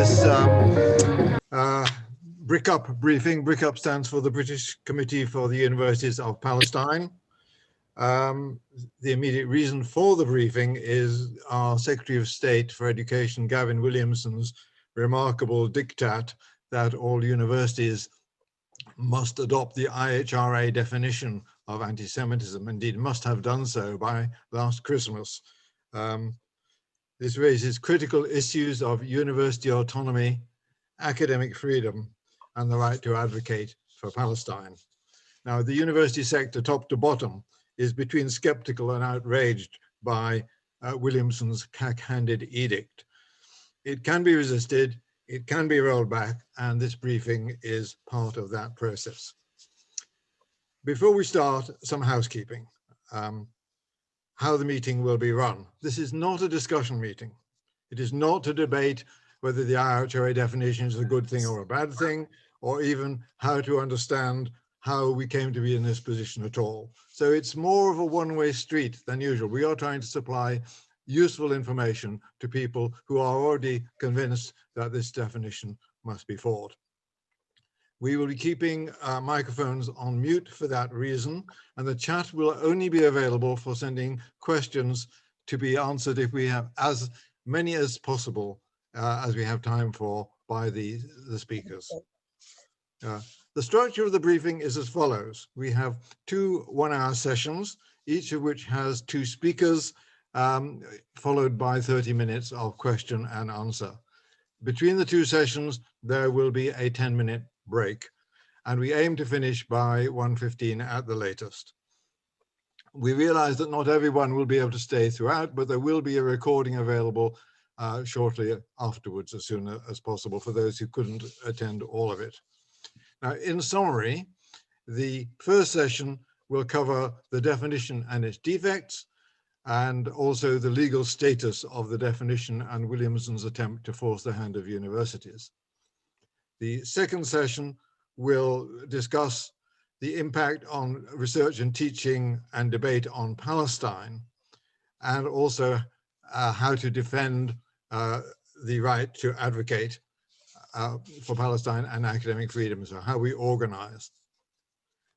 this BRICUP briefing. BRICUP stands for the British Committee for the Universities of Palestine. The immediate reason for the briefing is our Secretary of State for Education, Gavin Williamson's remarkable diktat that all universities must adopt the IHRA definition of anti-Semitism, indeed must have done so by last Christmas. This raises critical issues of university autonomy, academic freedom, and the right to advocate for Palestine. Now, the university sector, top to bottom, is between skeptical and outraged by Williamson's cack-handed edict. It can be resisted, it can be rolled back, and this briefing is part of that process. Before we start, some housekeeping. How the meeting will be run. This is not a discussion meeting. It is not to debate whether the IHRA definition is a good thing or a bad thing, or even how to understand how we came to be in this position at all. So it's more of a one-way street than usual. We are trying to supply useful information to people who are already convinced that this definition must be fought. We will be keeping microphones on mute for that reason, and the chat will only be available for sending questions to be answered if we have as many as possible as we have time for by the speakers. The structure of the briefing is as follows. We have two one-hour sessions, each of which has two speakers, followed by 30 minutes of question and answer. Between the two sessions, there will be a 10-minute break, and we aim to finish by 1:15 at the latest. We realize that not everyone will be able to stay throughout, but there will be a recording available shortly afterwards, as soon as possible, for those who couldn't attend all of it. Now, in summary, the first session will cover the definition and its defects, and also the legal status of the definition and Williamson's attempt to force the hand of universities. The second session will discuss the impact on research and teaching and debate on Palestine, and also how to defend the right to advocate for Palestine and academic freedom, so how we organize.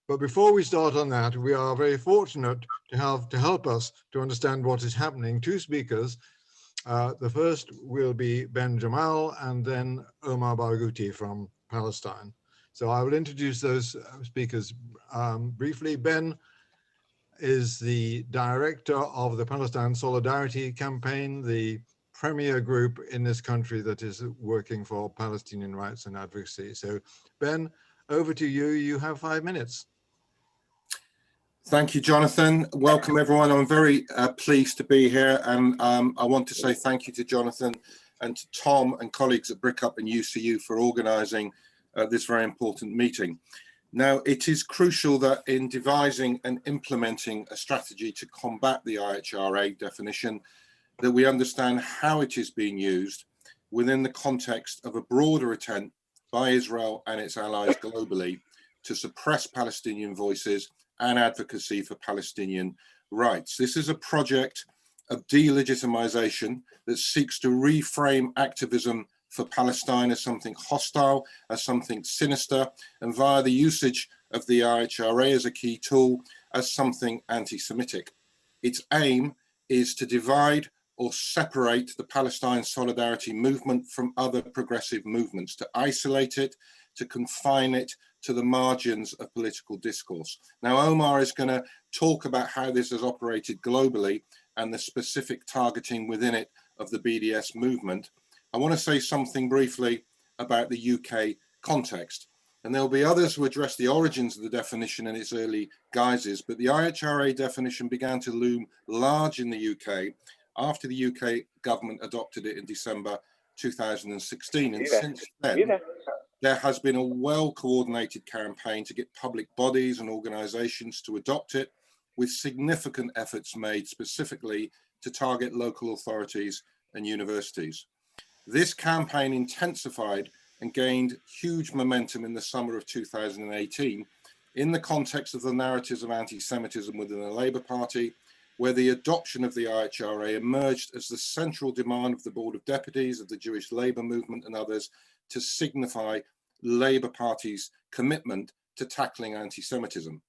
But before we start on that, we are very fortunate to have to help us to understand what is happening, two speakers. The first will be Ben Jamal and then Omar Barghouti from Palestine. So I will introduce those speakers briefly. Ben is the director of the Palestine Solidarity Campaign, the premier group in this country that is working for Palestinian rights and advocacy. So Ben, over to you. You have 5 minutes. Thank you, Jonathan. Welcome, everyone. I'm very pleased to be here, and I want to say thank you to Jonathan and to Tom and colleagues at BRICUP and UCU for organising this very important meeting. Now, it is crucial that in devising and implementing a strategy to combat the IHRA definition, that we understand how it is being used within the context of a broader attempt by Israel and its allies globally to suppress Palestinian voices and advocacy for Palestinian rights. This is a project of delegitimization that seeks to reframe activism for Palestine as something hostile, as something sinister, and via the usage of the IHRA as a key tool, as something anti-Semitic. Its aim is to divide or separate the Palestine solidarity movement from other progressive movements, to isolate it, to confine it to the margins of political discourse. Now, Omar is going to talk about how this has operated globally and the specific targeting within it of the BDS movement. I want to say something briefly about the UK context, and there will be others who address the origins of the definition and its early guises, but the IHRA definition began to loom large in the UK after the UK government adopted it in December 2016, and since then, there has been a well-coordinated campaign to get public bodies and organisations to adopt it, with significant efforts made specifically to target local authorities and universities. This campaign intensified and gained huge momentum in the summer of 2018 in the context of the narratives of anti-Semitism within the Labour Party where the adoption of the IHRA emerged as the central demand of the Board of Deputies, of the Jewish Labour Movement and others, to signify Labour Party's commitment to tackling anti-Semitism.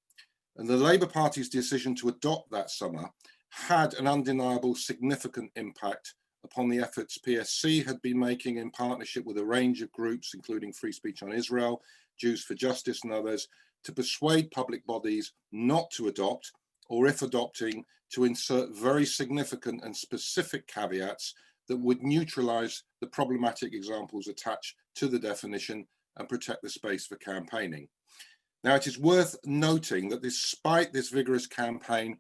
And the Labour Party's decision to adopt that summer had an undeniable significant impact upon the efforts PSC had been making in partnership with a range of groups, including Free Speech on Israel, Jews for Justice and others, to persuade public bodies not to adopt, or if adopting, to insert very significant and specific caveats that would neutralise the problematic examples attached to the definition and protect the space for campaigning. Now, it is worth noting that despite this vigorous campaign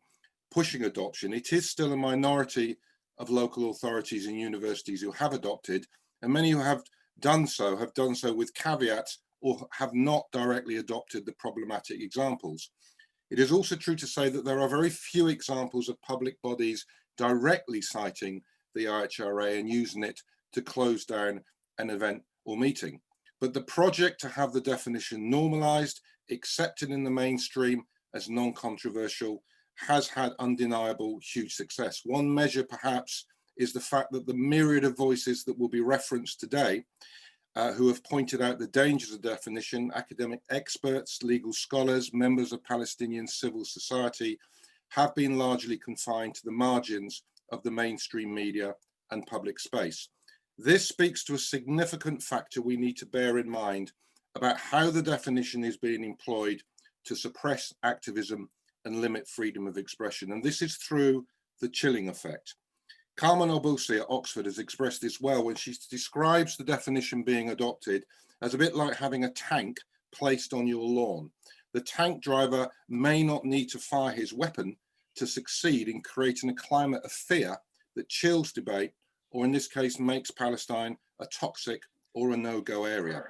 pushing adoption, it is still a minority of local authorities and universities who have adopted, and many who have done so with caveats or have not directly adopted the problematic examples. It is also true to say that there are very few examples of public bodies directly citing the IHRA and using it to close down an event or meeting. But the project to have the definition normalized, accepted in the mainstream as non-controversial, has had undeniable huge success. One measure perhaps is the fact that the myriad of voices that will be referenced today who have pointed out the dangers of definition, academic experts, legal scholars, members of Palestinian civil society, have been largely confined to the margins of the mainstream media and public space. This speaks to a significant factor we need to bear in mind about how the definition is being employed to suppress activism and limit freedom of expression. And this is through the chilling effect. Carmen Obusi at Oxford has expressed this well when she describes the definition being adopted as a bit like having a tank placed on your lawn. The tank driver may not need to fire his weapon to succeed in creating a climate of fear that chills debate, or in this case, makes Palestine a toxic or a no-go area.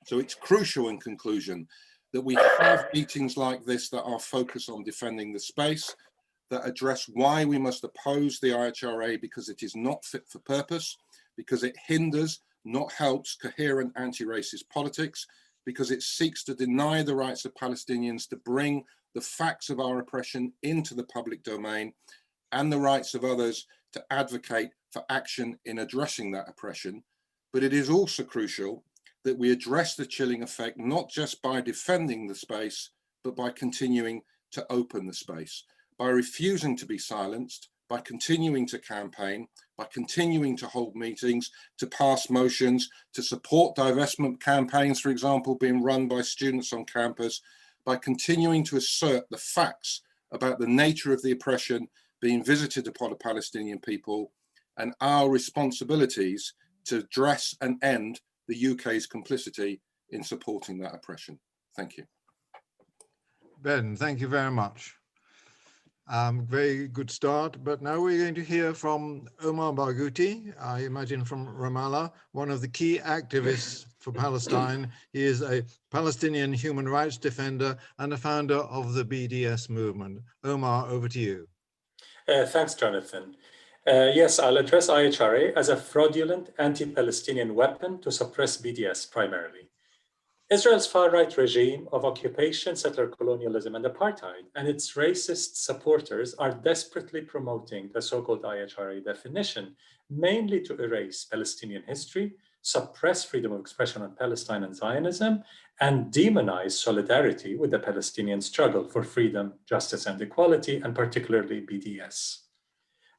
So it's crucial, in conclusion, that we have meetings like this that are focused on defending the space, that address why we must oppose the IHRA, because it is not fit for purpose, because it hinders, not helps, coherent anti-racist politics, because it seeks to deny the rights of Palestinians to bring the facts of our oppression into the public domain, and the rights of others to advocate for action in addressing that oppression. But it is also crucial that we address the chilling effect, not just by defending the space, but by continuing to open the space, by refusing to be silenced, by continuing to campaign, by continuing to hold meetings, to pass motions, to support divestment campaigns, for example, being run by students on campus, by continuing to assert the facts about the nature of the oppression being visited upon the Palestinian people and our responsibilities to address and end the UK's complicity in supporting that oppression. Thank you. Ben, thank you very much. Very good start, but now we're going to hear from Omar Barghouti, I imagine from Ramallah, one of the key activists for Palestine. He is a Palestinian human rights defender and a founder of the BDS movement. Omar, over to you. Thanks, Jonathan. Yes, I'll address IHRA as a fraudulent anti-Palestinian weapon to suppress BDS primarily. Israel's far-right regime of occupation, settler colonialism, and apartheid, and its racist supporters are desperately promoting the so-called IHRA definition, mainly to erase Palestinian history, suppress freedom of expression on Palestine and Zionism, and demonize solidarity with the Palestinian struggle for freedom, justice, and equality, and particularly BDS.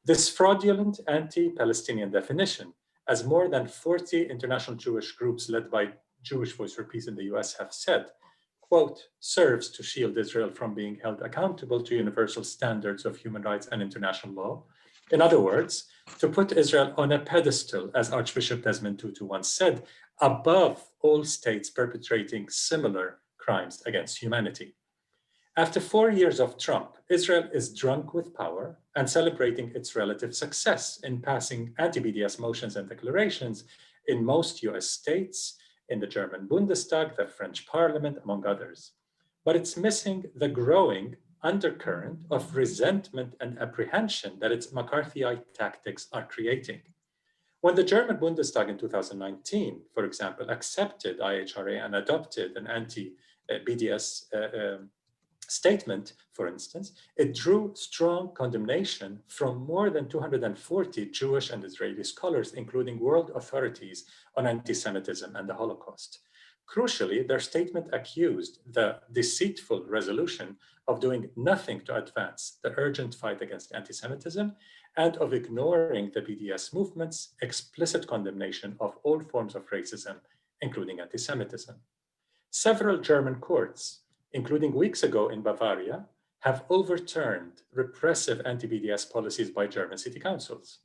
This fraudulent anti-Palestinian definition, as more than 40 international Jewish groups led by Jewish Voice for Peace in the US have said, quote, serves to shield Israel from being held accountable to universal standards of human rights and international law. In other words, to put Israel on a pedestal, as Archbishop Desmond Tutu once said, above all states perpetrating similar crimes against humanity. After 4 years of Trump, Israel is drunk with power and celebrating its relative success in passing anti-BDS motions and declarations in most US states, in the German Bundestag, the French Parliament, among others. But it's missing the growing undercurrent of resentment and apprehension that its McCarthyite tactics are creating. When the German Bundestag in 2019, for example, accepted IHRA and adopted an anti-BDS statement, for instance, it drew strong condemnation from more than 240 Jewish and Israeli scholars, including world authorities on anti-Semitism and the Holocaust. Crucially, their statement accused the deceitful resolution of doing nothing to advance the urgent fight against anti-Semitism and of ignoring the BDS movement's explicit condemnation of all forms of racism, including anti-Semitism. Several German courts, including weeks ago in Bavaria, have overturned repressive anti-BDS policies by German city councils.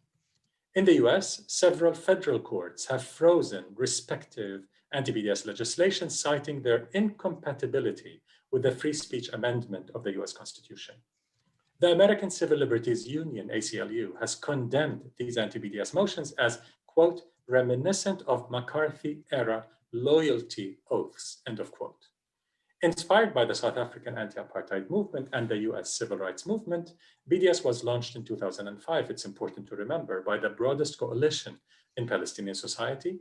In the US, several federal courts have frozen respective anti-BDS legislation, citing their incompatibility with the Free Speech Amendment of the US Constitution. The American Civil Liberties Union, ACLU, has condemned these anti-BDS motions as, quote, reminiscent of McCarthy-era loyalty oaths, end of quote. Inspired by the South African anti-apartheid movement and the US civil rights movement, BDS was launched in 2005, it's important to remember, by the broadest coalition in Palestinian society.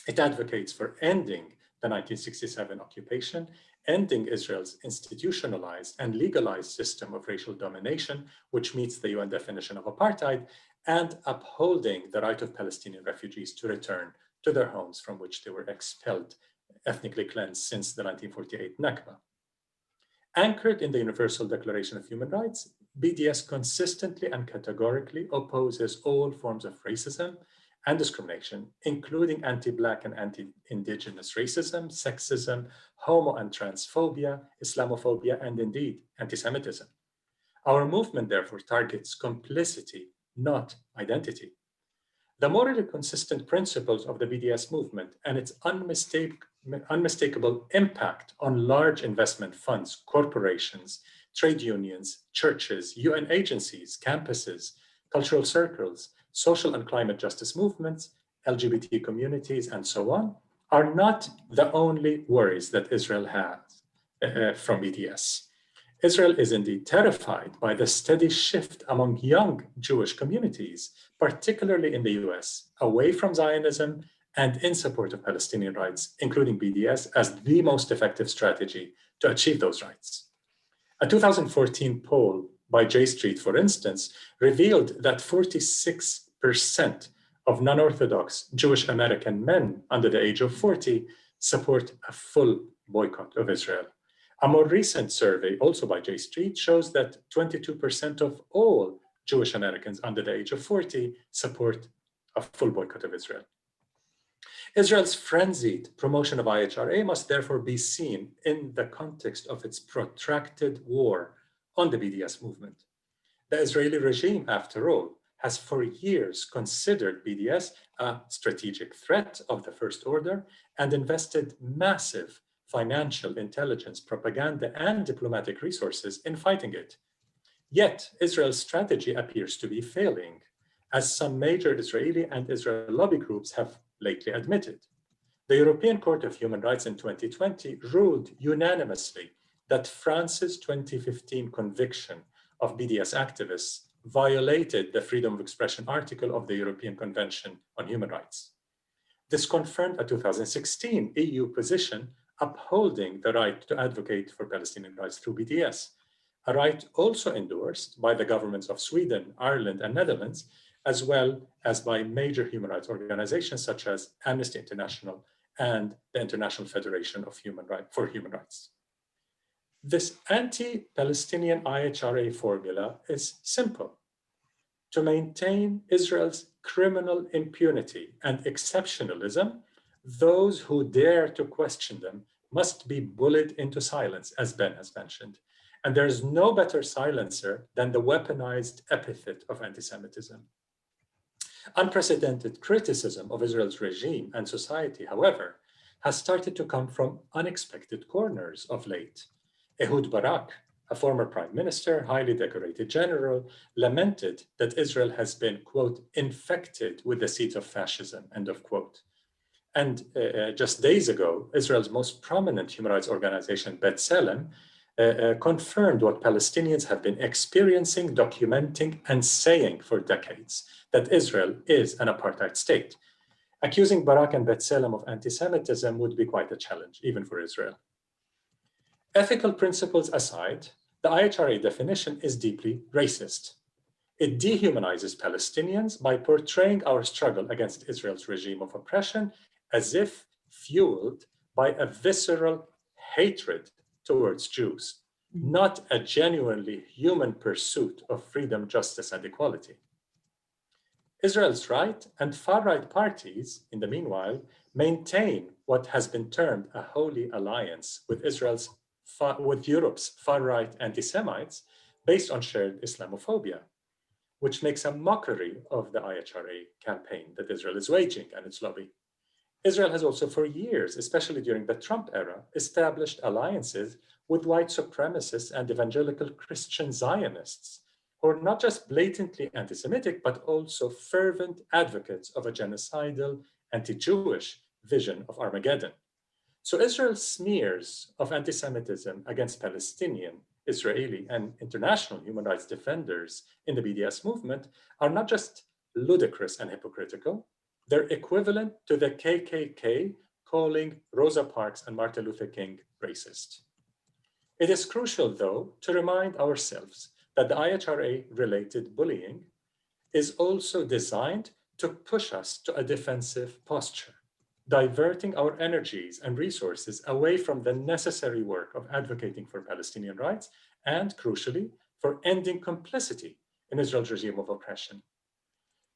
It advocates for ending the 1967 occupation, ending Israel's institutionalized and legalized system of racial domination, which meets the UN definition of apartheid, and upholding the right of Palestinian refugees to return to their homes from which they were expelled, ethnically cleansed since the 1948 Nakba. Anchored in the Universal Declaration of Human Rights, BDS consistently and categorically opposes all forms of racism and discrimination, including anti-Black and anti-Indigenous racism, sexism, homo and transphobia, Islamophobia, and indeed anti-Semitism. Our movement therefore targets complicity, not identity. The morally consistent principles of the BDS movement and its unmistakable impact on large investment funds, corporations, trade unions, churches, UN agencies, campuses, cultural circles, social and climate justice movements, LGBT communities, and so on, are not the only worries that Israel has from BDS. Israel is indeed terrified by the steady shift among young Jewish communities, particularly in the US, away from Zionism and in support of Palestinian rights, including BDS as the most effective strategy to achieve those rights. A 2014 poll by J Street, for instance, revealed that 46% of non-Orthodox Jewish American men under the age of 40 support a full boycott of Israel. A more recent survey, also by J Street, shows that 22% of all Jewish Americans under the age of 40 support a full boycott of Israel. Israel's frenzied promotion of IHRA must therefore be seen in the context of its protracted war on the BDS movement. The Israeli regime, after all, has for years considered BDS a strategic threat of the first order and invested massive financial, intelligence, propaganda, and diplomatic resources in fighting it. Yet, Israel's strategy appears to be failing, as some major Israeli and Israel lobby groups have lately admitted. The European Court of Human Rights in 2020 ruled unanimously that France's 2015 conviction of BDS activists violated the freedom of expression article of the European Convention on Human Rights. This confirmed a 2016 EU position upholding the right to advocate for Palestinian rights through BDS, a right also endorsed by the governments of Sweden, Ireland, and Netherlands, as well as by major human rights organizations such as Amnesty International and the International Federation for Human Rights. This anti-Palestinian IHRA formula is simple: to maintain Israel's criminal impunity and exceptionalism, those who dare to question them must be bullied into silence, as Ben has mentioned. And there is no better silencer than the weaponized epithet of anti-Semitism. Unprecedented criticism of Israel's regime and society, however, has started to come from unexpected corners of late. Ehud Barak, a former prime minister, highly decorated general, lamented that Israel has been, quote, infected with the seeds of fascism, end of quote. And just days ago, Israel's most prominent human rights organization, B'Tselem, confirmed what Palestinians have been experiencing, documenting, and saying for decades, that Israel is an apartheid state. Accusing Barak and B'Tselem of anti-Semitism would be quite a challenge, even for Israel. Ethical principles aside, the IHRA definition is deeply racist. It dehumanizes Palestinians by portraying our struggle against Israel's regime of oppression as if fueled by a visceral hatred towards Jews, not a genuinely human pursuit of freedom, justice, and equality. Israel's right and far-right parties, in the meanwhile, maintain what has been termed a holy alliance with Europe's far-right anti-Semites based on shared Islamophobia, which makes a mockery of the IHRA campaign that Israel is waging and its lobby. Israel has also for years, especially during the Trump era, established alliances with white supremacists and evangelical Christian Zionists, who are not just blatantly anti-Semitic, but also fervent advocates of a genocidal, anti-Jewish vision of Armageddon. So Israel's smears of anti-Semitism against Palestinian, Israeli, and international human rights defenders in the BDS movement are not just ludicrous and hypocritical, they're equivalent to the KKK calling Rosa Parks and Martin Luther King racist. It is crucial, though, to remind ourselves that the IHRA-related bullying is also designed to push us to a defensive posture, diverting our energies and resources away from the necessary work of advocating for Palestinian rights and, crucially, for ending complicity in Israel's regime of oppression.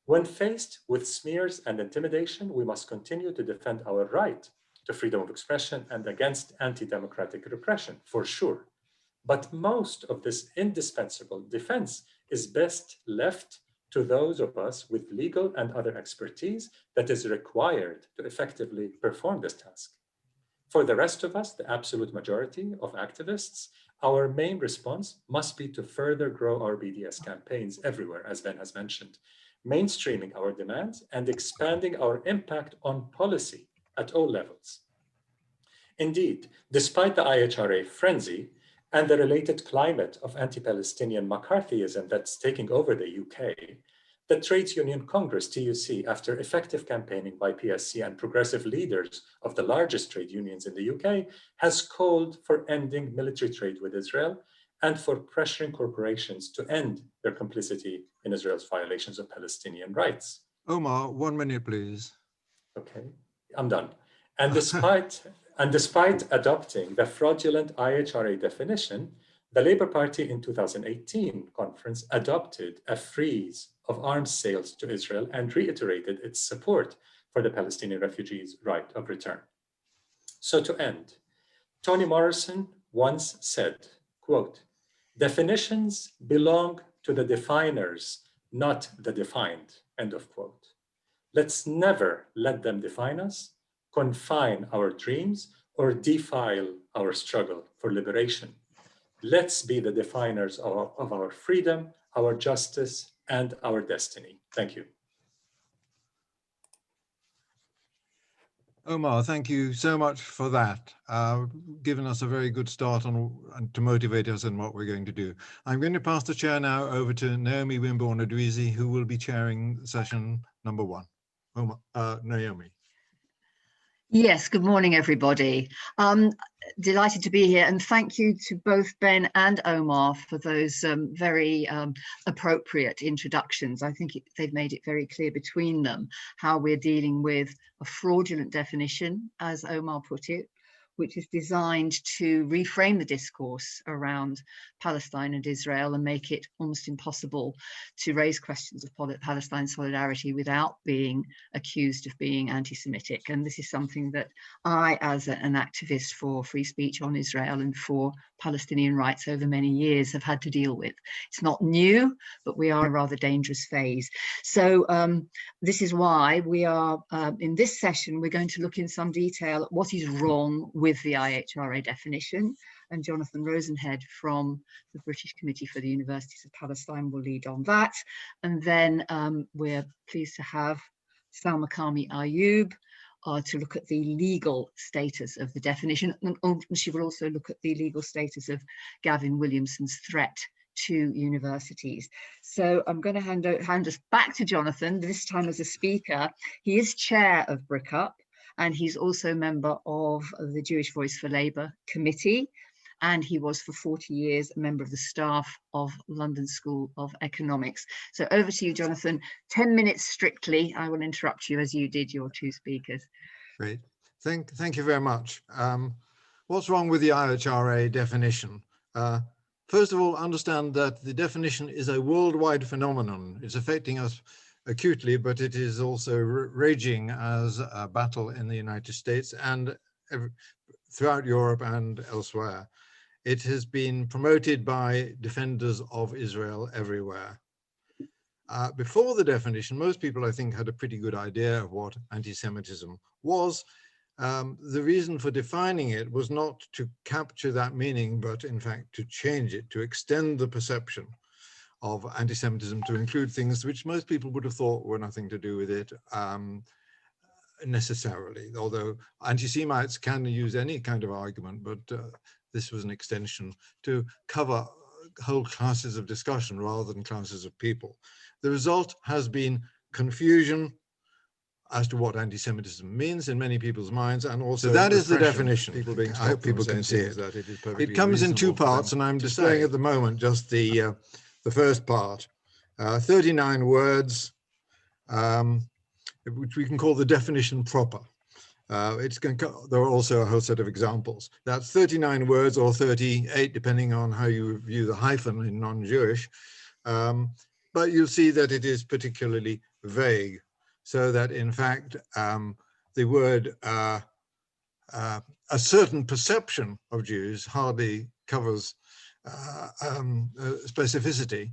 When faced with smears and intimidation, we must continue to defend our right to freedom of expression and against anti-democratic repression, for sure. But most of this indispensable defense is best left to those of us with legal and other expertise that is required to effectively perform this task. For the rest of us, the absolute majority of activists, our main response must be to further grow our BDS campaigns everywhere, as Ben has mentioned, mainstreaming our demands and expanding our impact on policy at all levels. Indeed, despite the IHRA frenzy and the related climate of anti-Palestinian McCarthyism that's taking over the UK, the Trades Union Congress, TUC, after effective campaigning by PSC and progressive leaders of the largest trade unions in the UK, has called for ending military trade with Israel and for pressuring corporations to end their complicity in Israel's violations of Palestinian rights. Omar, 1 minute, please. Okay, I'm done. And despite adopting the fraudulent IHRA definition, the Labour Party in 2018 conference adopted a freeze of arms sales to Israel and reiterated its support for the Palestinian refugees' right of return. So to end, Toni Morrison once said, quote, "Definitions belong to the definers, not the defined," end of quote. Let's never let them define us, confine our dreams, or defile our struggle for liberation. Let's be the definers of our freedom, our justice, and our destiny. Thank you. Omar, thank you so much for that, giving us a very good start on and to motivate us in what we're going to do. I'm going to pass the chair now over to Naomi Wimborne-Adwizi, who will be chairing session number 1. Naomi. Yes, good morning, everybody. Delighted to be here, and thank you to both Ben and Omar for those very appropriate introductions. I think they've made it very clear between them how we're dealing with a fraudulent definition, as Omar put it, which is designed to reframe the discourse around Palestine and Israel and make it almost impossible to raise questions of Palestine solidarity without being accused of being anti-Semitic. And this is something that I, as an activist for free speech on Israel and for Palestinian rights over many years, have had to deal with. It's not new, but we are in a rather dangerous phase. So this is why we are, in this session, we're going to look in some detail at what is wrong with the IHRA definition, and Jonathan Rosenhead from the British Committee for the Universities of Palestine will lead on that. And then we're pleased to have Salma Kami Ayub to look at the legal status of the definition, and she will also look at the legal status of Gavin Williamson's threat to universities. So I'm going to hand us back to Jonathan, this time as a speaker. He is chair of BRICUP, and he's also a member of the Jewish Voice for Labour Committee. and he was for 40 years a member of the staff of London School of Economics. So over to you, Jonathan. 10 minutes strictly. I will interrupt you as you did your two speakers. Great. Thank you very much. What's wrong with the IHRA definition? First of all, understand that the definition is a worldwide phenomenon. It's affecting us acutely, but it is also raging as a battle in the United States and throughout Europe and elsewhere. It has been promoted by defenders of Israel everywhere. Before the definition, most people, I think, had a pretty good idea of what anti-Semitism was. The reason for defining it was not to capture that meaning, but in fact to change it, to extend the perception of anti-Semitism to include things which most people would have thought were nothing to do with it necessarily. Although anti-Semites can use any kind of argument, but this was an extension to cover whole classes of discussion rather than classes of people. The result has been confusion as to what anti-Semitism means in many people's minds, and also so that is the definition. I hope people can see it. It comes in two parts, and I'm displaying at the moment just the first part. 39 words, which we can call the definition proper. There are also a whole set of examples. That's 39 words or 38, depending on how you view the hyphen in non-Jewish. But you'll see that it is particularly vague, so that in fact the word a certain perception of Jews hardly covers specificity,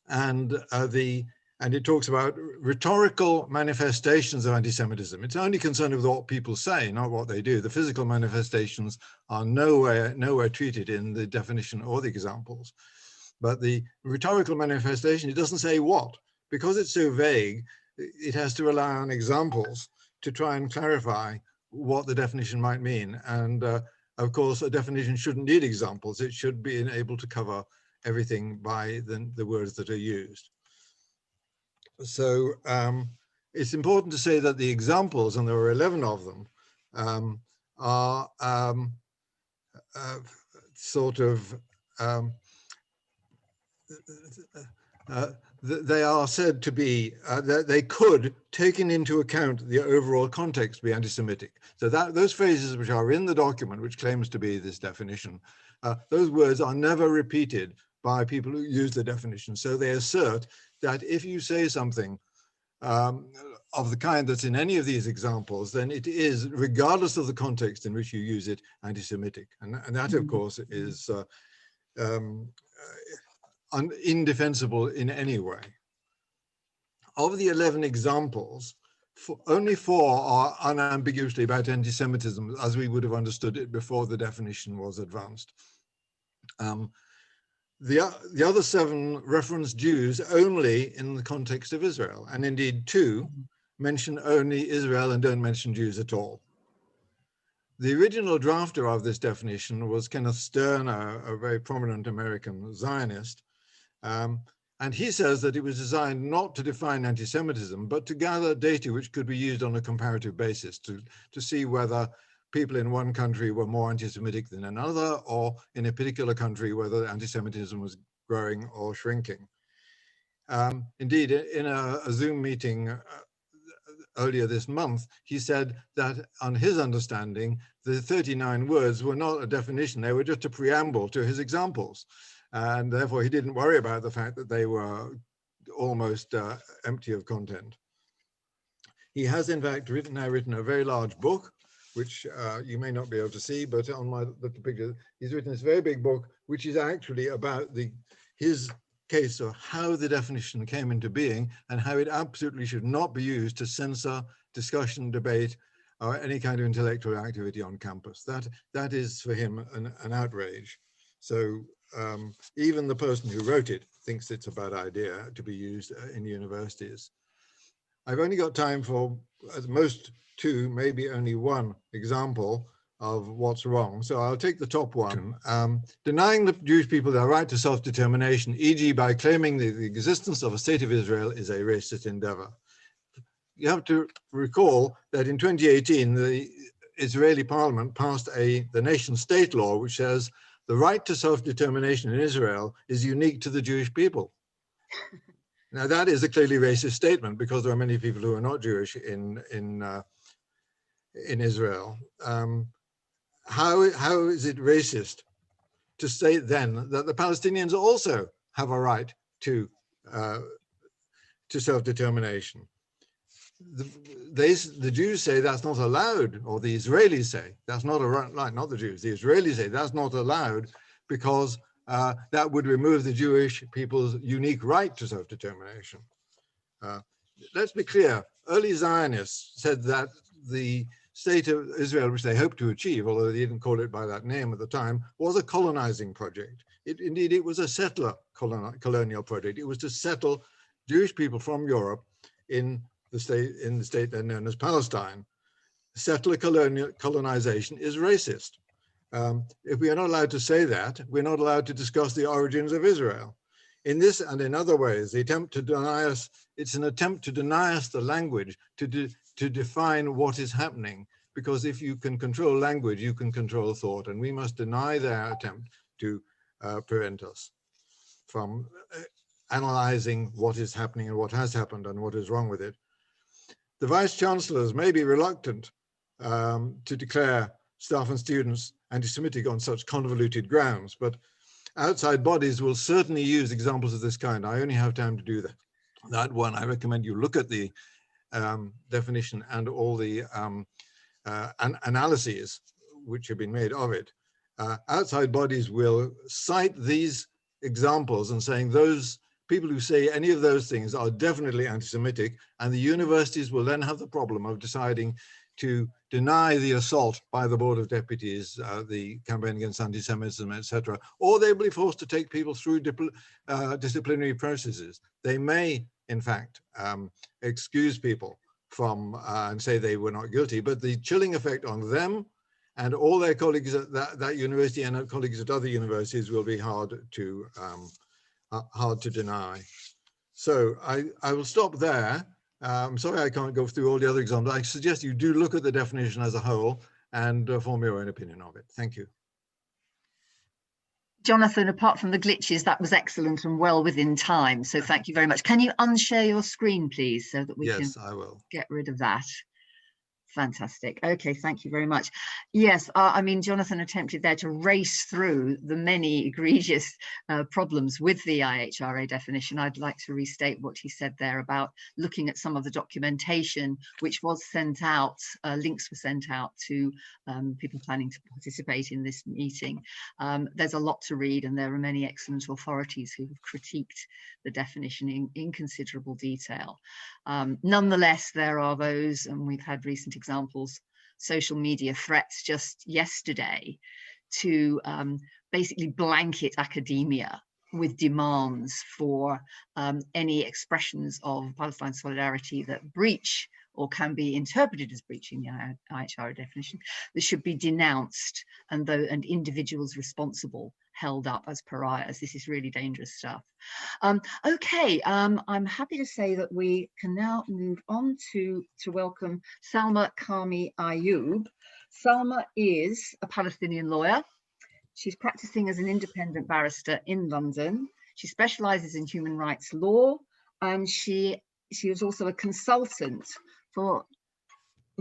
and it talks about rhetorical manifestations of anti-Semitism. It's only concerned with what people say, not what they do. The physical manifestations are nowhere treated in the definition or the examples. But the rhetorical manifestation, it doesn't say what. Because it's so vague, it has to rely on examples to try and clarify what the definition might mean. And of course, a definition shouldn't need examples. It should be able to cover everything by the words that are used. So it's important to say that the examples, and there are 11 of them, are they are said to be, that they could, taken into account the overall context, be anti-Semitic. So those phrases which are in the document, which claims to be this definition, those words are never repeated by people who use the definition. So they assert that if you say something of the kind that's in any of these examples, then it is, regardless of the context in which you use it, anti-Semitic. And that, of course, is indefensible in any way. Of the 11 examples, only 4 are unambiguously about anti-Semitism as we would have understood it before the definition was advanced. The other 7 reference Jews only in the context of Israel, and indeed 2 mention only Israel and don't mention Jews at all. The original drafter of this definition was Kenneth Stern, a very prominent American Zionist, and he says that it was designed not to define anti-Semitism, but to gather data which could be used on a comparative basis to see whether people in one country were more anti-Semitic than another, or in a particular country whether anti-Semitism was growing or shrinking. Indeed, in a Zoom meeting earlier this month, he said that on his understanding, the 39 words were not a definition, they were just a preamble to his examples. And therefore he didn't worry about the fact that they were almost empty of content. He has in fact now written a very large book, which you may not be able to see, but on my little picture, he's written this very big book, which is actually about his case of how the definition came into being and how it absolutely should not be used to censor discussion, debate, or any kind of intellectual activity on campus. That is for him an outrage. So even the person who wrote it thinks it's a bad idea to be used in universities. I've only got time for at most 2, maybe only 1 example of what's wrong. So I'll take the top one. Denying the Jewish people their right to self-determination, e.g. by claiming the existence of a state of Israel, is a racist endeavor. You have to recall that in 2018, the Israeli parliament passed the nation state law, which says the right to self-determination in Israel is unique to the Jewish people. Now that is a clearly racist statement, because there are many people who are not Jewish in Israel. How is it racist to state then that the Palestinians also have a right to self-determination? The Jews say that's not allowed, or the Israelis say that's not a right, not the Jews. The Israelis say that's not allowed because that would remove the Jewish people's unique right to self-determination. Let's be clear, early Zionists said that the state of Israel, which they hoped to achieve, although they didn't call it by that name at the time, was a colonizing project. Indeed, it was a settler colonial project. It was to settle Jewish people from Europe in the state then known as Palestine. Settler colonization is racist. If we are not allowed to say that, we're not allowed to discuss the origins of Israel. In this and in other ways, the attempt to deny us, it's an attempt to deny us the language to define what is happening, because if you can control language, you can control thought, and we must deny their attempt to prevent us from analyzing what is happening and what has happened and what is wrong with it. The vice chancellors may be reluctant to declare staff and students anti-Semitic on such convoluted grounds, but outside bodies will certainly use examples of this kind. I only have time to do that one. I recommend you look at the definition and all the analyses which have been made of it. Outside bodies will cite these examples and saying those people who say any of those things are definitely anti-Semitic, and the universities will then have the problem of deciding to deny the assault by the Board of Deputies, the campaign against anti-Semitism, etc., or they will be forced to take people through disciplinary processes. They may, in fact, excuse people from and say they were not guilty, but the chilling effect on them and all their colleagues at that university and colleagues at other universities will be hard to deny. So I will stop there. I'm sorry I can't go through all the other examples. I suggest you do look at the definition as a whole and form your own opinion of it. Thank you. Jonathan, apart from the glitches, that was excellent and well within time. So thank you very much. Can you unshare your screen, please, so that we can I will get rid of that? Fantastic. Okay, thank you very much. Yes, I mean, Jonathan attempted there to race through the many egregious problems with the IHRA definition. I'd like to restate what he said there about looking at some of the documentation which was sent out, links were sent out to people planning to participate in this meeting. There's a lot to read, and there are many excellent authorities who have critiqued the definition in considerable detail. Nonetheless, there are those, and we've had recent examples, social media threats just yesterday to basically blanket academia with demands for any expressions of Palestine solidarity that breach or can be interpreted as breaching the IHRA definition, that should be denounced and individuals responsible held up as pariahs. This is really dangerous stuff. Okay, I'm happy to say that we can now move on to welcome Salma Karmi Ayub. Salma is a Palestinian lawyer. She's practicing as an independent barrister in London. She specializes in human rights law, and she is also a consultant for,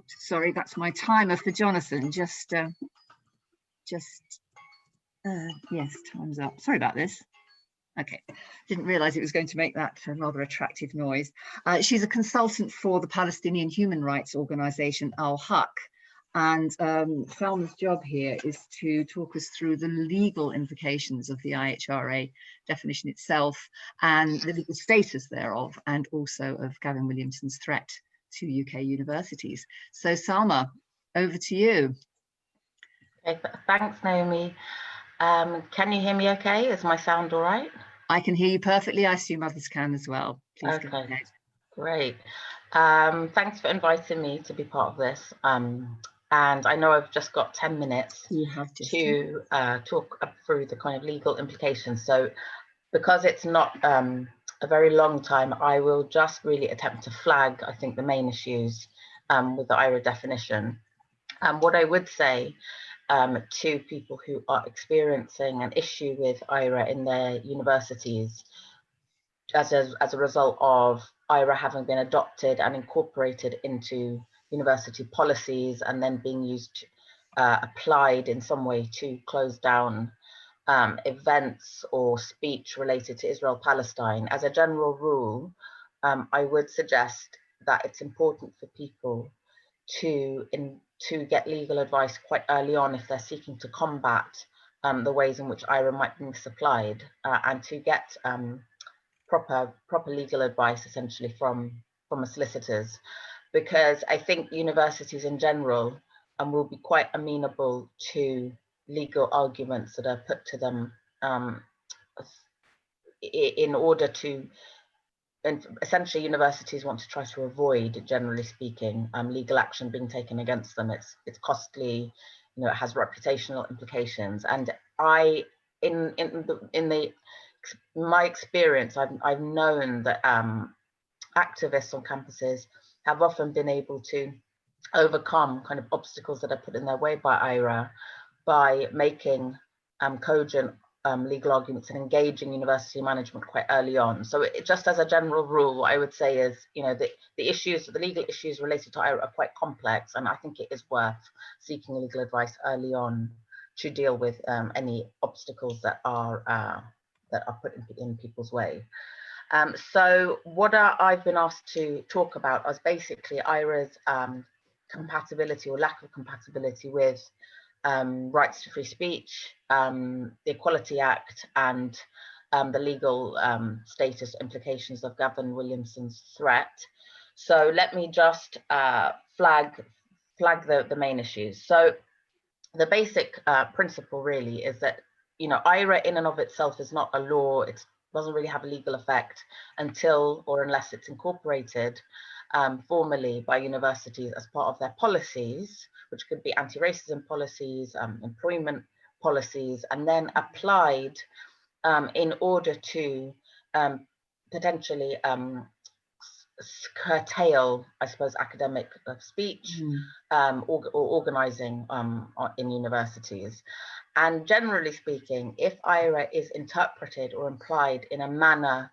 sorry, that's my timer for Jonathan. Yes, time's up. Sorry about this. Okay, didn't realize it was going to make that a rather attractive noise. She's a consultant for the Palestinian human rights organization Al-Haq. And Salma's job here is to talk us through the legal implications of the IHRA definition itself and the legal status thereof, and also of Gavin Williamson's threat to UK universities. So Salma, over to you. Okay, thanks, Naomi. Can you hear me okay? Is my sound all right? I can hear you perfectly. I assume others can as well. Please okay, go ahead. Great. Thanks for inviting me to be part of this. And I know I've just got 10 minutes to talk through the kind of legal implications. So because it's not a very long time, I will just really attempt to flag, I think, the main issues with the IHRA definition. What I would say to people who are experiencing an issue with IRA in their universities as a result of IRA having been adopted and incorporated into university policies and then being used, applied in some way to close down events or speech related to Israel-Palestine. As a general rule, I would suggest that it's important for people to get legal advice quite early on if they're seeking to combat the ways in which IRA might be misapplied, and to get proper legal advice essentially from solicitors, because I think universities in general will be quite amenable to legal arguments that are put to them in order to, and essentially universities want to try to avoid, generally speaking, legal action being taken against them. It's costly, you know, it has reputational implications. And in my experience, I've known that activists on campuses have often been able to overcome kind of obstacles that are put in their way by IRA by making cogent legal arguments and engaging university management quite early on. So just as a general rule, what I would say is, you know, the legal issues related to IRA are quite complex, and I think it is worth seeking legal advice early on to deal with any obstacles that are put in people's way. So what I've been asked to talk about is basically IRA's compatibility or lack of compatibility with rights to free speech, the Equality Act, and the legal status implications of Gavin Williamson's threat. So let me just flag the main issues. So the basic principle really is that, you know, IRA in and of itself is not a law. It doesn't really have a legal effect until or unless it's incorporated formally by universities as part of their policies, which could be anti-racism policies, employment policies, and then applied in order to potentially curtail, I suppose, academic speech or organizing in universities. And generally speaking, if IRA is interpreted or implied in a manner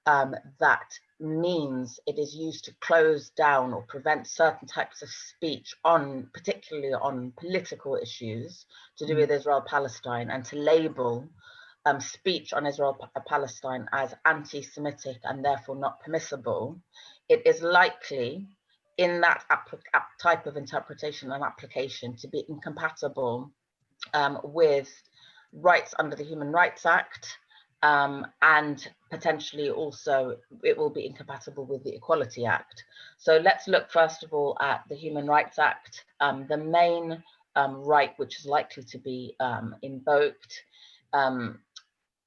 that means it is used to close down or prevent certain types of speech particularly on political issues to do with Israel-Palestine, and to label speech on Israel-Palestine as anti-Semitic and therefore not permissible, it is likely in that type of interpretation and application to be incompatible with rights under the Human Rights Act, and potentially also it will be incompatible with the Equality Act. So let's look first of all at the Human Rights Act. The main right which is likely to be invoked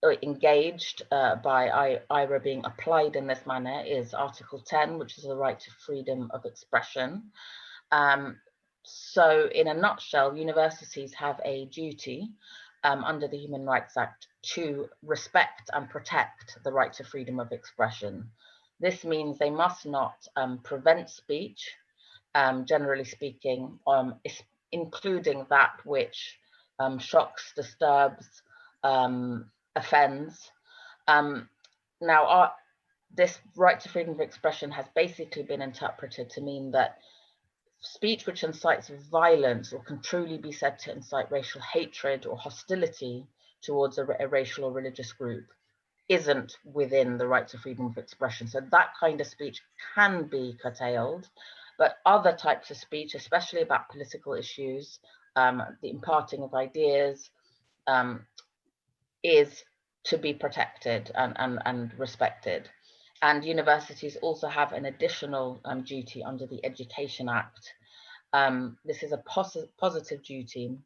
or engaged by IRA being applied in this manner is Article 10, which is the right to freedom of expression. So in a nutshell, universities have a duty under the Human Rights Act to respect and protect the right to freedom of expression. This means they must not prevent speech, generally speaking, including that which shocks, disturbs, offends. Now, this right to freedom of expression has basically been interpreted to mean that speech which incites violence or can truly be said to incite racial hatred or hostility towards a racial or religious group isn't within the right to freedom of expression. So that kind of speech can be curtailed, but other types of speech, especially about political issues, the imparting of ideas, is to be protected and respected. And universities also have an additional duty under the Education Act. This is a positive duty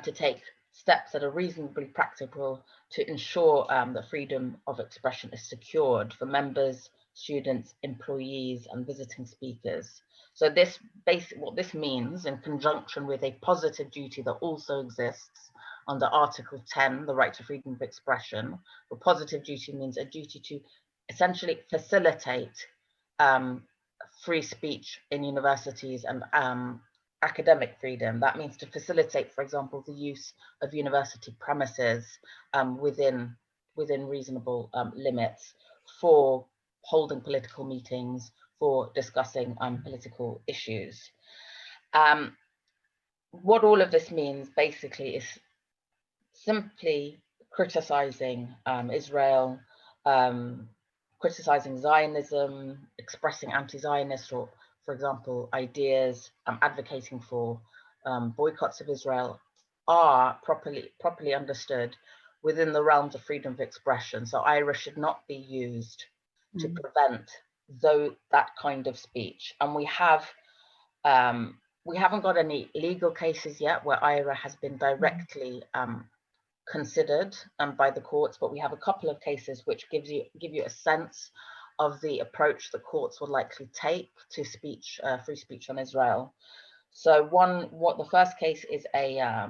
to take steps that are reasonably practical to ensure that freedom of expression is secured for members, students, employees, and visiting speakers. So what this means, in conjunction with a positive duty that also exists under Article 10, the right to freedom of expression, the positive duty means a duty to essentially facilitate free speech in universities and academic freedom. That means to facilitate, for example, the use of university premises within reasonable limits for holding political meetings, for discussing political issues. What all of this means basically is simply criticizing Israel, criticizing Zionism, expressing anti-Zionist or, for example, ideas, advocating for boycotts of Israel are properly understood within the realms of freedom of expression. So IRA should not be used to prevent that kind of speech. And we haven't got any legal cases yet where IRA has been directly considered by the courts, but we have a couple of cases which give you a sense of the approach the courts will likely take to free speech on Israel. So the first case is a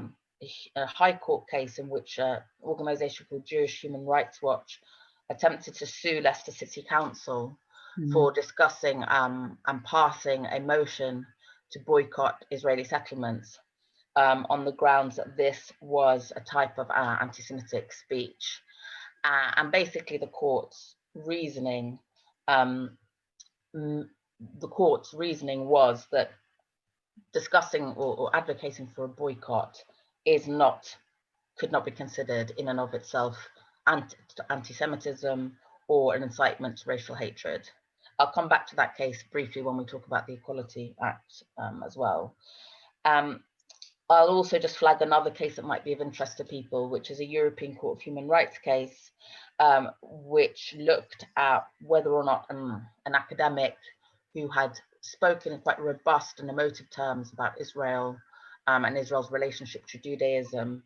high court case in which an organization called Jewish Human Rights Watch attempted to sue Leicester City Council for discussing and passing a motion to boycott Israeli settlements on the grounds that this was a type of anti-Semitic speech. And basically the court's reasoning was that discussing or advocating for a boycott could not be considered in and of itself anti-Semitism or an incitement to racial hatred. I'll come back to that case briefly when we talk about the Equality Act as well. I'll also just flag another case that might be of interest to people, which is a European Court of Human Rights case, which looked at whether or not an academic who had spoken in quite robust and emotive terms about Israel and Israel's relationship to Judaism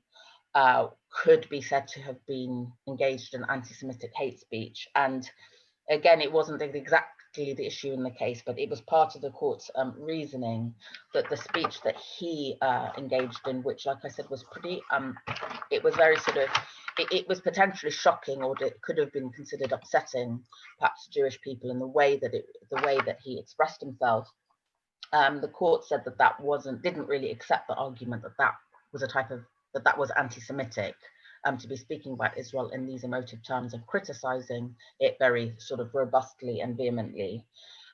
could be said to have been engaged in anti-Semitic hate speech. And again, it wasn't exactly the issue in the case, but it was part of the court's reasoning that the speech that he engaged in, which, like I said, was pretty, it was very sort of, it was potentially shocking, or it could have been considered upsetting, perhaps to Jewish people, in the way that he expressed himself. The court said that didn't really accept the argument that was a type of, that was anti-Semitic. To be speaking about Israel in these emotive terms and criticizing it very sort of robustly and vehemently.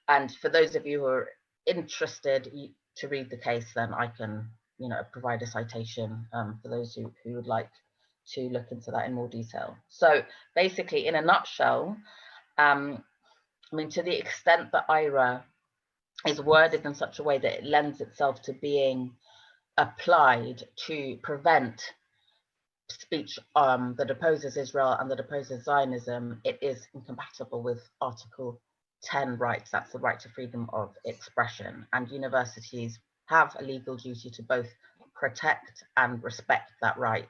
And for those of you who are interested to read the case, then I can, provide a citation for those who would like to look into that in more detail. So basically, in a nutshell, to the extent that IRA is worded in such a way that it lends itself to being applied to prevent speech that opposes Israel and that opposes Zionism, it is incompatible with Article 10 rights. That's the right to freedom of expression. And universities have a legal duty to both protect and respect that right.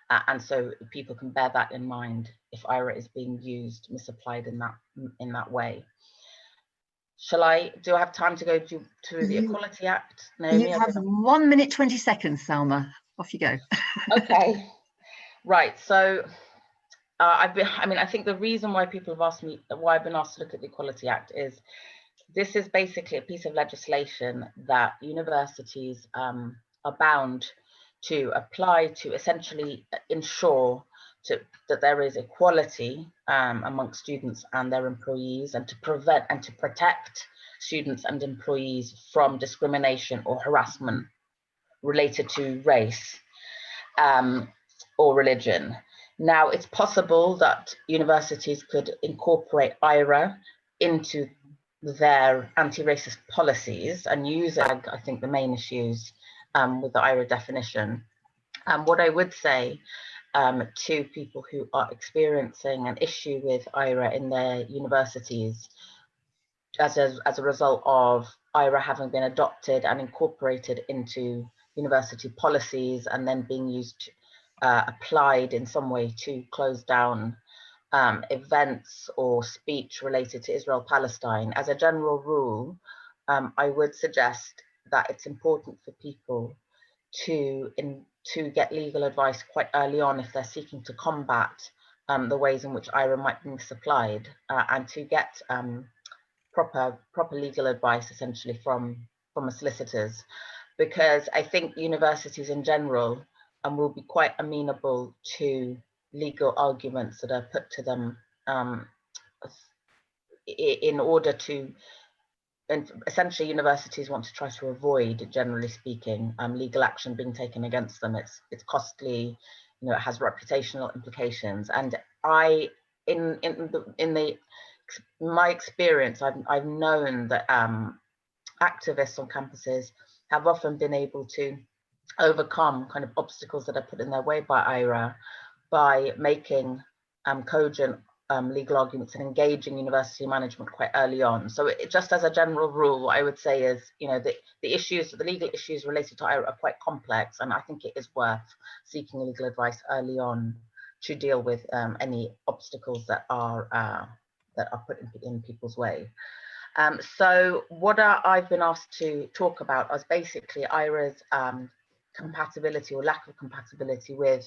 And so people can bear that in mind if IRA is being used, misapplied in that way. Do I have time to go to the Equality Act? Naomi, you have 1 minute, 20 seconds, Salma. Off you go. Okay. Right, so I think the reason why people have asked me, why I've been asked to look at the Equality Act is this is basically a piece of legislation that universities are bound to apply to essentially ensure that there is equality amongst students and their employees, and to prevent and to protect students and employees from discrimination or harassment related to race or religion. Now, it's possible that universities could incorporate IRA into their anti-racist policies and use it, I think, the main issues with the IRA definition. What I would say to people who are experiencing an issue with IRA in their universities as a result of IRA having been adopted and incorporated into university policies and then being used applied in some way to close down events or speech related to Israel-Palestine. As a general rule, I would suggest that it's important for people to get legal advice quite early on if they're seeking to combat the ways in which IRA might be misapplied, and to get proper legal advice essentially from solicitors. because I think universities in general will be quite amenable to legal arguments that are put to them in order to, and essentially universities want to try to avoid, generally speaking, legal action being taken against them. It's costly, you know, it has reputational implications. And in my experience, I've known that activists on campuses have often been able to overcome kind of obstacles that are put in their way by IRA by making cogent legal arguments and engaging university management quite early on. So just as a general rule, what I would say is, you know, the legal issues related to IRA are quite complex, and I think it is worth seeking legal advice early on to deal with any obstacles that are put in people's way. So what I've been asked to talk about is basically IRA's compatibility or lack of compatibility with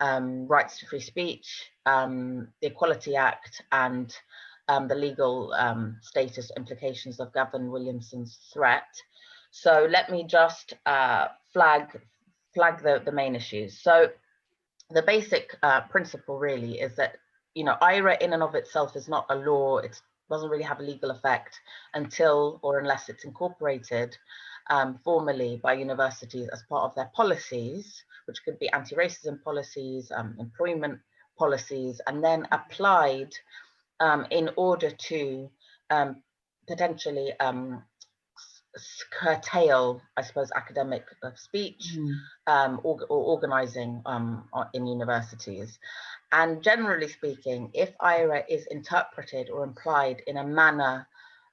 rights to free speech, the Equality Act, and the legal status implications of Gavin Williamson's threat. So let me just flag the main issues. So the basic principle really is that, you know, IRA in and of itself is not a law. It doesn't really have a legal effect until or unless it's incorporated formally by universities as part of their policies, which could be anti-racism policies, employment policies, and then applied in order to potentially curtail, I suppose, academic speech or organizing in universities. And generally speaking, if IRA is interpreted or implied in a manner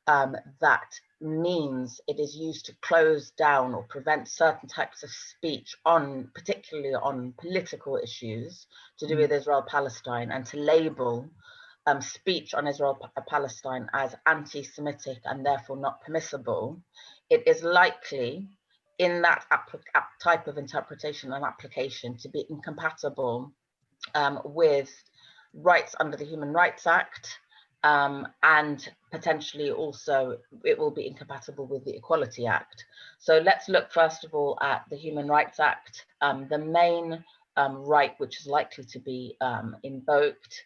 that means it is used to close down or prevent certain types of speech on, particularly on political issues to do with Israel-Palestine, and to label speech on Israel-Palestine as anti-Semitic and therefore not permissible, it is likely in that type of interpretation and application to be incompatible with rights under the Human Rights Act, and potentially also it will be incompatible with the Equality Act. So let's look first of all at the Human Rights Act. The main right which is likely to be invoked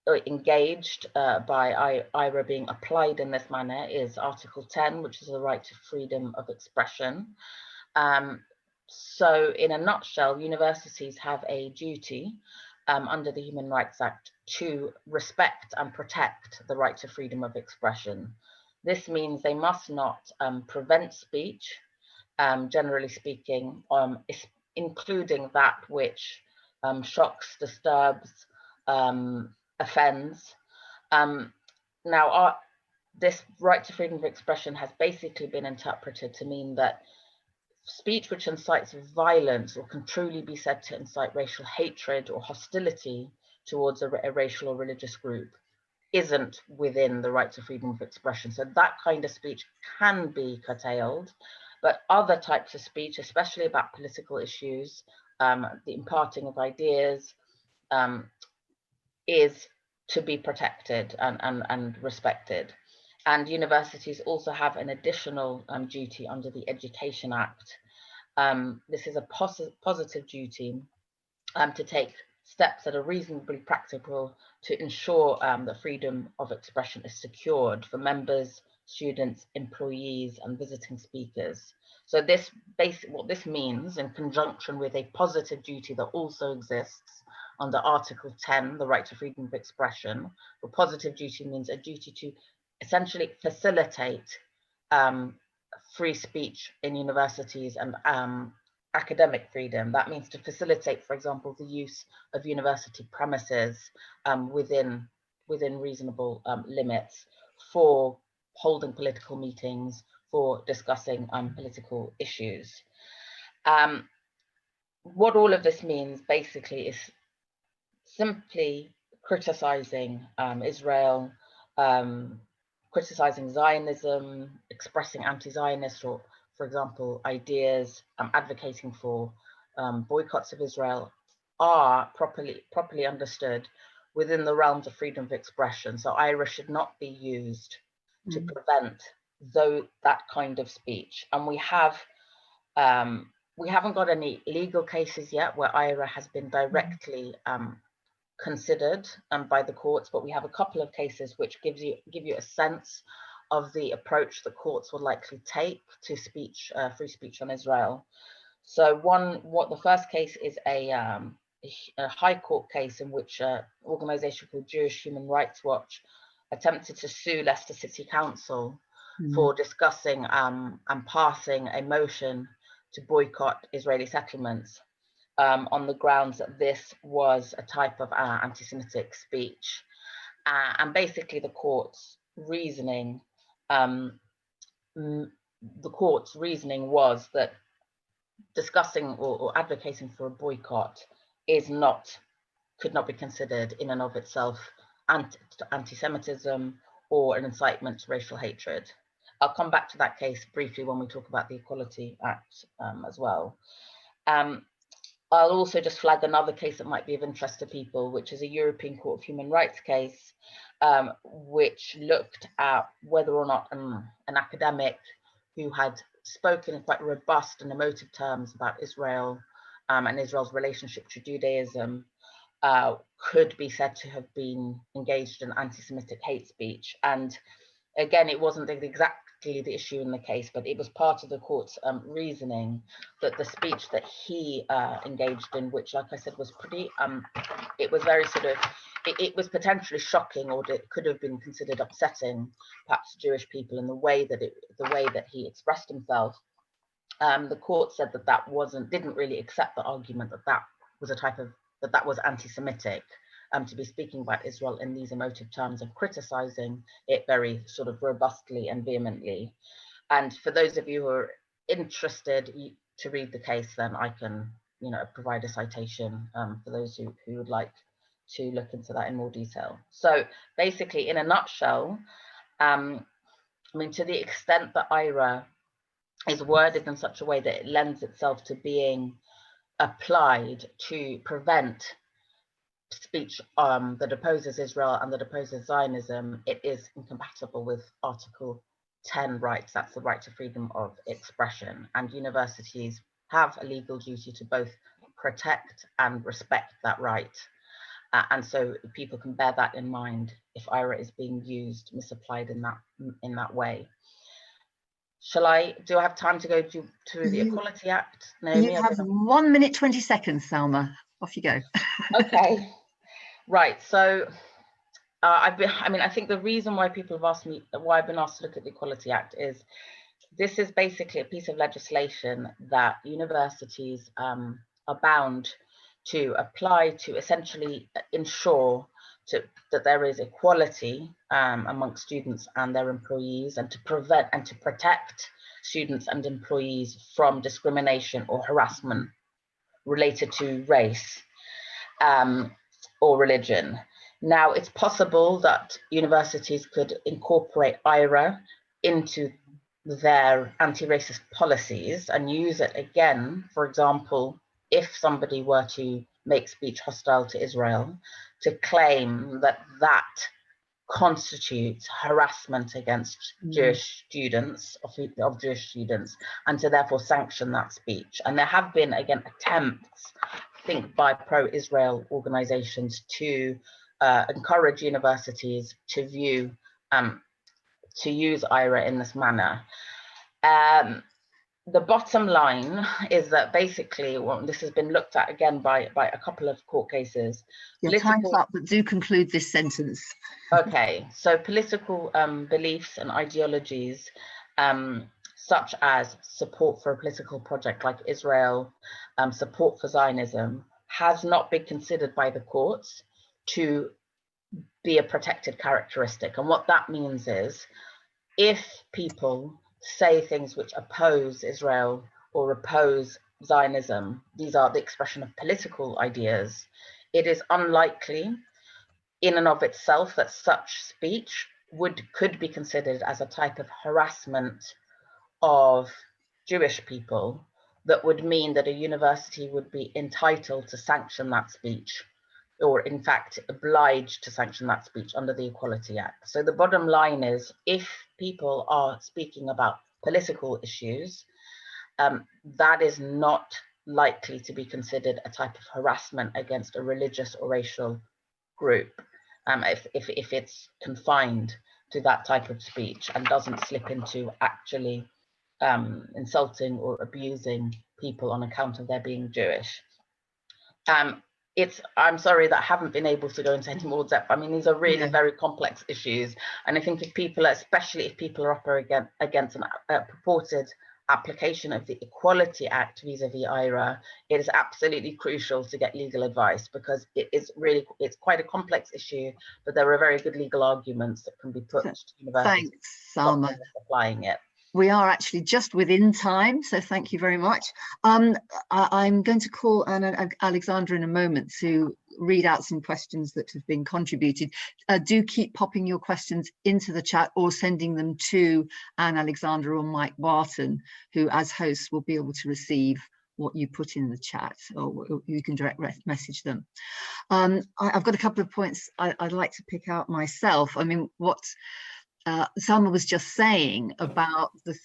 or engaged by IRA being applied in this manner is Article 10, which is the right to freedom of expression. So in a nutshell, universities have a duty under the Human Rights Act to respect and protect the right to freedom of expression. This means they must not prevent speech, generally speaking, including that which shocks, disturbs, offends. Now, this right to freedom of expression has basically been interpreted to mean that speech which incites violence or can truly be said to incite racial hatred or hostility towards a racial or religious group isn't within the right to freedom of expression. So that kind of speech can be curtailed, but other types of speech, especially about political issues, the imparting of ideas, is to be protected and respected. And universities also have an additional duty under the Education Act. This is a positive duty to take steps that are reasonably practical to ensure that freedom of expression is secured for members, students, employees, and visiting speakers. So what this means, in conjunction with a positive duty that also exists under Article 10, the right to freedom of expression, the positive duty means a duty to essentially facilitate free speech in universities and academic freedom. That means to facilitate, for example, the use of university premises within reasonable limits for holding political meetings, for discussing political issues. What all of this means basically is simply criticizing Israel, criticizing Zionism, expressing anti-Zionist or, for example, ideas, advocating for boycotts of Israel are properly understood within the realms of freedom of expression. So IRA should not be used to prevent though that kind of speech. And we haven't got any legal cases yet where IRA has been directly considered by the courts, but we have a couple of cases which give you a sense of the approach the courts will likely take to speech, free speech on Israel. So the first case is a high court case in which an organization called Jewish Human Rights Watch attempted to sue Leicester City Council for discussing and passing a motion to boycott Israeli settlements on the grounds that this was a type of anti-Semitic speech. And basically the court's reasoning was that discussing or advocating for a boycott could not be considered in and of itself anti-Semitism or an incitement to racial hatred. I'll come back to that case briefly when we talk about the Equality Act as well. I'll also just flag another case that might be of interest to people, which is a European Court of Human Rights case, which looked at whether or not an academic who had spoken in quite robust and emotive terms about Israel and Israel's relationship to Judaism could be said to have been engaged in anti-Semitic hate speech. And again, it wasn't exactly the issue in the case, but it was part of the court's reasoning that the speech that he engaged in, which, like I said, was pretty, it was very sort of, it was potentially shocking, or it could have been considered upsetting, perhaps to Jewish people, in the way that he expressed himself. The court said that didn't really accept the argument that that was anti-Semitic. To be speaking about Israel in these emotive terms and criticizing it very sort of robustly and vehemently. And for those of you who are interested to read the case, then I can, provide a citation for those who would like to look into that in more detail. So basically, in a nutshell, to the extent that IRA is worded in such a way that it lends itself to being applied to prevent speech that opposes Israel and that opposes Zionism, it is incompatible with Article 10 rights. That's the right to freedom of expression. And universities have a legal duty to both protect and respect that right. And so people can bear that in mind if IRA is being used, misapplied in that way. Do I have time to go through the Equality Act? Naomi, you have 1 minute, 20 seconds, Salma. Off you go. Okay. Right, so I think the reason why people have asked me, why I've been asked to look at the Equality Act is this is basically a piece of legislation that universities are bound to apply to essentially ensure that there is equality amongst students and their employees, and to prevent and to protect students and employees from discrimination or harassment related to race or religion. Now, it's possible that universities could incorporate IRA into their anti-racist policies and use it again, for example, if somebody were to make speech hostile to Israel, to claim that constitutes harassment against Jewish students, of Jewish students, and to therefore sanction that speech. And there have been, again, attempts, I think, by pro-Israel organizations to encourage universities to use IRA in this manner. The bottom line is that basically, this has been looked at again by a couple of court cases. Your time's up, but do conclude this sentence. Okay, so political beliefs and ideologies, such as support for a political project like Israel, support for Zionism, has not been considered by the courts to be a protected characteristic. And what that means is, if people say things which oppose Israel or oppose Zionism, these are the expression of political ideas, it is unlikely in and of itself that such speech could be considered as a type of harassment of Jewish people that would mean that a university would be entitled to sanction that speech or in fact obliged to sanction that speech under the Equality Act. So the bottom line is, if people are speaking about political issues, that is not likely to be considered a type of harassment against a religious or racial group, if it's confined to that type of speech and doesn't slip into actually insulting or abusing people on account of their being Jewish. I'm sorry that I haven't been able to go into any more depth. I mean, these are really very complex issues. And I think if people, especially if people are up against a purported application of the Equality Act vis-a-vis IRA, it is absolutely crucial to get legal advice, because it's quite a complex issue, but there are very good legal arguments that can be put to universities. Thanks, Salma. Applying it. We are actually just within time, so thank you very much. I'm going to call Alexandra in a moment to read out some questions that have been contributed. Do keep popping your questions into the chat or sending them to Anne Alexandra or Mike Barton, who as hosts will be able to receive what you put in the chat, or you can direct message them. I've got a couple of points I'd like to pick out myself. I mean, what Salma was just saying about the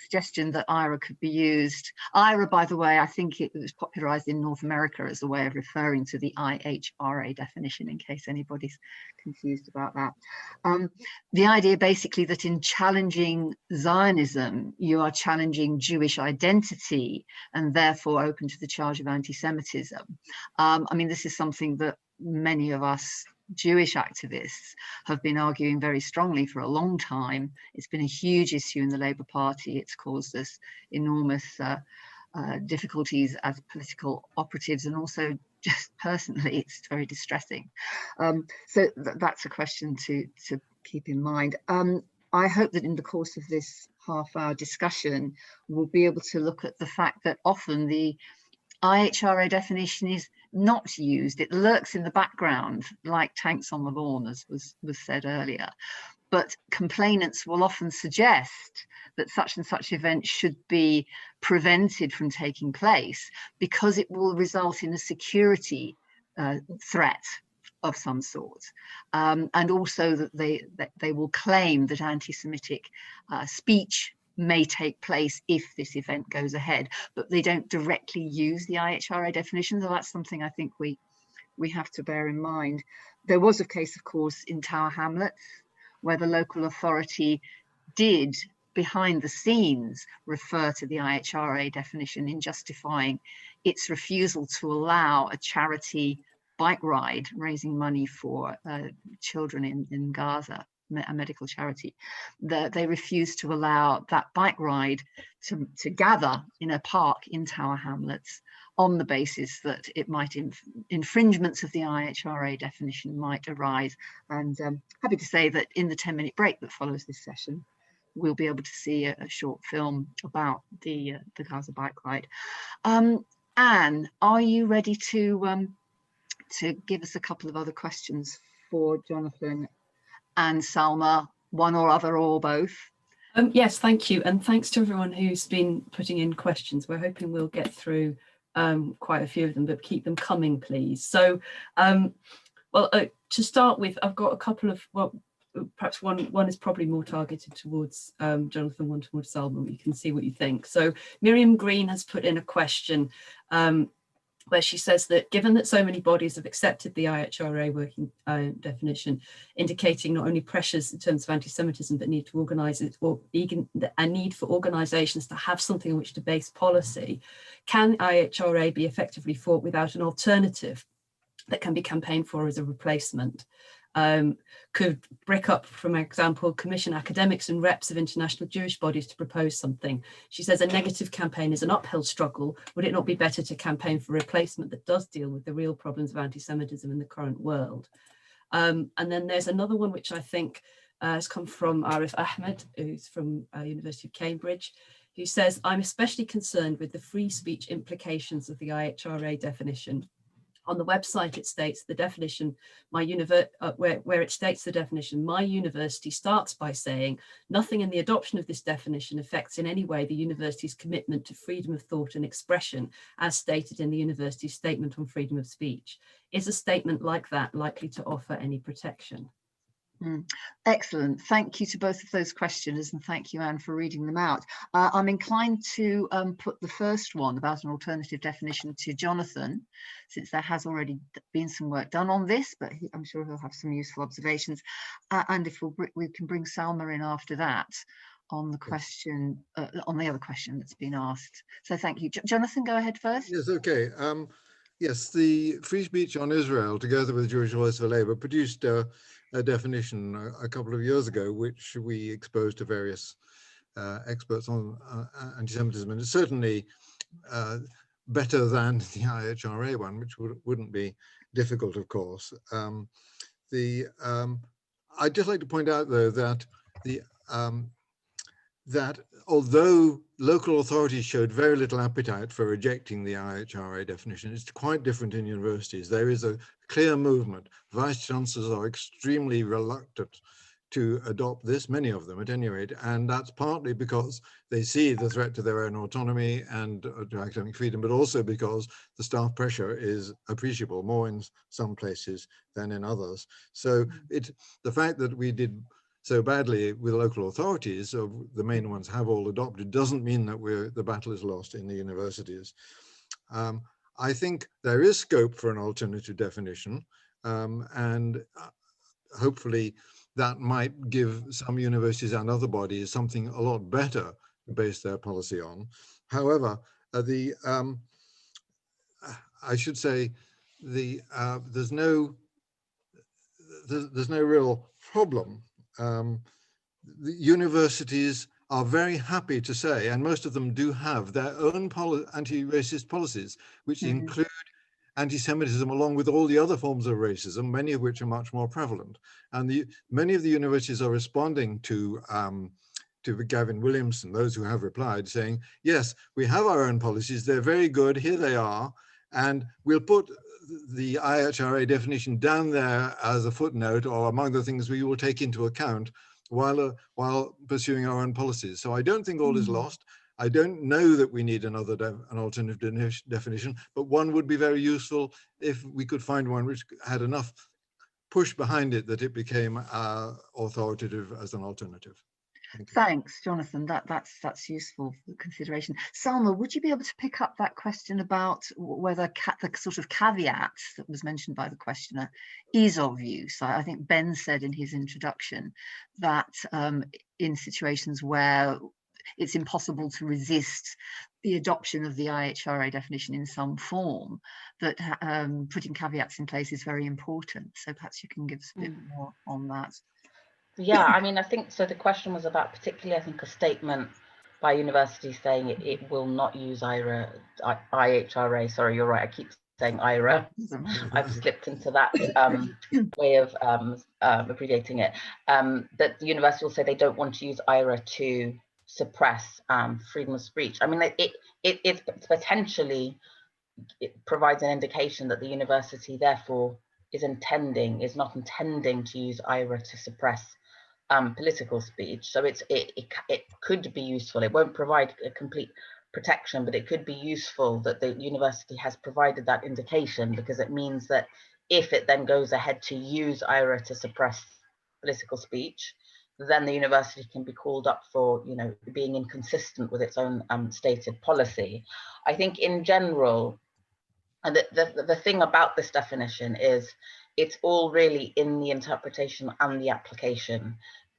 suggestion that IRA could be used. IRA, by the way, I think it was popularized in North America as a way of referring to the IHRA definition, in case anybody's confused about that. The idea basically that in challenging Zionism, you are challenging Jewish identity and therefore open to the charge of anti-Semitism. I mean, this is something that many of us Jewish activists have been arguing very strongly for a long time. It's been a huge issue in the Labour Party. It's caused us enormous difficulties as political operatives, and also just personally, it's very distressing. So that's a question to keep in mind. I hope that in the course of this half-hour discussion, we'll be able to look at the fact that often the IHRA definition is not used. It lurks in the background like tanks on the lawn, as was said earlier. But complainants will often suggest that such and such events should be prevented from taking place because it will result in a security threat of some sort, and also that they will claim that anti-Semitic speech may take place if this event goes ahead, but they don't directly use the IHRA definition. So that's something I think we have to bear in mind. There was a case, of course, in Tower Hamlets, where the local authority did, behind the scenes, refer to the IHRA definition in justifying its refusal to allow a charity bike ride raising money for children in Gaza, a medical charity. They refused to allow that bike ride to gather in a park in Tower Hamlets on the basis that it might infringements of the IHRA definition might arise. And happy to say that in the 10-minute break that follows this session, we'll be able to see a short film about the Gaza bike ride. Anne, are you ready to give us a couple of other questions for Jonathan and Salma, one or other or both? Yes, thank you. And thanks to everyone who's been putting in questions. We're hoping we'll get through quite a few of them, but keep them coming, please. So, to start with, I've got a couple of, well, perhaps one is probably more targeted towards Jonathan, one towards Salma. You can see what you think. So Miriam Green has put in a question where she says that given that so many bodies have accepted the IHRA working definition, indicating not only pressures in terms of anti-Semitism, but need to organise it, or a need for organisations to have something on which to base policy, can IHRA be effectively fought without an alternative that can be campaigned for as a replacement? Could BRICUP, for example, commission academics and reps of international Jewish bodies to propose something? She says a negative campaign is an uphill struggle. Would it not be better to campaign for a replacement that does deal with the real problems of anti-Semitism in the current world? And then there's another one which I think has come from Arif Ahmed, who's from University of Cambridge, who says, I'm especially concerned with the free speech implications of the IHRA definition. On the website, it states the definition, where it states the definition, my university starts by saying, nothing in the adoption of this definition affects in any way the university's commitment to freedom of thought and expression, as stated in the university's statement on freedom of speech. Is a statement like that likely to offer any protection? Excellent. Thank you to both of those questioners, and thank you, Anne, for reading them out. I'm inclined to put the first one about an alternative definition to Jonathan, since there has already been some work done on this, but I'm sure he'll have some useful observations. And if we can bring Salma in after that on the question, on the other question that's been asked. So thank you. Jonathan, go ahead first. Yes, okay. Yes, the Free Speech on Israel, together with Jewish Voice for Labour, produced a definition a couple of years ago, which we exposed to various experts on anti-Semitism, and it's certainly better than the IHRA one, which wouldn't be difficult, of course. I'd just like to point out, though, that that although local authorities showed very little appetite for rejecting the IHRA definition, it's quite different in universities. There is a clear movement. Vice chancellors are extremely reluctant to adopt this, many of them at any rate, and that's partly because they see the threat to their own autonomy and to academic freedom, but also because the staff pressure is appreciable, more in some places than in others. So the fact that we did so badly with local authorities, so the main ones have all adopted, doesn't mean that the battle is lost in the universities. I think there is scope for an alternative definition, and hopefully that might give some universities and other bodies something a lot better to base their policy on. However, I should say there's no real problem. The universities are very happy to say, and most of them do have their own anti-racist policies, which include anti-Semitism along with all the other forms of racism, many of which are much more prevalent. And many of the universities are responding to Gavin Williamson, those who have replied, saying, yes, we have our own policies, they're very good, here they are, and we'll put the IHRA definition down there as a footnote or among the things we will take into account while pursuing our own policies. So I don't think all is lost. I don't know that we need an alternative definition, but one would be very useful if we could find one which had enough push behind it that it became authoritative as an alternative. Thanks, Jonathan. That's useful consideration. Salma, would you be able to pick up that question about whether the sort of caveat that was mentioned by the questioner is of use? I think Ben said in his introduction that in situations where it's impossible to resist the adoption of the IHRA definition in some form, that putting caveats in place is very important. So perhaps you can give us a bit more on that. Yeah, I mean, I think so. The question was about particularly, I think, a statement by universities saying it will not use IHRA. Sorry, you're right. I keep saying IRA. I've slipped into that way of abbreviating it. That the university will say they don't want to use IRA to suppress freedom of speech. I mean, it potentially provides an indication that the university therefore is not intending to use IRA to suppress political speech. So it could be useful. It won't provide a complete protection, but it could be useful that the university has provided that indication, because it means that if it then goes ahead to use IRA to suppress political speech, then the university can be called up for, being inconsistent with its own stated policy. I think in general, and the thing about this definition is it's all really in the interpretation and the application.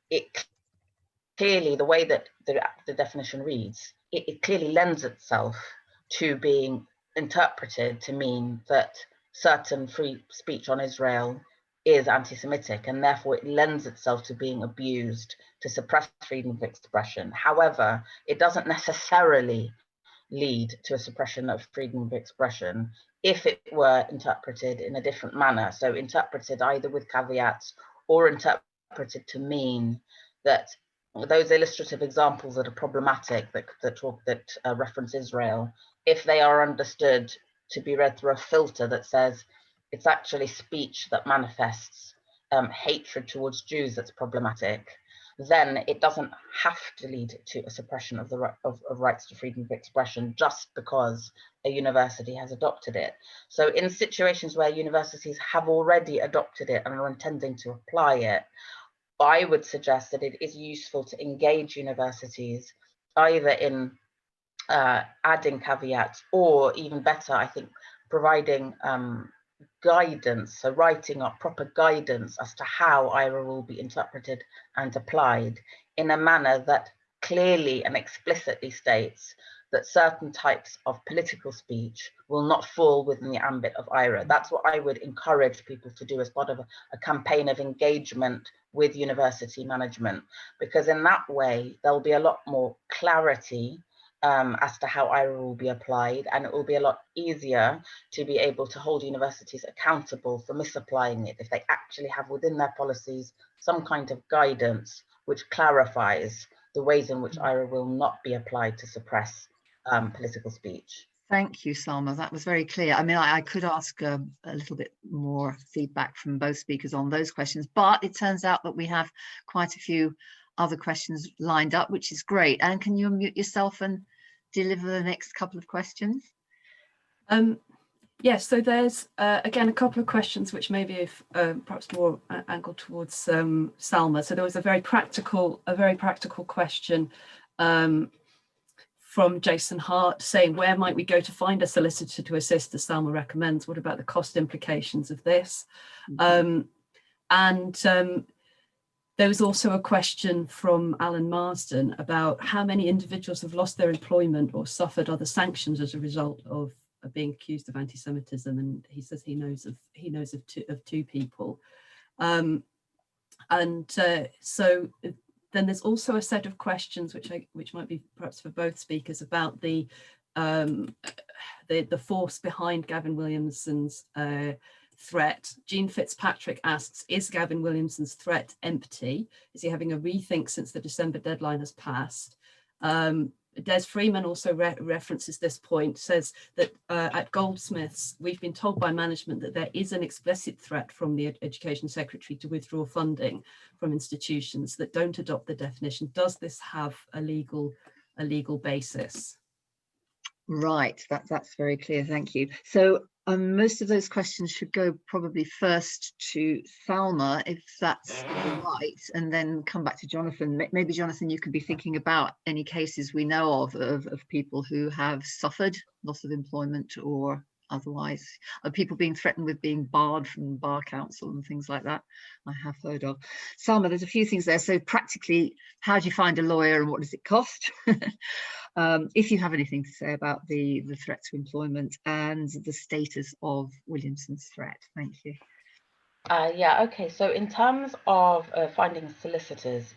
It clearly, the way that the definition reads, it clearly lends itself to being interpreted to mean that certain free speech on Israel is anti-Semitic, and therefore it lends itself to being abused to suppress freedom of expression. However, it doesn't necessarily lead to a suppression of freedom of expression if it were interpreted in a different manner. So interpreted either with caveats or interpreted to mean that those illustrative examples that are problematic, that reference Israel, if they are understood to be read through a filter that says it's actually speech that manifests hatred towards Jews that's problematic, then it doesn't have to lead to a suppression of the of rights to freedom of expression just because a university has adopted it. So in situations where universities have already adopted it and are intending to apply it, I would suggest that it is useful to engage universities either in adding caveats, or even better, I think, providing guidance, so writing up proper guidance as to how IRA will be interpreted and applied in a manner that clearly and explicitly states that certain types of political speech will not fall within the ambit of IRA. That's what I would encourage people to do as part of a campaign of engagement with university management, because in that way, there'll be a lot more clarity as to how IRA will be applied, and it will be a lot easier to be able to hold universities accountable for misapplying it if they actually have within their policies some kind of guidance which clarifies the ways in which IRA will not be applied to suppress political speech. Thank you, Salma. That was very clear. I mean, I could ask a little bit more feedback from both speakers on those questions, but it turns out that we have quite a few other questions lined up, which is great. And can you unmute yourself and deliver the next couple of questions? Yes, so there's again a couple of questions which maybe if perhaps more angled towards Salma. So there was a very practical question from Jason Hart saying, where might we go to find a solicitor to assist as Salma recommends? What about the cost implications of this? There was also a question from Alan Marsden about how many individuals have lost their employment or suffered other sanctions as a result of being accused of anti-Semitism, and he says he knows of two people. So then there's also a set of questions which might be perhaps for both speakers about the force behind Gavin Williamson's threat. Jean Fitzpatrick asks, is Gavin Williamson's threat empty? Is he having a rethink since the December deadline has passed? Des Freeman also references this point, says that at Goldsmiths, we've been told by management that there is an explicit threat from the Education Secretary to withdraw funding from institutions that don't adopt the definition. Does this have a legal basis? Right, that's very clear, thank you. So most of those questions should go probably first to Salma, if that's right, and then come back to Jonathan. Maybe Jonathan, you could be thinking about any cases we know of people who have suffered loss of employment or otherwise, people being threatened with being barred from Bar Council and things like that. I have heard of. Salma, there's a few things there. So practically, how do you find a lawyer and what does it cost? If you have anything to say about the threat to employment and the status of Williamson's threat. Thank you. Yeah, okay, so in terms of finding solicitors,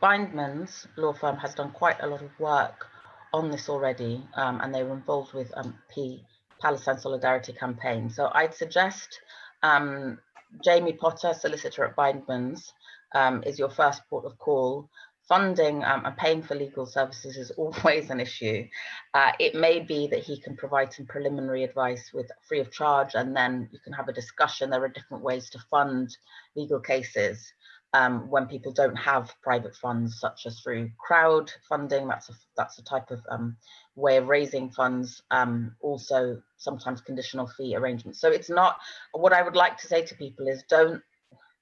Bindman's law firm has done quite a lot of work on this already, and they were involved with Palestine Solidarity Campaign. So I'd suggest Jamie Potter, solicitor at Bindman's, is your first port of call. Funding and paying for legal services is always an issue. It may be that he can provide some preliminary advice with free of charge, and then you can have a discussion. There are different ways to fund legal cases when people don't have private funds, such as through crowdfunding. That's a type of way of raising funds. Also, sometimes conditional fee arrangements. So it's not, what I would like to say to people is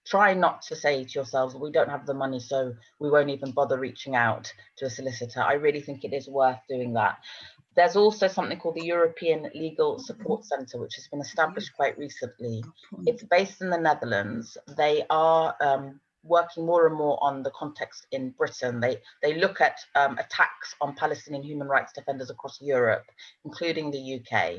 try not to say to yourselves, we don't have the money, so we won't even bother reaching out to a solicitor. I really think it is worth doing that. There's also something called the European Legal Support Centre, which has been established quite recently. It's based in the Netherlands. They are working more and more on the context in Britain. They look at attacks on Palestinian human rights defenders across Europe, including the UK.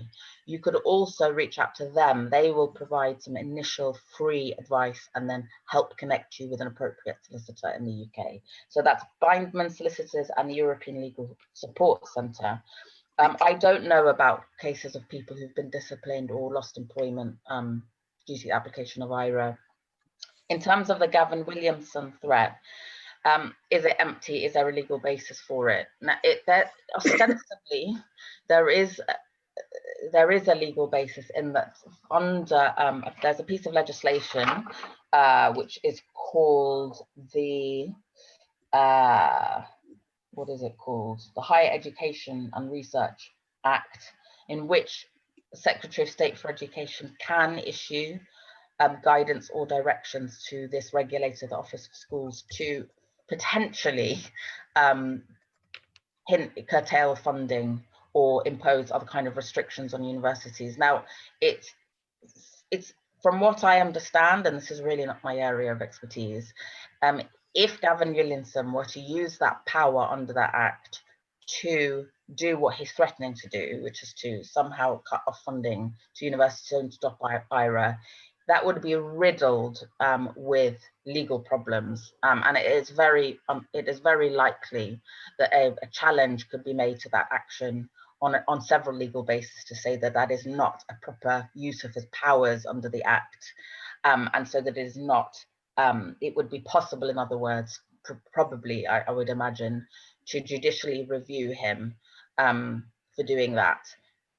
You could also reach out to them. They will provide some initial free advice and then help connect you with an appropriate solicitor in the UK. So that's Bindman Solicitors and the European Legal Support Centre. I don't know about cases of people who've been disciplined or lost employment due to the application of IRA. In terms of the Gavin Williamson threat, is it empty? Is there a legal basis for it? Now, ostensibly, there is there is a legal basis in that under, there's a piece of legislation which is called the, what is it called? The Higher Education and Research Act, in which the Secretary of State for Education can issue guidance or directions to this regulator, the Office of Schools, to potentially curtail funding or impose other kind of restrictions on universities. Now, it's from what I understand, and this is really not my area of expertise, if Gavin Williamson were to use that power under that act to do what he's threatening to do, which is to somehow cut off funding to universities and stop IRA, that would be riddled with legal problems, and it is very likely that a challenge could be made to that action on several legal bases to say that that is not a proper use of his powers under the Act, and so that it is not. It would be possible, in other words, probably I would imagine, to judicially review him for doing that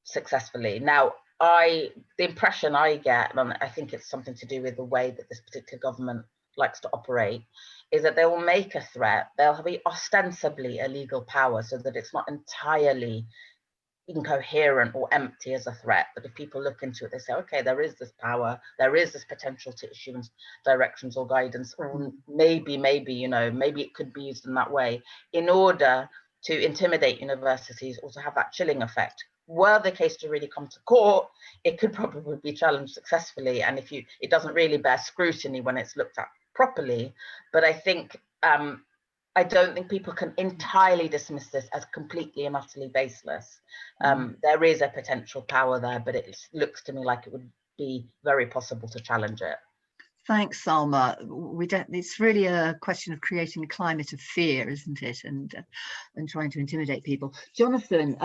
successfully. Now, the impression I get, and I think it's something to do with the way that this particular government likes to operate, is that they will make a threat. They'll be ostensibly a legal power so that it's not entirely incoherent or empty as a threat. But if people look into it, they say, okay, there is this power, there is this potential to issue directions or guidance, or maybe, you know, maybe it could be used in that way in order to intimidate universities or to have that chilling effect. Were the case to really come to court, it could probably be challenged successfully, and it doesn't really bear scrutiny when it's looked at properly. But I think I don't think people can entirely dismiss this as completely and utterly baseless. There is a potential power there, but it looks to me like it would be very possible to challenge it. Thanks, Salma. It's really a question of creating a climate of fear, isn't it? And trying to intimidate people. Jonathan,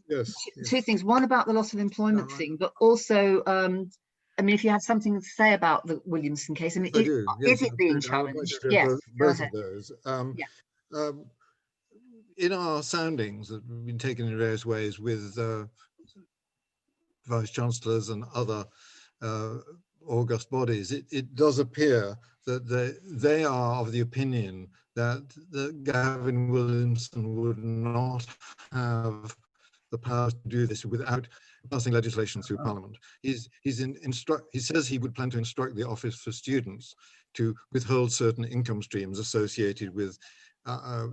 yes. Two things. One about the loss of employment thing, but also, I mean, if you had something to say about the Williamson case, I mean, is it being challenged? Yes. Both of those. In our soundings that have been taken in various ways with vice chancellors and other august bodies, it does appear that they are of the opinion that Gavin Williamson would not have the power to do this without passing legislation through Parliament. He says he would plan to instruct the Office for Students to withhold certain income streams associated with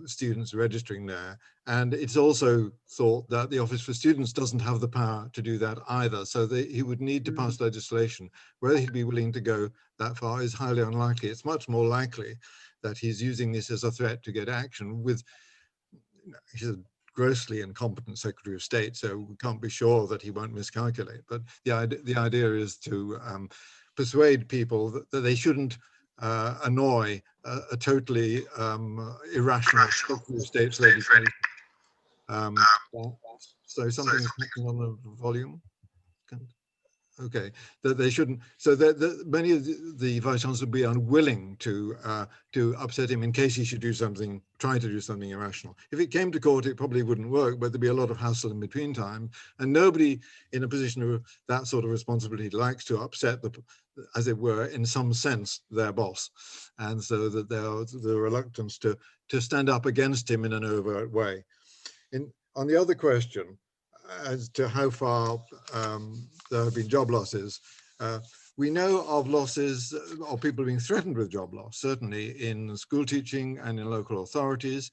students registering there. And it's also thought that the Office for Students doesn't have the power to do that either. So he would need to pass legislation. Whether he'd be willing to go that far is highly unlikely. It's much more likely that he's using this as a threat to get action with, he's a grossly incompetent Secretary of State, so we can't be sure that he won't miscalculate. But the idea is to persuade people that they shouldn't annoy a totally irrational Secretary of State's legislation. So something's happening on the volume. Okay, that they shouldn't. So that many of the vice chancellors would be unwilling to upset him in case he should do something, try to do something irrational. If it came to court, it probably wouldn't work, but there'd be a lot of hassle in between time, and nobody in a position of that sort of responsibility likes to upset as it were, in some sense, their boss, and so that the reluctance to stand up against him in an overt way. On the other question, as to how far there have been job losses, we know of losses of people being threatened with job loss, certainly in school teaching and in local authorities.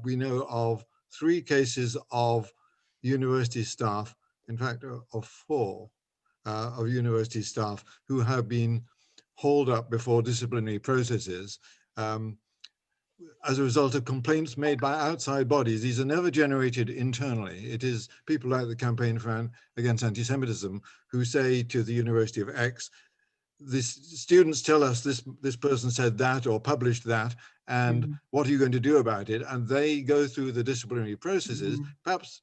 We know of 3 cases of university staff, in fact, of 4 of university staff who have been hauled up before disciplinary processes as a result of complaints made by outside bodies. These are never generated internally. It is people like the Campaign Against Antisemitism who say to the University of X, students tell us this person said that or published that, and what are you going to do about it? And they go through the disciplinary processes, perhaps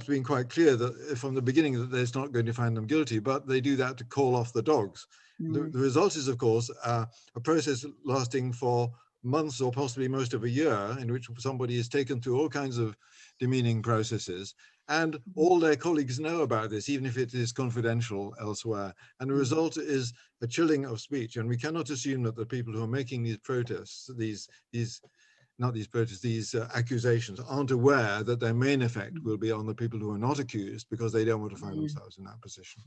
being quite clear that from the beginning that they're not going to find them guilty, but they do that to call off the dogs. The result is, of course, a process lasting for months or possibly most of a year, in which somebody is taken through all kinds of demeaning processes, And all their colleagues know about this, even if it is confidential elsewhere. And the result is a chilling of speech. And we cannot assume that the people who are making these protests, these accusations, aren't aware that their main effect will be on the people who are not accused, because they don't want to find themselves in that position.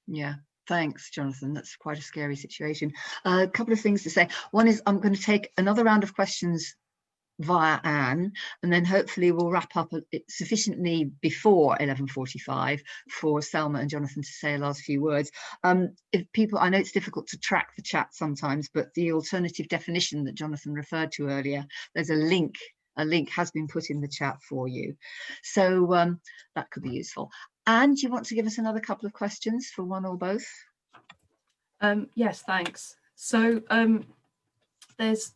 Yeah. Thanks, Jonathan. That's quite a scary situation. A couple of things to say. One is I'm going to take another round of questions via Anne, and then hopefully we'll wrap up sufficiently before 11:45 for Selma and Jonathan to say a last few words. If people, I know it's difficult to track the chat sometimes, but the alternative definition that Jonathan referred to earlier, there's a link has been put in the chat for you, so that could be useful. Anne, do you want to give us another couple of questions for one or both? Yes, thanks. So there's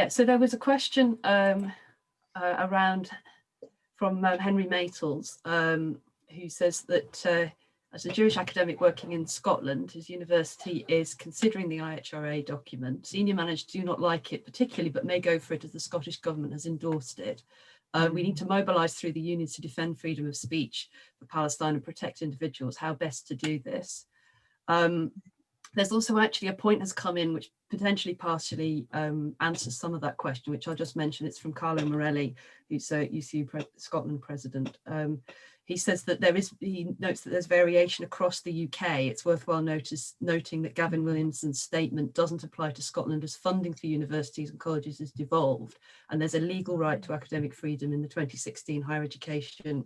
so there was a question around from Henry Matels, who says that as a Jewish academic working in Scotland, his university is considering the IHRA document. Senior managers do not like it particularly, but may go for it as the Scottish government has endorsed it. We need to mobilise through the unions to defend freedom of speech for Palestine and protect individuals. How best to do this? There's also actually a point has come in which potentially partially answers some of that question, which I'll just mention. It's from Carlo Morelli, who's UCU Scotland president. He says that he notes that there's variation across the UK. It's worthwhile noting that Gavin Williamson's statement doesn't apply to Scotland, as funding for universities and colleges is devolved, and there's a legal right to academic freedom in the 2016 Higher Education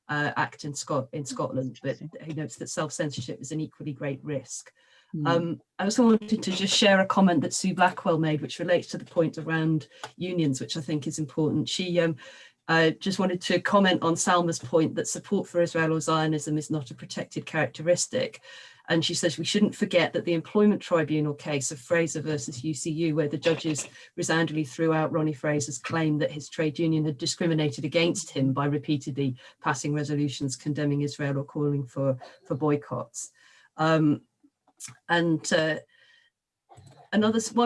Act in Scotland, but he notes that self-censorship is an equally great risk. I also wanted to just share a comment that Sue Blackwell made, which relates to the point around unions, which I think is important. She just wanted to comment on Salma's point that support for Israel or Zionism is not a protected characteristic. And she says we shouldn't forget that the employment tribunal case of Fraser versus UCU, where the judges resoundingly threw out Ronnie Fraser's claim that his trade union had discriminated against him by repeatedly passing resolutions condemning Israel or calling for boycotts. One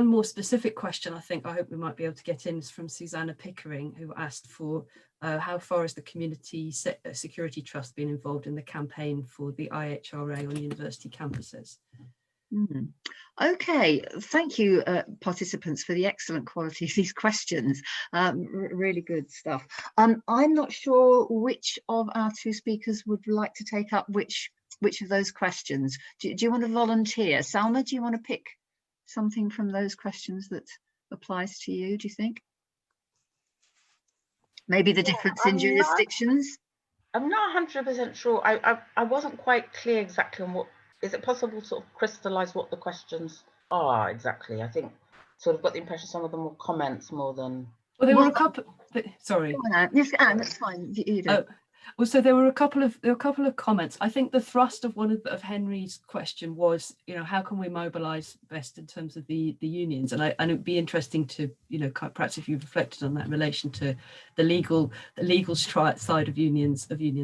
more specific question I hope we might be able to get in is from Susanna Pickering, who asked for how far has the Community Security Trust been involved in the campaign for the IHRA on university campuses? Okay, thank you participants for the excellent quality of these questions. Really good stuff. I'm not sure which of our two speakers would like to take up which of those questions. Do you want to volunteer? Salma, do you want to pick something from those questions that applies to you, do you think? Maybe the difference in jurisdictions? I'm not 100% sure. I wasn't quite clear exactly on what, is it possible to sort of crystallize what the questions are exactly? I think sort of got the impression some of them were comments more than... Well, there were a couple, sorry. Yes, Anne, that's fine. You do. Well, so there were a couple of comments. I think the thrust of one of Henry's question was, how can we mobilise best in terms of the unions? And it'd be interesting to, perhaps if you've reflected on that in relation to the legal side of union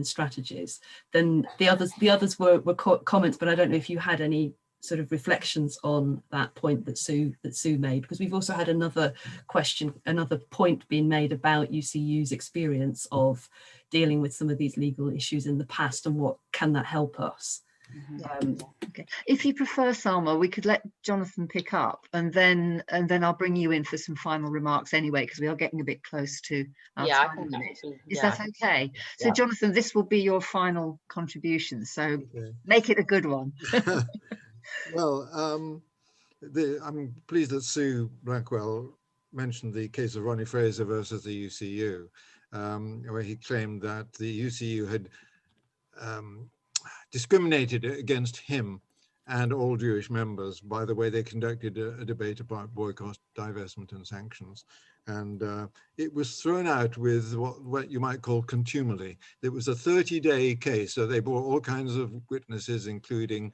strategies. Then the others were comments, but I don't know if you had any sort of reflections on that point that Sue made, because we've also had another point being made about UCU's experience of dealing with some of these legal issues in the past, and what can that help us? Okay. If you prefer, Salma, we could let Jonathan pick up, and then I'll bring you in for some final remarks anyway, because we are getting a bit close to our time limit. Is that okay? So Jonathan, this will be your final contribution, so make it a good one. Well, I'm pleased that Sue Blackwell mentioned the case of Ronnie Fraser versus the UCU, where he claimed that the UCU had discriminated against him and all Jewish members by the way they conducted a debate about boycott, divestment and sanctions. And it was thrown out with what you might call contumely. It was a 30-day case, so they brought all kinds of witnesses, including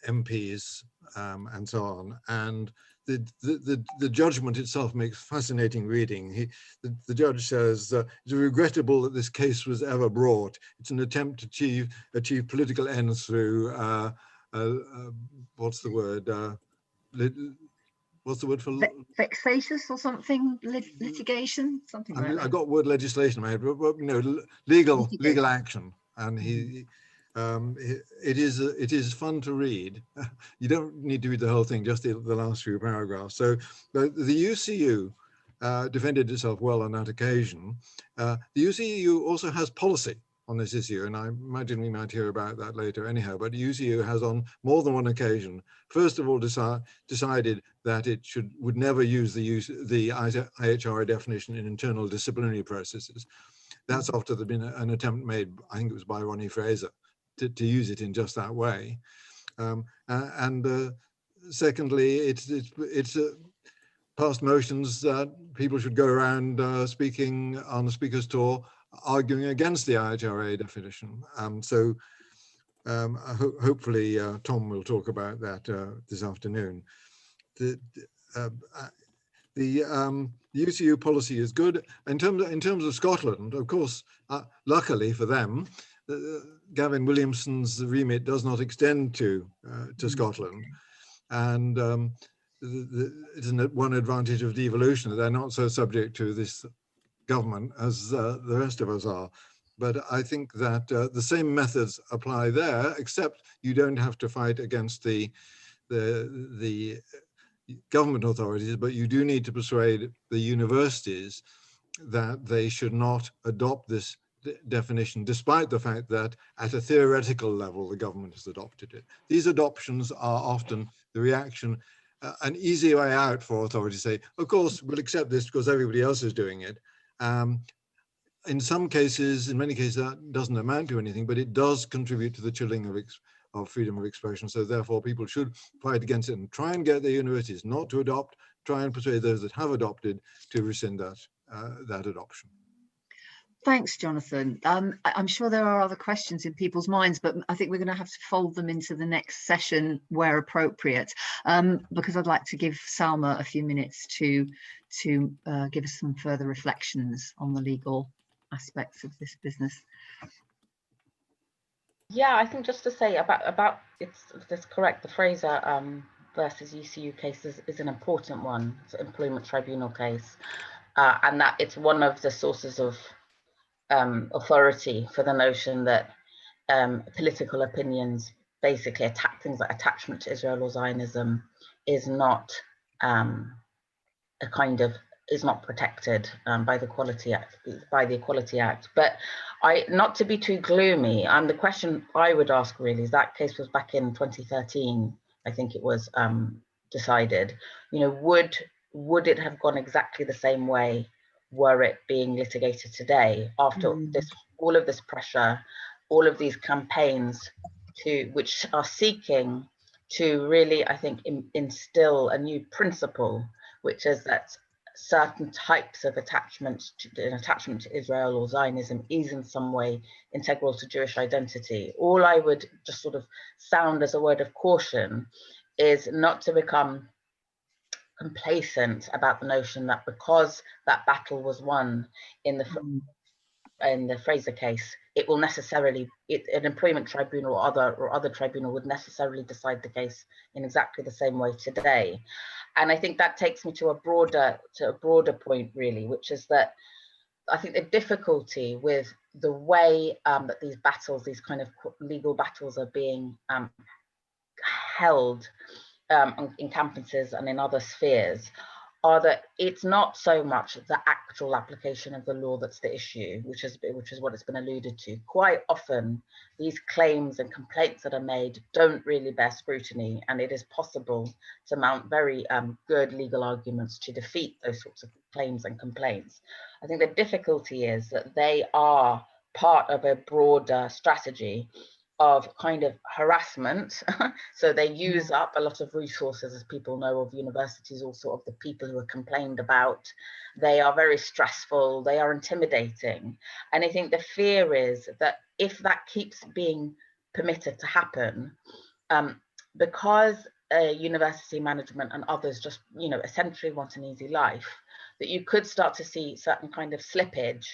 MPs and so on, and the judgment itself makes fascinating reading. The judge says it's regrettable that this case was ever brought. It's an attempt to achieve political ends through what's the word, what's the word for vexatious or something, litigation, something like that. I got word legislation in my head, but you know, legal action, and it is fun to read. You don't need to read the whole thing, just the last few paragraphs. So the UCU defended itself well on that occasion. The UCU also has policy on this issue, and I imagine we might hear about that later anyhow, but UCU has on more than one occasion, first of all, decided that it would never use the IHRA definition in internal disciplinary processes. That's after there'd been an attempt made, I think it was by Ronnie Fraser, to use it in just that way. Secondly, it's passed motions that people should go around speaking on the speaker's tour, arguing against the IHRA definition. Hopefully Tom will talk about that this afternoon. The UCU policy is good. In terms of Scotland, of course, luckily for them, Gavin Williamson's remit does not extend to Scotland. And it's one advantage of devolution, that they're not so subject to this government as the rest of us are. But I think that the same methods apply there, except you don't have to fight against the government authorities, but you do need to persuade the universities that they should not adopt this definition, despite the fact that at a theoretical level, the government has adopted it. These adoptions are often the reaction, an easy way out for authorities to say, of course, we'll accept this because everybody else is doing it. In some cases, in many cases, that doesn't amount to anything, but it does contribute to the chilling of freedom of expression. So therefore, people should fight against it and try and get the universities not to adopt, try and persuade those that have adopted to rescind that adoption. Thanks, Jonathan. I'm sure there are other questions in people's minds, but I think we're going to have to fold them into the next session where appropriate, because I'd like to give Salma a few minutes to give us some further reflections on the legal aspects of this business. Yeah, I think just to say about it's correct. The Fraser versus UCU case is an important one. It's an employment tribunal case, and that it's one of the sources of authority for the notion that political opinions, basically things like attachment to Israel or Zionism, is not is not protected by the Equality Act. But not to be too gloomy, the question I would ask really is, that case was back in 2013, I think it was decided. You know, would it have gone exactly the same way were it being litigated today, after all of this pressure, all of these campaigns which are seeking to really, I think, instill a new principle, which is that certain types of attachment to Israel or Zionism is in some way integral to Jewish identity. All I would just sort of sound as a word of caution is not to become complacent about the notion that because that battle was won in the Fraser case, it will necessarily, an employment tribunal or other tribunal would necessarily decide the case in exactly the same way today. And I think that takes me to a broader point really, which is that I think the difficulty with the way that these battles, these kind of legal battles, are being held in campuses and in other spheres, are that it's not so much the actual application of the law that's the issue, which is what it's been alluded to. Quite often, these claims and complaints that are made don't really bear scrutiny, and it is possible to mount very good legal arguments to defeat those sorts of claims and complaints. I think the difficulty is that they are part of a broader strategy of kind of harassment. So they use up a lot of resources, as people know of universities, also of the people who are complained about. They are very stressful, they are intimidating. And I think the fear is that if that keeps being permitted to happen, because university management and others just, essentially want an easy life, that you could start to see certain kind of slippage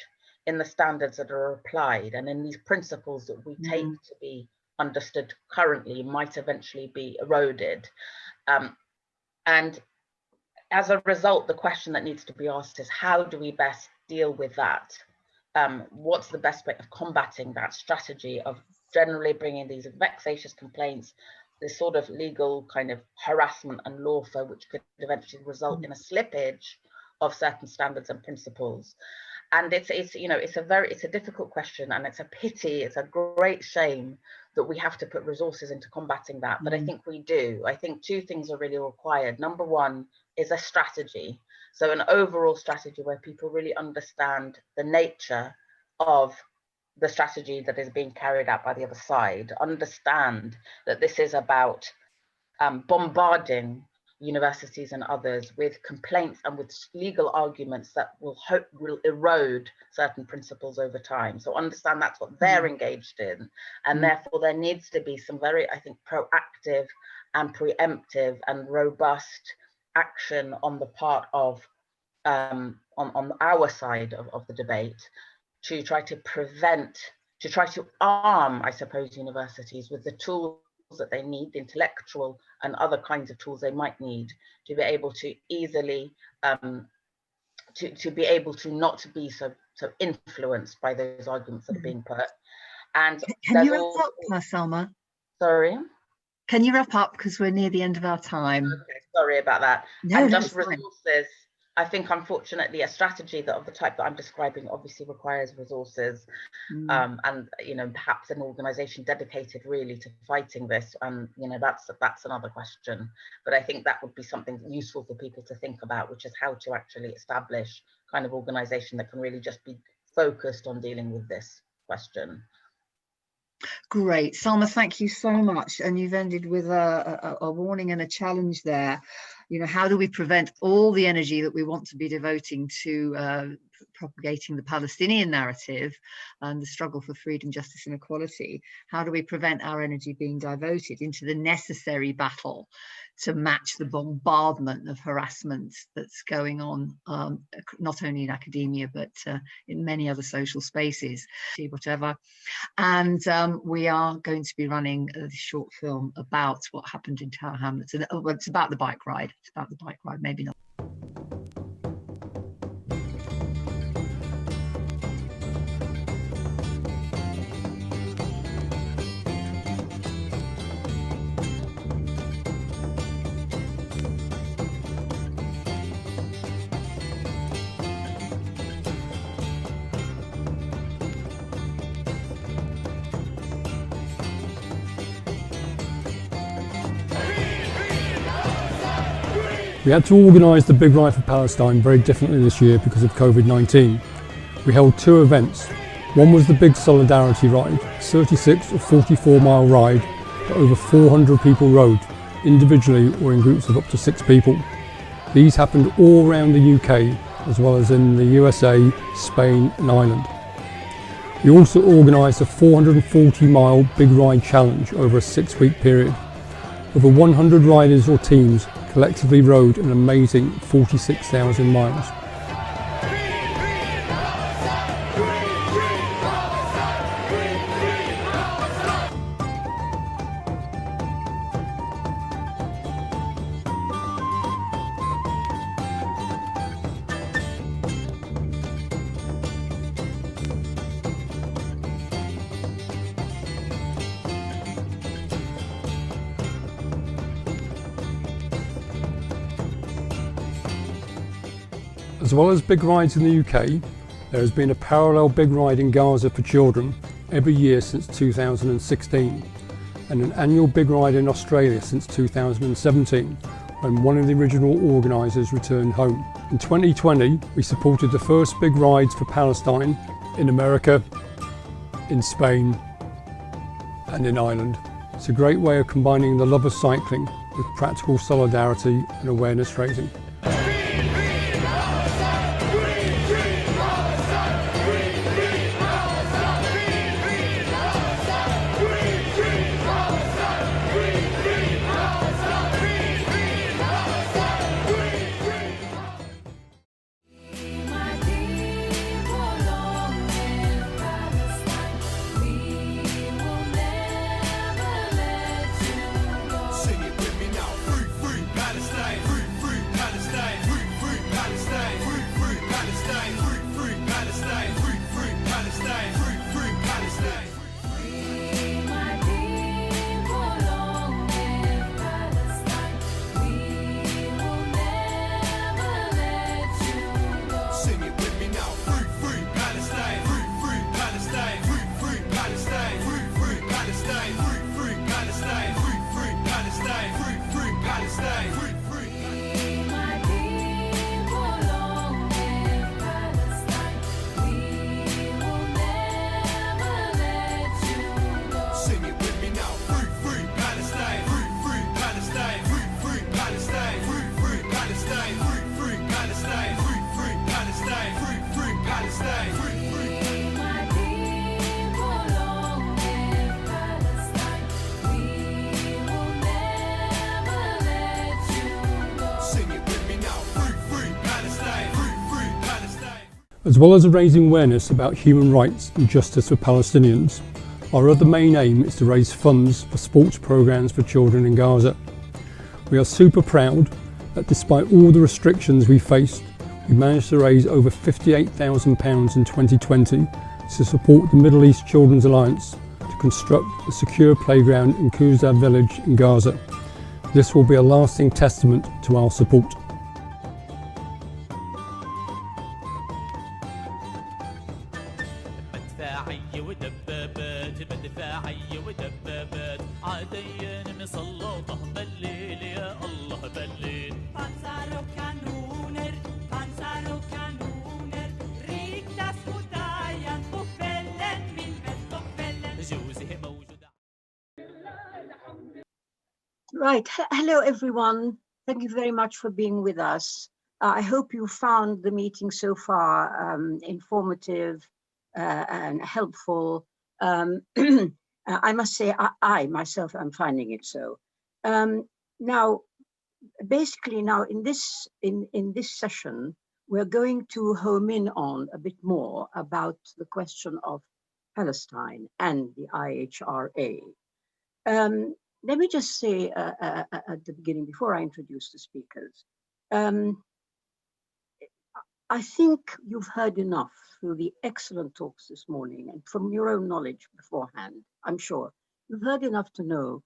in the standards that are applied, and in these principles that we take to be understood currently might eventually be eroded. And as a result, the question that needs to be asked is, how do we best deal with that? What's the best way of combating that strategy of generally bringing these vexatious complaints, this sort of legal kind of harassment and lawfare, which could eventually result in a slippage of certain standards and principles? And it's a difficult question, and it's a pity, it's a great shame that we have to put resources into combating that. But I think we do. I think two things are really required. Number one is a strategy. So an overall strategy where people really understand the nature of the strategy that is being carried out by the other side, understand that this is about bombarding universities and others with complaints and with legal arguments that will erode certain principles over time. So understand that's what they're engaged in, and therefore there needs to be some very, I think, proactive and preemptive and robust action on the part of on our side of the debate, to try to prevent, to try to arm, I suppose, universities with the tools that they need, the intellectual and other kinds of tools they might need to be able to easily to be able to not be so influenced by those arguments that are being put. And can you wrap up, Salma? Sorry, can you wrap up, because we're near the end of our time? Okay, sorry about that. No, and no, just resources. I think, unfortunately, a strategy that of the type that I'm describing obviously requires resources, and perhaps an organisation dedicated really to fighting this. And that's another question. But I think that would be something useful for people to think about, which is how to actually establish kind of organisation that can really just be focused on dealing with this question. Great, Salma, thank you so much. And you've ended with a warning and a challenge there. How do we prevent all the energy that we want to be devoting to propagating the Palestinian narrative and the struggle for freedom, justice and equality? How do we prevent our energy being diverted into the necessary battle to match the bombardment of harassment that's going on, not only in academia, but in many other social spaces, whatever. And we are going to be running a short film about what happened in Tower Hamlets. And it's about the bike ride. It's about the bike ride, maybe not. We had to organise the Big Ride for Palestine very differently this year because of COVID-19. We held two events. One was the Big Solidarity Ride, a 36 or 44 mile ride that over 400 people rode, individually or in groups of up to 6 people. These happened all around the UK, as well as in the USA, Spain and Ireland. We also organised a 440 mile Big Ride Challenge over a 6-week period. Over 100 riders or teams collectively rode an amazing 46,000 miles. As well as big rides in the UK, there has been a parallel big ride in Gaza for children every year since 2016, and an annual big ride in Australia since 2017, when one of the original organisers returned home. In 2020, we supported the first big rides for Palestine in America, in Spain and in Ireland. It's a great way of combining the love of cycling with practical solidarity and awareness raising. Sing it with me now. Free, free Palestine. Free, free Palestine. As well as raising awareness about human rights and justice for Palestinians, our other main aim is to raise funds for sports programmes for children in Gaza. We are super proud that despite all the restrictions we faced, we managed to raise over £58,000 in 2020 to support the Middle East Children's Alliance to construct a secure playground in Kuzda village in Gaza. This will be a lasting testament to our support. Right. Hello, everyone. Thank you very much for being with us. I hope you found the meeting so far informative and helpful. I must say, I myself am finding it so. Now, basically, now in this session, we're going to home in on a bit more about the question of Palestine and the IHRA. Let me just say at the beginning, before I introduce the speakers, I think you've heard enough through the excellent talks this morning and from your own knowledge beforehand, I'm sure, you've heard enough to know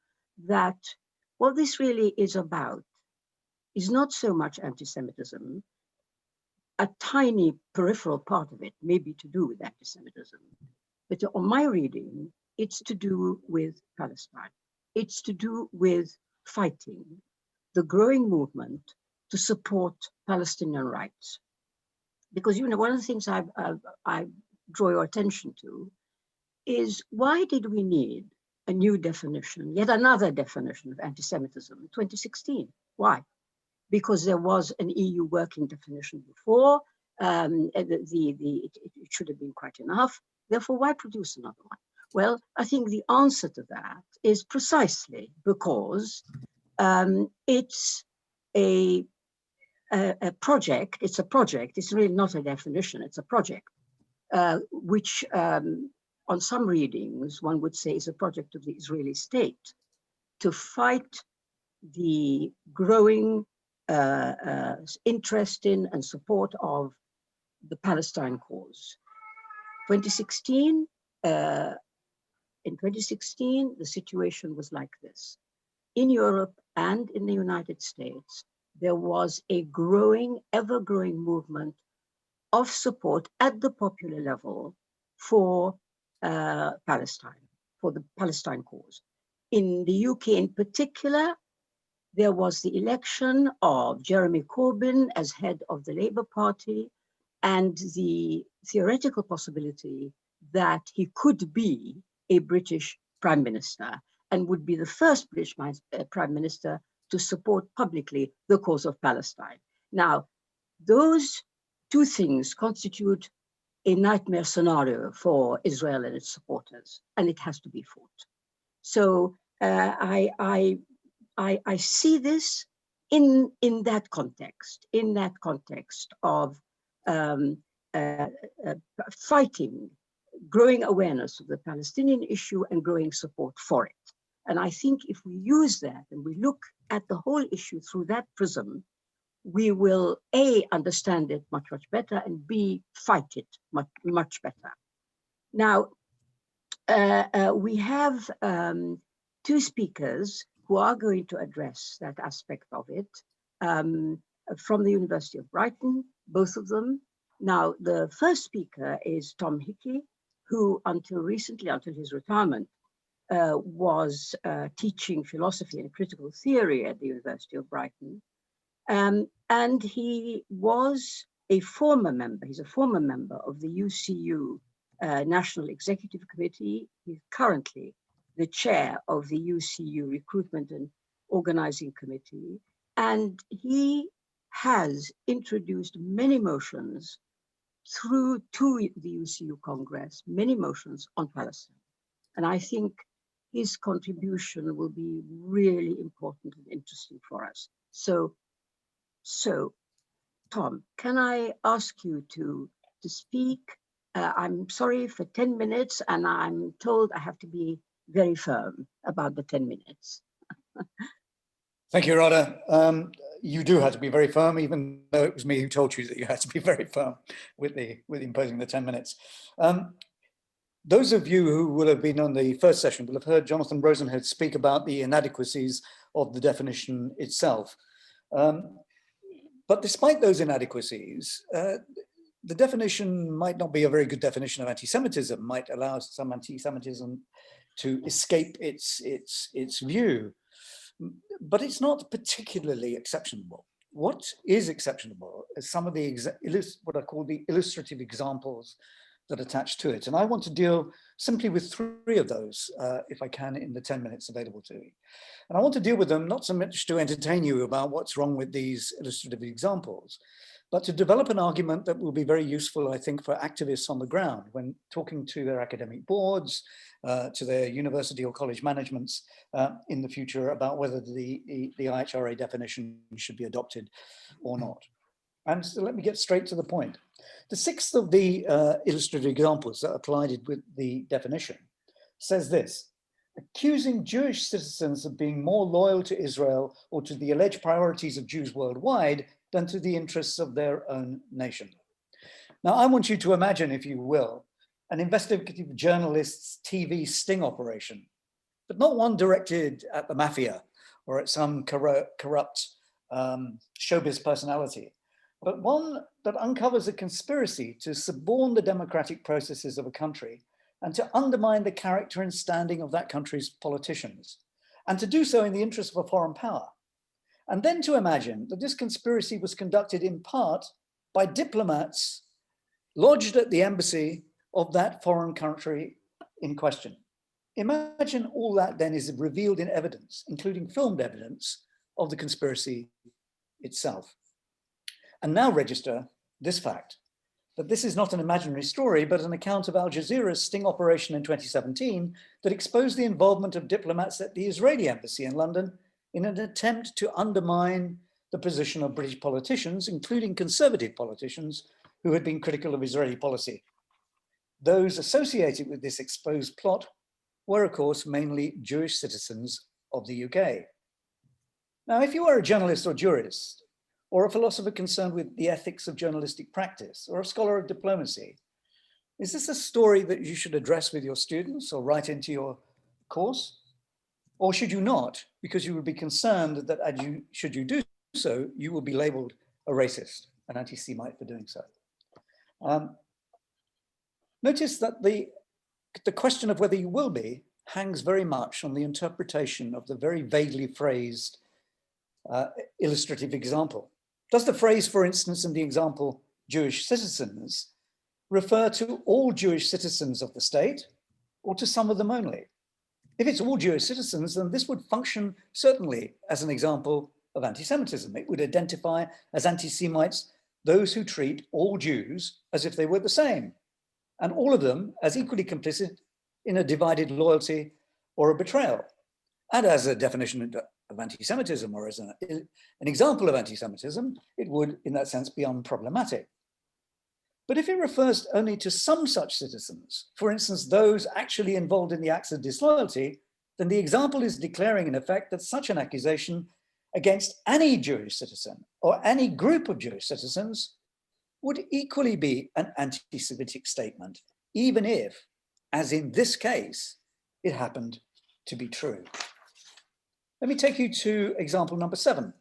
that what this really is about is not so much anti-Semitism. A tiny peripheral part of it may be to do with anti-Semitism, but on my reading, it's to do with Palestine. It's to do with fighting the growing movement to support Palestinian rights. Because, you know, one of the things I draw your attention to is, why did we need a new definition, yet another definition of anti-Semitism in 2016? Why? Because there was an EU working definition before, it should have been quite enough. Therefore, why produce another one? Well, I think the answer to that is precisely because it's a project. It's a project. It's really not a definition. It's a project, which on some readings, one would say is a project of the Israeli state to fight the growing interest in and support of the Palestine cause. 2016, in 2016, the situation was like this. In Europe and in the United States, there was a growing, ever-growing movement of support at the popular level for Palestine, for the Palestine cause. In the UK in particular, there was the election of Jeremy Corbyn as head of the Labour Party and the theoretical possibility that he could be a British Prime Minister and would be the first British Prime Minister to support publicly the cause of Palestine. Now, those two things constitute a nightmare scenario for Israel and its supporters, and it has to be fought. So I see this in that context of fighting, growing awareness of the Palestinian issue and growing support for it. And I think if we use that and we look at the whole issue through that prism, we will A, understand it much, much better, and B, fight it much, much better. Now, we have two speakers who are going to address that aspect of it from the University of Brighton, both of them. Now, the first speaker is Tom Hickey, who until recently, until his retirement, was teaching philosophy and critical theory at the University of Brighton. And he was a former member, he's a former member of the UCU National Executive Committee. He's currently the chair of the UCU Recruitment and Organizing Committee. And he has introduced many motions through to the UCU Congress, many motions on Palestine. And I think his contribution will be really important and interesting for us. So Tom, can I ask you to to speak. I'm sorry for 10 minutes, and I'm told I have to be very firm about the 10 minutes. Thank you, Rhoda. You do have to be very firm, even though it was me who told you that you had to be very firm with imposing the 10 minutes. Those of you who will have been on the first session will have heard Jonathan Rosenhead speak about the inadequacies of the definition itself. But despite those inadequacies, the definition might not be a very good definition of anti-Semitism, might allow some anti-Semitism to escape its view. But it's not particularly exceptional. What is exceptional is some of the what I call the illustrative examples that attach to it. And I want to deal simply with 3 of those, if I can, in the 10 minutes available to me. And I want to deal with them not so much to entertain you about what's wrong with these illustrative examples, but to develop an argument that will be very useful, I think, for activists on the ground when talking to their academic boards, to their university or college managements in the future about whether the IHRA definition should be adopted or not. And so let me get straight to the point. The 6th of the illustrative examples that applied with the definition says this: accusing Jewish citizens of being more loyal to Israel or to the alleged priorities of Jews worldwide than to the interests of their own nation. Now, I want you to imagine, if you will, an investigative journalist's TV sting operation, but not one directed at the mafia or at some corrupt showbiz personality, but one that uncovers a conspiracy to suborn the democratic processes of a country and to undermine the character and standing of that country's politicians, and to do so in the interest of a foreign power. And then to imagine that this conspiracy was conducted in part by diplomats lodged at the embassy of that foreign country in question. Imagine all that then is revealed in evidence, including filmed evidence of the conspiracy itself. And now register this fact, that this is not an imaginary story, but an account of Al Jazeera's sting operation in 2017 that exposed the involvement of diplomats at the Israeli embassy in London in an attempt to undermine the position of British politicians, including conservative politicians who had been critical of Israeli policy. Those associated with this exposed plot were, of course, mainly Jewish citizens of the UK. Now, if you are a journalist or jurist, or a philosopher concerned with the ethics of journalistic practice, or a scholar of diplomacy, is this a story that you should address with your students or write into your course? Or should you not, because you would be concerned that should you do so, you will be labeled a racist, an anti-Semite for doing so? Notice that the question of whether you will be hangs very much on the interpretation of the very vaguely phrased illustrative example. Does the phrase, for instance, in the example, Jewish citizens, refer to all Jewish citizens of the state or to some of them only? If it's all Jewish citizens, then this would function certainly as an example of anti-Semitism. It would identify as anti-Semites those who treat all Jews as if they were the same, and all of them as equally complicit in a divided loyalty or a betrayal. And as a definition of anti-Semitism, or as an example of anti-Semitism, it would, in that sense, be unproblematic. But if it refers only to some such citizens, for instance, those actually involved in the acts of disloyalty, then the example is declaring, in effect, that such an accusation against any Jewish citizen or any group of Jewish citizens would equally be an anti-Semitic statement, even if, as in this case, it happened to be true. Let me take you to example number 7.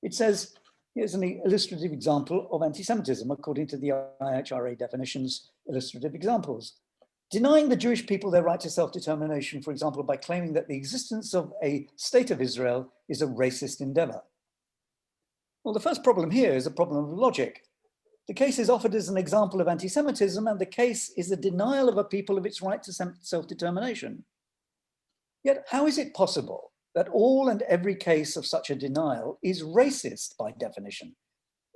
It says, here's an illustrative example of anti-Semitism according to the IHRA definition's illustrative examples. Denying the Jewish people their right to self-determination, for example, by claiming that the existence of a state of Israel is a racist endeavor. Well, the first problem here is a problem of logic. The case is offered as an example of anti-Semitism, and the case is a denial of a people of its right to self-determination. Yet, how is it possible that all and every case of such a denial is racist by definition,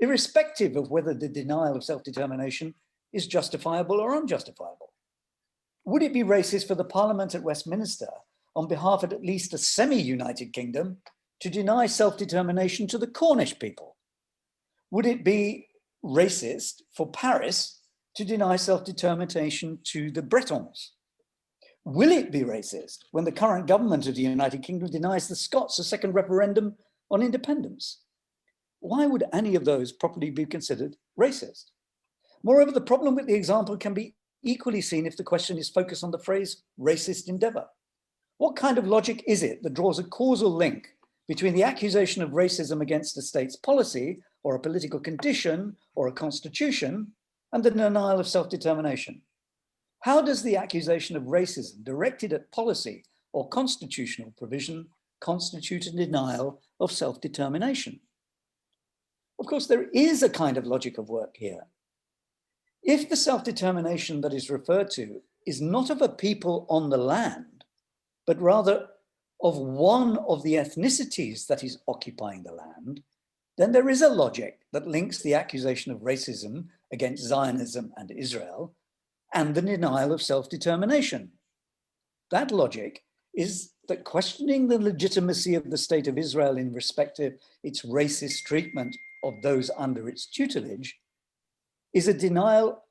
irrespective of whether the denial of self-determination is justifiable or unjustifiable? Would it be racist for the Parliament at Westminster, on behalf of at least a semi-United Kingdom, to deny self-determination to the Cornish people? Would it be racist for Paris to deny self-determination to the Bretons? Will it be racist when the current government of the United Kingdom denies the Scots a second referendum on independence? Why would any of those properly be considered racist? Moreover, the problem with the example can be equally seen if the question is focused on the phrase racist endeavor. What kind of logic is it that draws a causal link between the accusation of racism against a state's policy or a political condition or a constitution and the denial of self-determination? How does the accusation of racism directed at policy or constitutional provision constitute a denial of self-determination? Of course, there is a kind of logic of work here. If the self-determination that is referred to is not of a people on the land, but rather of one of the ethnicities that is occupying the land, then there is a logic that links the accusation of racism against Zionism and Israel and the denial of self-determination. That logic is that questioning the legitimacy of the state of Israel in respect of its racist treatment of those under its tutelage is a denial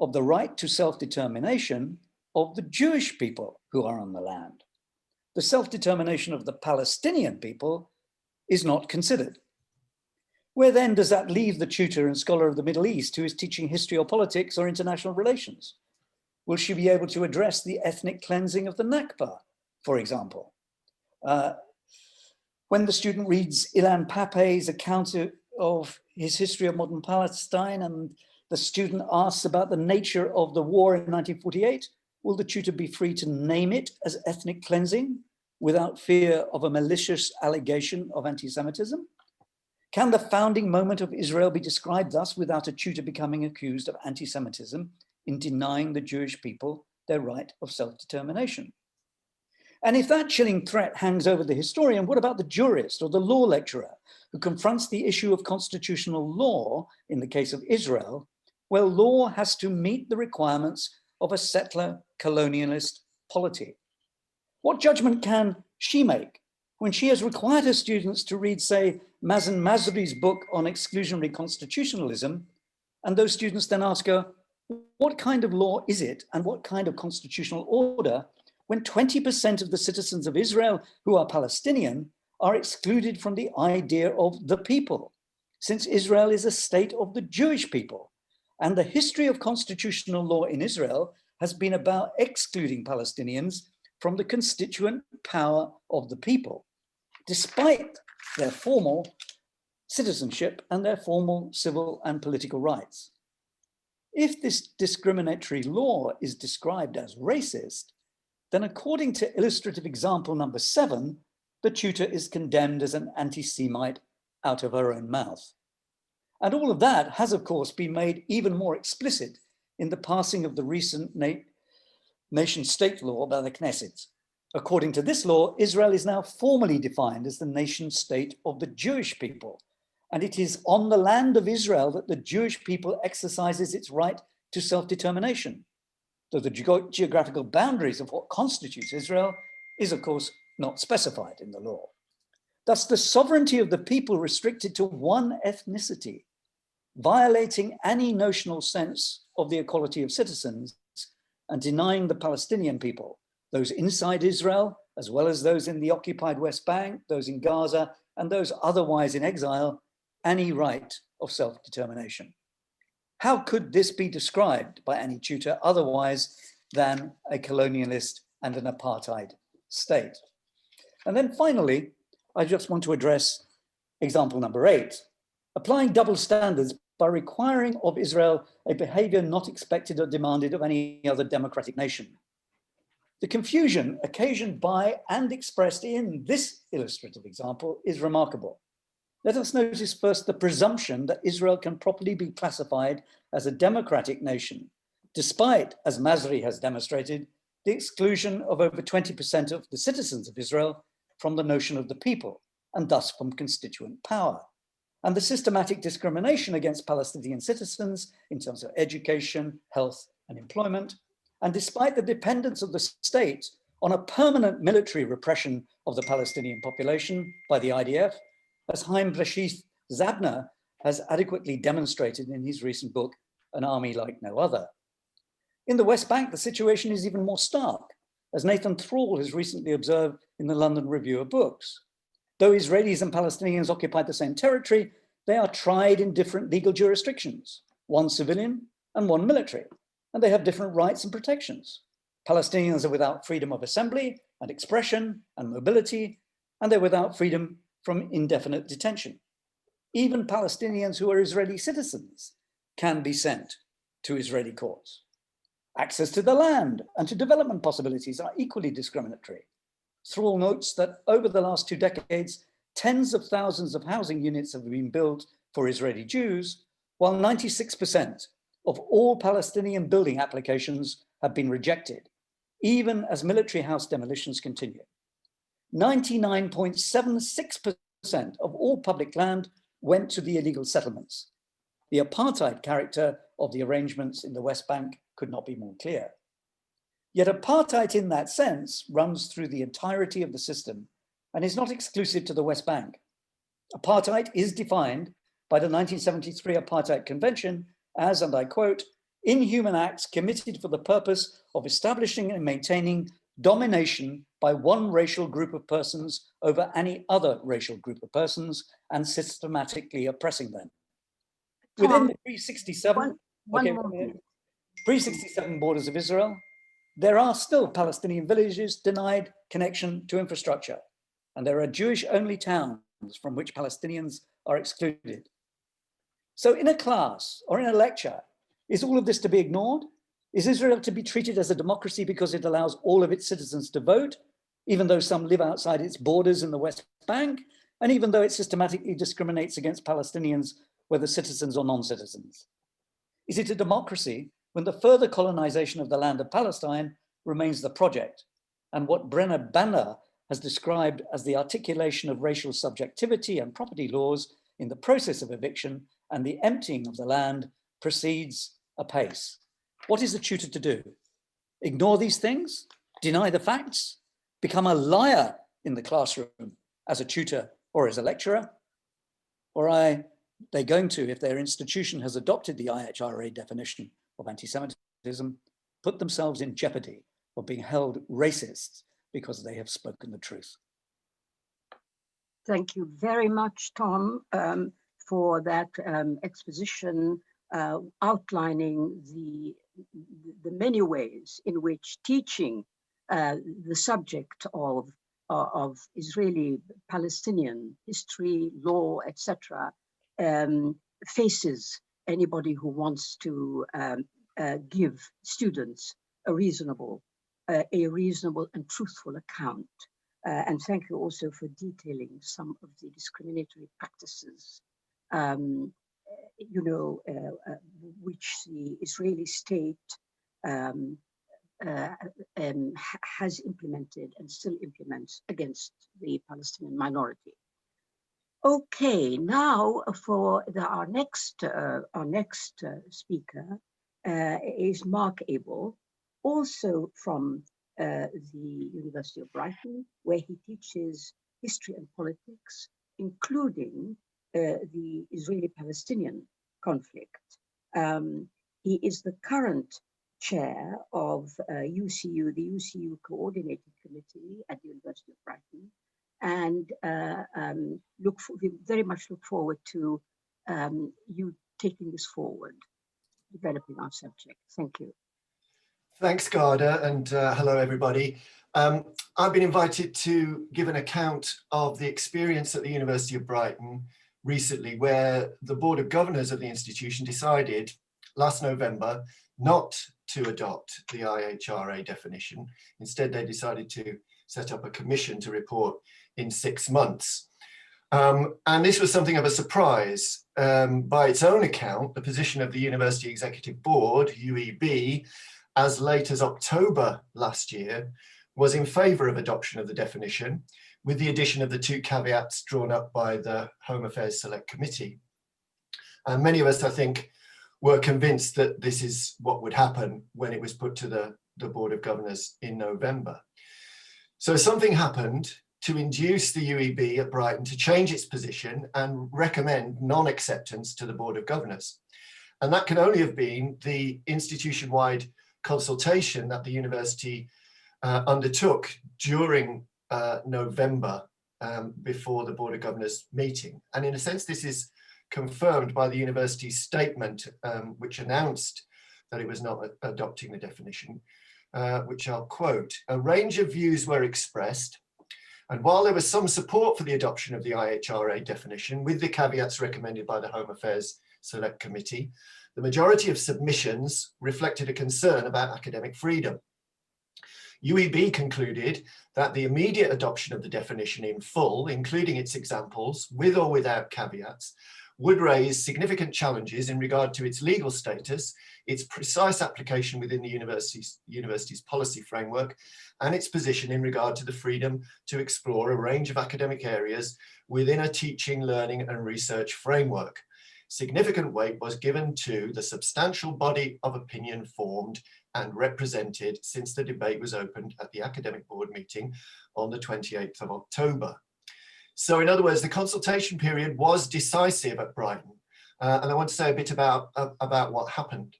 of the right to self-determination of the Jewish people who are on the land. The self-determination of the Palestinian people is not considered. Where then does that leave the tutor and scholar of the Middle East who is teaching history or politics or international relations? Will she be able to address the ethnic cleansing of the Nakba, for example? When the student reads Ilan Pape's account of his history of modern Palestine and the student asks about the nature of the war in 1948, will the tutor be free to name it as ethnic cleansing without fear of a malicious allegation of anti-Semitism? Can the founding moment of Israel be described thus without a tutor becoming accused of anti-Semitism in denying the Jewish people their right of self-determination? And if that chilling threat hangs over the historian, what about the jurist or the law lecturer who confronts the issue of constitutional law in the case of Israel, where law has to meet the requirements of a settler colonialist polity? What judgment can she make when she has required her students to read, say, Mazen Masri's book on exclusionary constitutionalism, and those students then ask her, what kind of law is it and what kind of constitutional order when 20% of the citizens of Israel who are Palestinian are excluded from the idea of the people, since Israel is a state of the Jewish people, and the history of constitutional law in Israel has been about excluding Palestinians from the constituent power of the people, despite their formal citizenship and their formal civil and political rights. If this discriminatory law is described as racist, then according to illustrative example number 7, the tutor is condemned as an anti-Semite out of her own mouth. And all of that has, of course, been made even more explicit in the passing of the recent nation-state law by the Knesset. According to this law, Israel is now formally defined as the nation-state of the Jewish people. And it is on the land of Israel that the Jewish people exercises its right to self-determination, though the geographical boundaries of what constitutes Israel is, of course, not specified in the law. Thus, the sovereignty of the people restricted to one ethnicity, violating any notional sense of the equality of citizens and denying the Palestinian people, those inside Israel, as well as those in the occupied West Bank, those in Gaza, and those otherwise in exile, any right of self-determination. How could this be described by any tutor otherwise than a colonialist and an apartheid state? And then finally, I just want to address example number 8, applying double standards by requiring of Israel a behavior not expected or demanded of any other democratic nation. The confusion occasioned by and expressed in this illustrative example is remarkable. Let us notice first the presumption that Israel can properly be classified as a democratic nation, despite, as Masri has demonstrated, the exclusion of over 20% of the citizens of Israel from the notion of the people, and thus from constituent power, and the systematic discrimination against Palestinian citizens in terms of education, health, and employment, and despite the dependence of the state on a permanent military repression of the Palestinian population by the IDF, as Haim Rashid Zabner has adequately demonstrated in his recent book, an army like no other. In the West Bank, the situation is even more stark, as Nathan Thrall has recently observed in the London Review of Books. Though Israelis and Palestinians occupy the same territory, they are tried in different legal jurisdictions, one civilian and one military, and they have different rights and protections. Palestinians are without freedom of assembly and expression and mobility, and they're without freedom from indefinite detention. Even Palestinians who are Israeli citizens can be sent to Israeli courts. Access to the land and to development possibilities are equally discriminatory. Thrall notes that over the last 2 decades, tens of thousands of housing units have been built for Israeli Jews, while 96% of all Palestinian building applications have been rejected, even as military house demolitions continue. 99.76% of all public land went to the illegal settlements. The apartheid character of the arrangements in the West Bank could not be more clear. Yet apartheid in that sense runs through the entirety of the system and is not exclusive to the West Bank. Apartheid is defined by the 1973 Apartheid Convention as, and I quote, inhuman acts committed for the purpose of establishing and maintaining domination by one racial group of persons over any other racial group of persons and systematically oppressing them. Within the pre-67 borders of Israel, there are still Palestinian villages denied connection to infrastructure, and there are Jewish-only towns from which Palestinians are excluded. So in a class or in a lecture, is all of this to be ignored? Is Israel to be treated as a democracy because it allows all of its citizens to vote, even though some live outside its borders in the West Bank, and even though it systematically discriminates against Palestinians, whether citizens or non-citizens? Is it a democracy when the further colonization of the land of Palestine remains the project, and what Brenner Banner has described as the articulation of racial subjectivity and property laws in the process of eviction and the emptying of the land proceeds apace? What is the tutor to do? Ignore these things? Deny the facts? Become a liar in the classroom as a tutor or as a lecturer? Or are they going to, if their institution has adopted the IHRA definition of anti-Semitism, put themselves in jeopardy of being held racist because they have spoken the truth? Thank you very much, Tom, for that exposition outlining the many ways in which teaching the subject of Israeli-Palestinian history, law, etc., faces anybody who wants to give students a reasonable and truthful account. And thank you also for detailing some of the discriminatory practices, which the Israeli state has implemented and still implements against the Palestinian minority. Okay, now for our next speaker is Mark Abel, also from the University of Brighton, where he teaches history and politics, including the Israeli-Palestinian conflict. He is the current chair of UCU, the UCU Coordinating Committee at the University of Brighton, and we very much look forward to you taking this forward, developing our subject. Thank you. Thanks, Garda, and hello, everybody. I've been invited to give an account of the experience at the University of Brighton recently, where the Board of Governors of the institution decided last November not to adopt the IHRA definition. Instead, they decided to set up a commission to report in 6 months. And this was something of a surprise. By its own account, the position of the University Executive Board, UEB, as late as October last year, was in favour of adoption of the definition, with the addition of the 2 caveats drawn up by the Home Affairs Select Committee. And many of us, I think, were convinced that this is what would happen when it was put to the Board of Governors in November. So something happened to induce the UEB at Brighton to change its position and recommend non-acceptance to the Board of Governors. And that can only have been the institution-wide consultation that the university undertook during November before the Board of Governors meeting. And in a sense, this is confirmed by the university's statement, which announced that it was not adopting the definition, which I'll quote. "A range of views were expressed, and while there was some support for the adoption of the IHRA definition, with the caveats recommended by the Home Affairs Select Committee, the majority of submissions reflected a concern about academic freedom. UEB concluded that the immediate adoption of the definition in full, including its examples, with or without caveats, would raise significant challenges in regard to its legal status, its precise application within the university's policy framework, and its position in regard to the freedom to explore a range of academic areas within a teaching, learning, and research framework. Significant weight was given to the substantial body of opinion formed and represented since the debate was opened at the Academic Board meeting on the 28th of October. So in other words, the consultation period was decisive at Brighton. And I want to say a bit about what happened.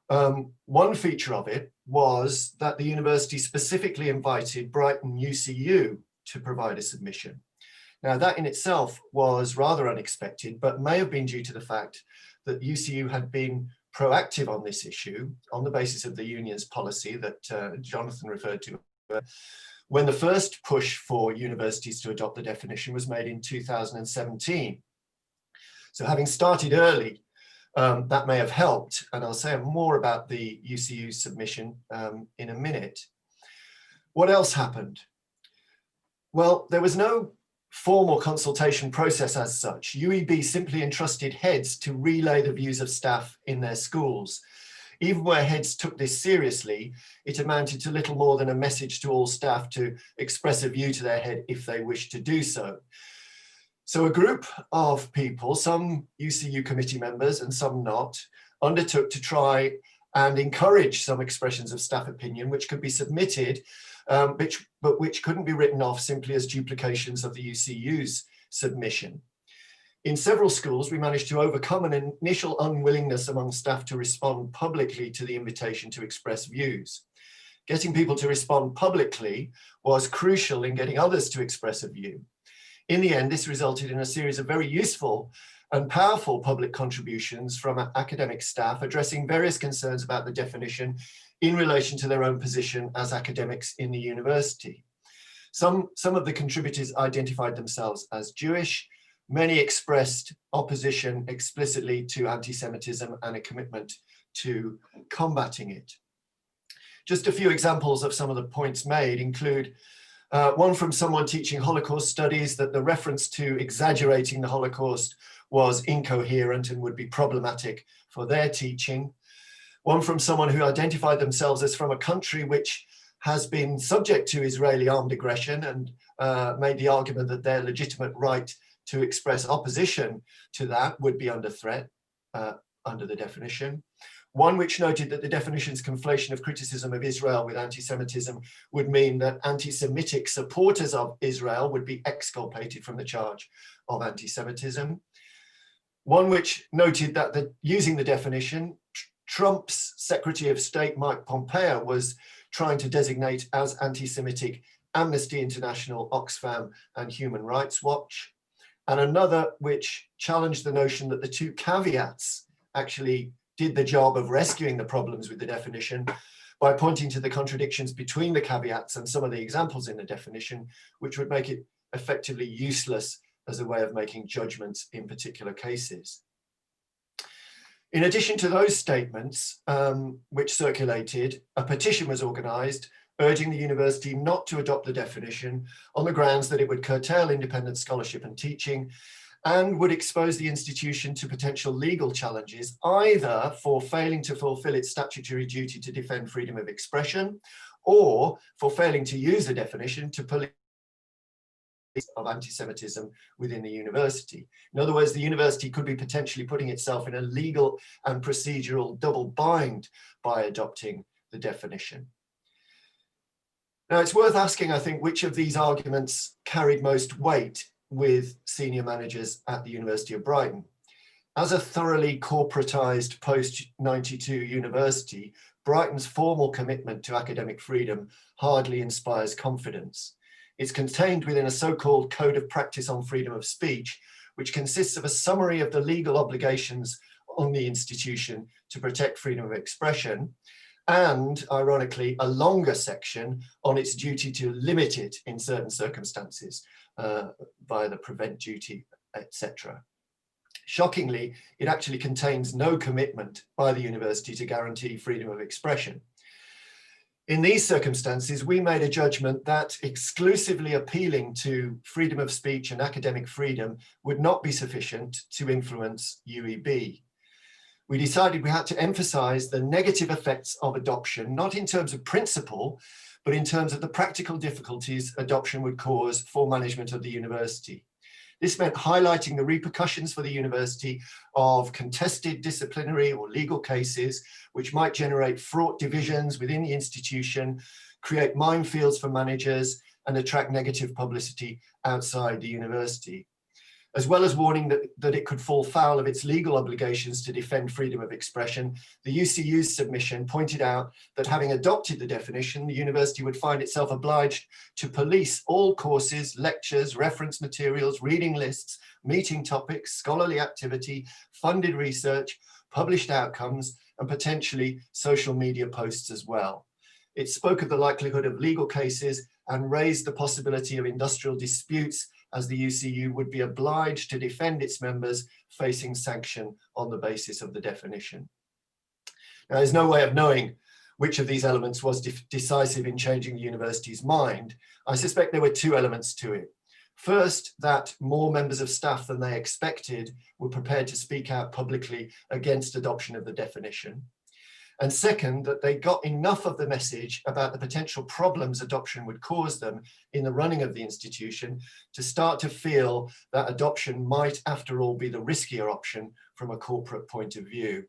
One feature of it was that the university specifically invited Brighton UCU to provide a submission. Now that in itself was rather unexpected, but may have been due to the fact that UCU had been proactive on this issue on the basis of the union's policy that Jonathan referred to when the first push for universities to adopt the definition was made in 2017. So having started early, that may have helped, and I'll say more about the UCU submission in a minute. What else happened? Well, there was no formal consultation process as such. UEB simply entrusted heads to relay the views of staff in their schools. Even where heads took this seriously, it amounted to little more than a message to all staff to express a view to their head if they wished to do so. So a group of people, some UCU committee members and some not, undertook to try and encourage some expressions of staff opinion which could be submitted, but which couldn't be written off simply as duplications of the UCU's submission. In several schools, we managed to overcome an initial unwillingness among staff to respond publicly to the invitation to express views. Getting people to respond publicly was crucial in getting others to express a view. In the end, this resulted in a series of very useful and powerful public contributions from academic staff addressing various concerns about the definition in relation to their own position as academics in the university. Some of the contributors identified themselves as Jewish. Many expressed opposition explicitly to anti-Semitism and a commitment to combating it. Just a few examples of some of the points made include one from someone teaching Holocaust studies that the reference to exaggerating the Holocaust was incoherent and would be problematic for their teaching. One from someone who identified themselves as from a country which has been subject to Israeli armed aggression and made the argument that their legitimate right to express opposition to that would be under threat under the definition. One which noted that the definition's conflation of criticism of Israel with anti-Semitism would mean that anti-Semitic supporters of Israel would be exculpated from the charge of anti-Semitism. One which noted that using the definition, Trump's Secretary of State Mike Pompeo was trying to designate as anti-Semitic Amnesty International, Oxfam, and Human Rights Watch. And another which challenged the notion that the two caveats actually did the job of rescuing the problems with the definition by pointing to the contradictions between the caveats and some of the examples in the definition, which would make it effectively useless as a way of making judgments in particular cases. In addition to those statements which circulated, a petition was organized urging the university not to adopt the definition on the grounds that it would curtail independent scholarship and teaching and would expose the institution to potential legal challenges, either for failing to fulfill its statutory duty to defend freedom of expression or for failing to use the definition to police of anti-Semitism within the university. In other words, the university could be potentially putting itself in a legal and procedural double bind by adopting the definition. Now, it's worth asking, I think, which of these arguments carried most weight with senior managers at the University of Brighton. As a thoroughly corporatized post-92 university, Brighton's formal commitment to academic freedom hardly inspires confidence. It's contained within a so-called Code of Practice on Freedom of Speech, which consists of a summary of the legal obligations on the institution to protect freedom of expression, and, ironically, a longer section on its duty to limit it in certain circumstances via the prevent duty, etc. Shockingly, it actually contains no commitment by the university to guarantee freedom of expression. In these circumstances, we made a judgment that exclusively appealing to freedom of speech and academic freedom would not be sufficient to influence UEB. We decided we had to emphasize the negative effects of adoption, not in terms of principle, but in terms of the practical difficulties adoption would cause for management of the university. This meant highlighting the repercussions for the university of contested disciplinary or legal cases, which might generate fraught divisions within the institution, create minefields for managers, and attract negative publicity outside the university, as well as warning that it could fall foul of its legal obligations to defend freedom of expression. The UCU's submission pointed out that having adopted the definition, the university would find itself obliged to police all courses, lectures, reference materials, reading lists, meeting topics, scholarly activity, funded research, published outcomes, and potentially social media posts as well. It spoke of the likelihood of legal cases and raised the possibility of industrial disputes, as the UCU would be obliged to defend its members facing sanction on the basis of the definition. Now, there's no way of knowing which of these elements was decisive in changing the university's mind. I suspect there were two elements to it. First, that more members of staff than they expected were prepared to speak out publicly against adoption of the definition. And second, that they got enough of the message about the potential problems adoption would cause them in the running of the institution to start to feel that adoption might, after all, be the riskier option from a corporate point of view.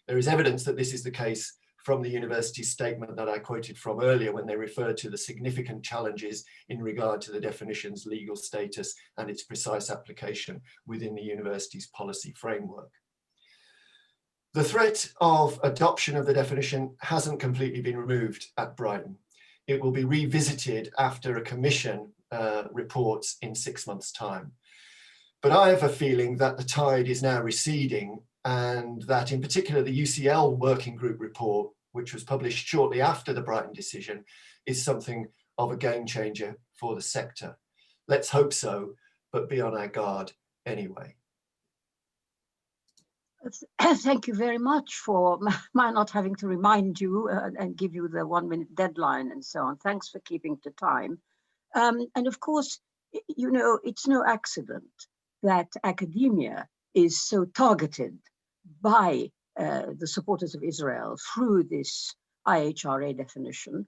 There is evidence that this is the case from the university's statement that I quoted from earlier, when they referred to the significant challenges in regard to the definition's legal status and its precise application within the university's policy framework. The threat of adoption of the definition hasn't completely been removed at Brighton. It will be revisited after a commission reports in 6 months' time. But I have a feeling that the tide is now receding, and that in particular the UCL working group report, which was published shortly after the Brighton decision, is something of a game changer for the sector. Let's hope so, but be on our guard anyway. Thank you very much for my not having to remind you and give you the 1 minute deadline and so on. Thanks for keeping to time. And of course, you know, it's no accident that academia is so targeted by the supporters of Israel through this IHRA definition.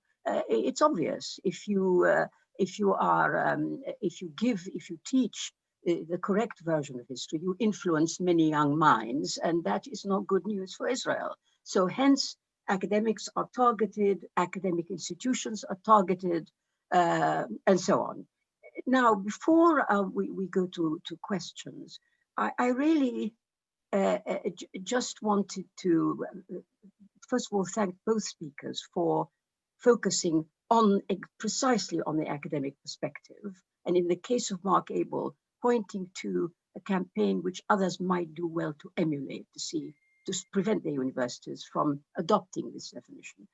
It's obvious. If you teach the correct version of history, you influence many young minds, and that is not good news for Israel. So hence, academics are targeted, academic institutions are targeted, and so on. Now, before we go to questions, I really just wanted to, first of all, thank both speakers for focusing on precisely on the academic perspective. And in the case of Mark Abel, pointing to a campaign which others might do well to emulate, to prevent the universities from adopting this definition.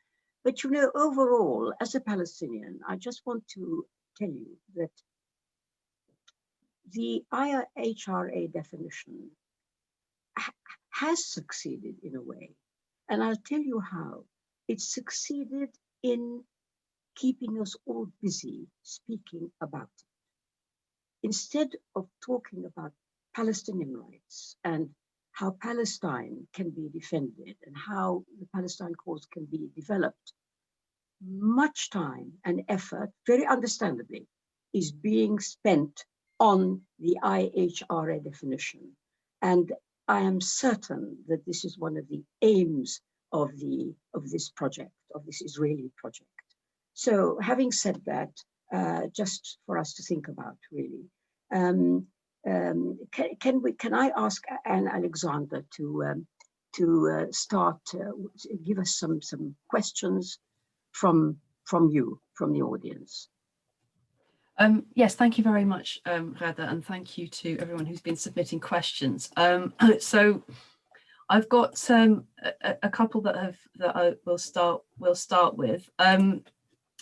But you know, overall, as a Palestinian, I just want to tell you that the IHRA definition has succeeded in a way. And I'll tell you how. It succeeded in keeping us all busy speaking about it. Instead of talking about Palestinian rights and how Palestine can be defended and how the Palestine cause can be developed, much time and effort, very understandably, is being spent on the IHRA definition. And I am certain that this is one of the aims of this project, of this Israeli project. So having said that, just for us to think about really, Can I ask Anne Alexander to start, give us some questions from you, from the audience? Yes, thank you very much, Rada, and thank you to everyone who's been submitting questions. So I've got a couple that I will start with.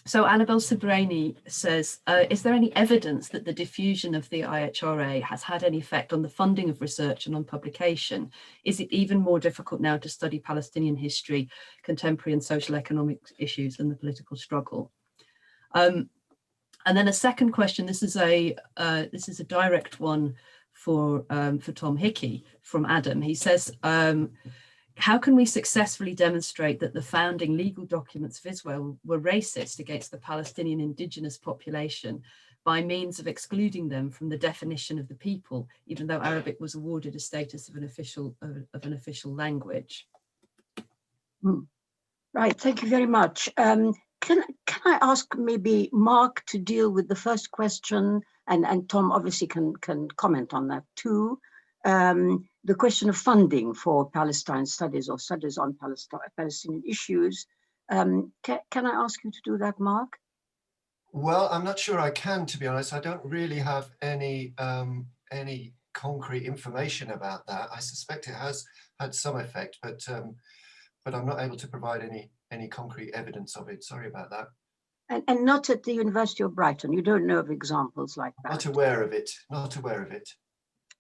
So Annabelle Sibrani says, is there any evidence that the diffusion of the IHRA has had any effect on the funding of research and on publication? Is it even more difficult now to study Palestinian history, contemporary and social economic issues than the political struggle? And then a second question, this is a direct one for Tom Hickey from Adam. He says, how can we successfully demonstrate that the founding legal documents of Israel were racist against the Palestinian indigenous population by means of excluding them from the definition of the people, even though Arabic was awarded a status of an official language? Right, thank you very much. Can I ask maybe Mark to deal with the first question, and Tom obviously can comment on that too. The question of funding for Palestine studies or studies on Palestinian issues. Can I ask you to do that, Mark? Well, I'm not sure I can, to be honest. I don't really have any concrete information about that. I suspect it has had some effect, but I'm not able to provide any concrete evidence of it. Sorry about that. And not at the University of Brighton. You don't know of examples like that. Not aware of it. Not aware of it.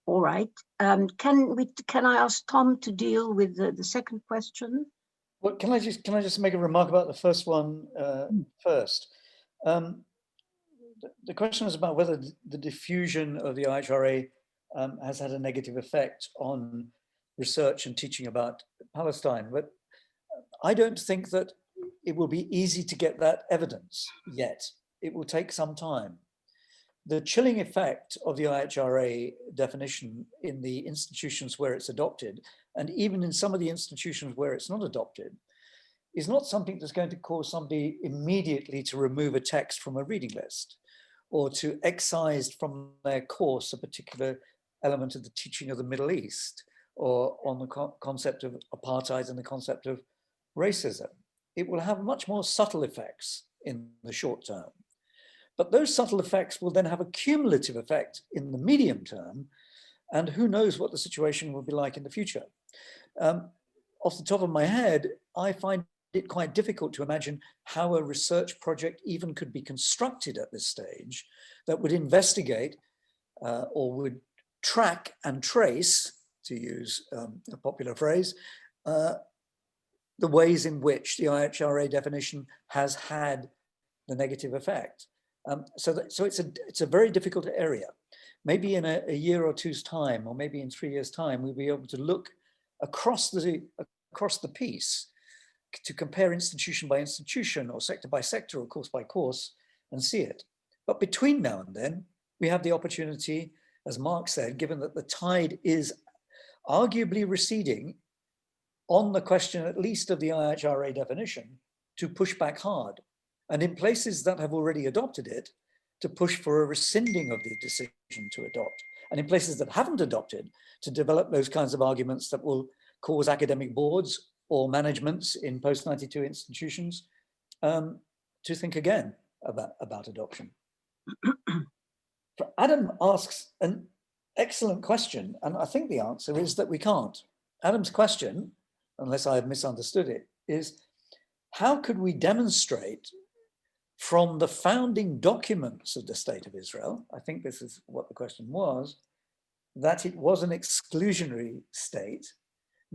All right. Can I ask Tom to deal with the second question? Well, can I just make a remark about the first one first? The question is about whether the diffusion of the IHRA has had a negative effect on research and teaching about Palestine. But I don't think that it will be easy to get that evidence yet. It will take some time. The chilling effect of the IHRA definition in the institutions where it's adopted, and even in some of the institutions where it's not adopted, is not something that's going to cause somebody immediately to remove a text from a reading list or to excise from their course a particular element of the teaching of the Middle East or on the concept of apartheid and the concept of racism. It will have much more subtle effects in the short term. But those subtle effects will then have a cumulative effect in the medium term, and who knows what the situation will be like in the future. Off the top of my head, I find it quite difficult to imagine how a research project even could be constructed at this stage that would investigate or would track and trace, to use a popular phrase, the ways in which the IHRA definition has had the negative effect. So it's a very difficult area. Maybe in a year or two's time, or maybe in 3 years' time, we'll be able to look across the piece to compare institution by institution or sector by sector or course by course and see it. But between now and then, we have the opportunity, as Mark said, given that the tide is arguably receding on the question, at least of the IHRA definition, to push back hard. And in places that have already adopted it, to push for a rescinding of the decision to adopt. And in places that haven't adopted, to develop those kinds of arguments that will cause academic boards or managements in post-92 institutions to think again about adoption. Adam asks an excellent question, and I think the answer is that we can't. Adam's question, unless I have misunderstood it, is how could we demonstrate from the founding documents of the State of Israel, I think this is what the question was, that it was an exclusionary state,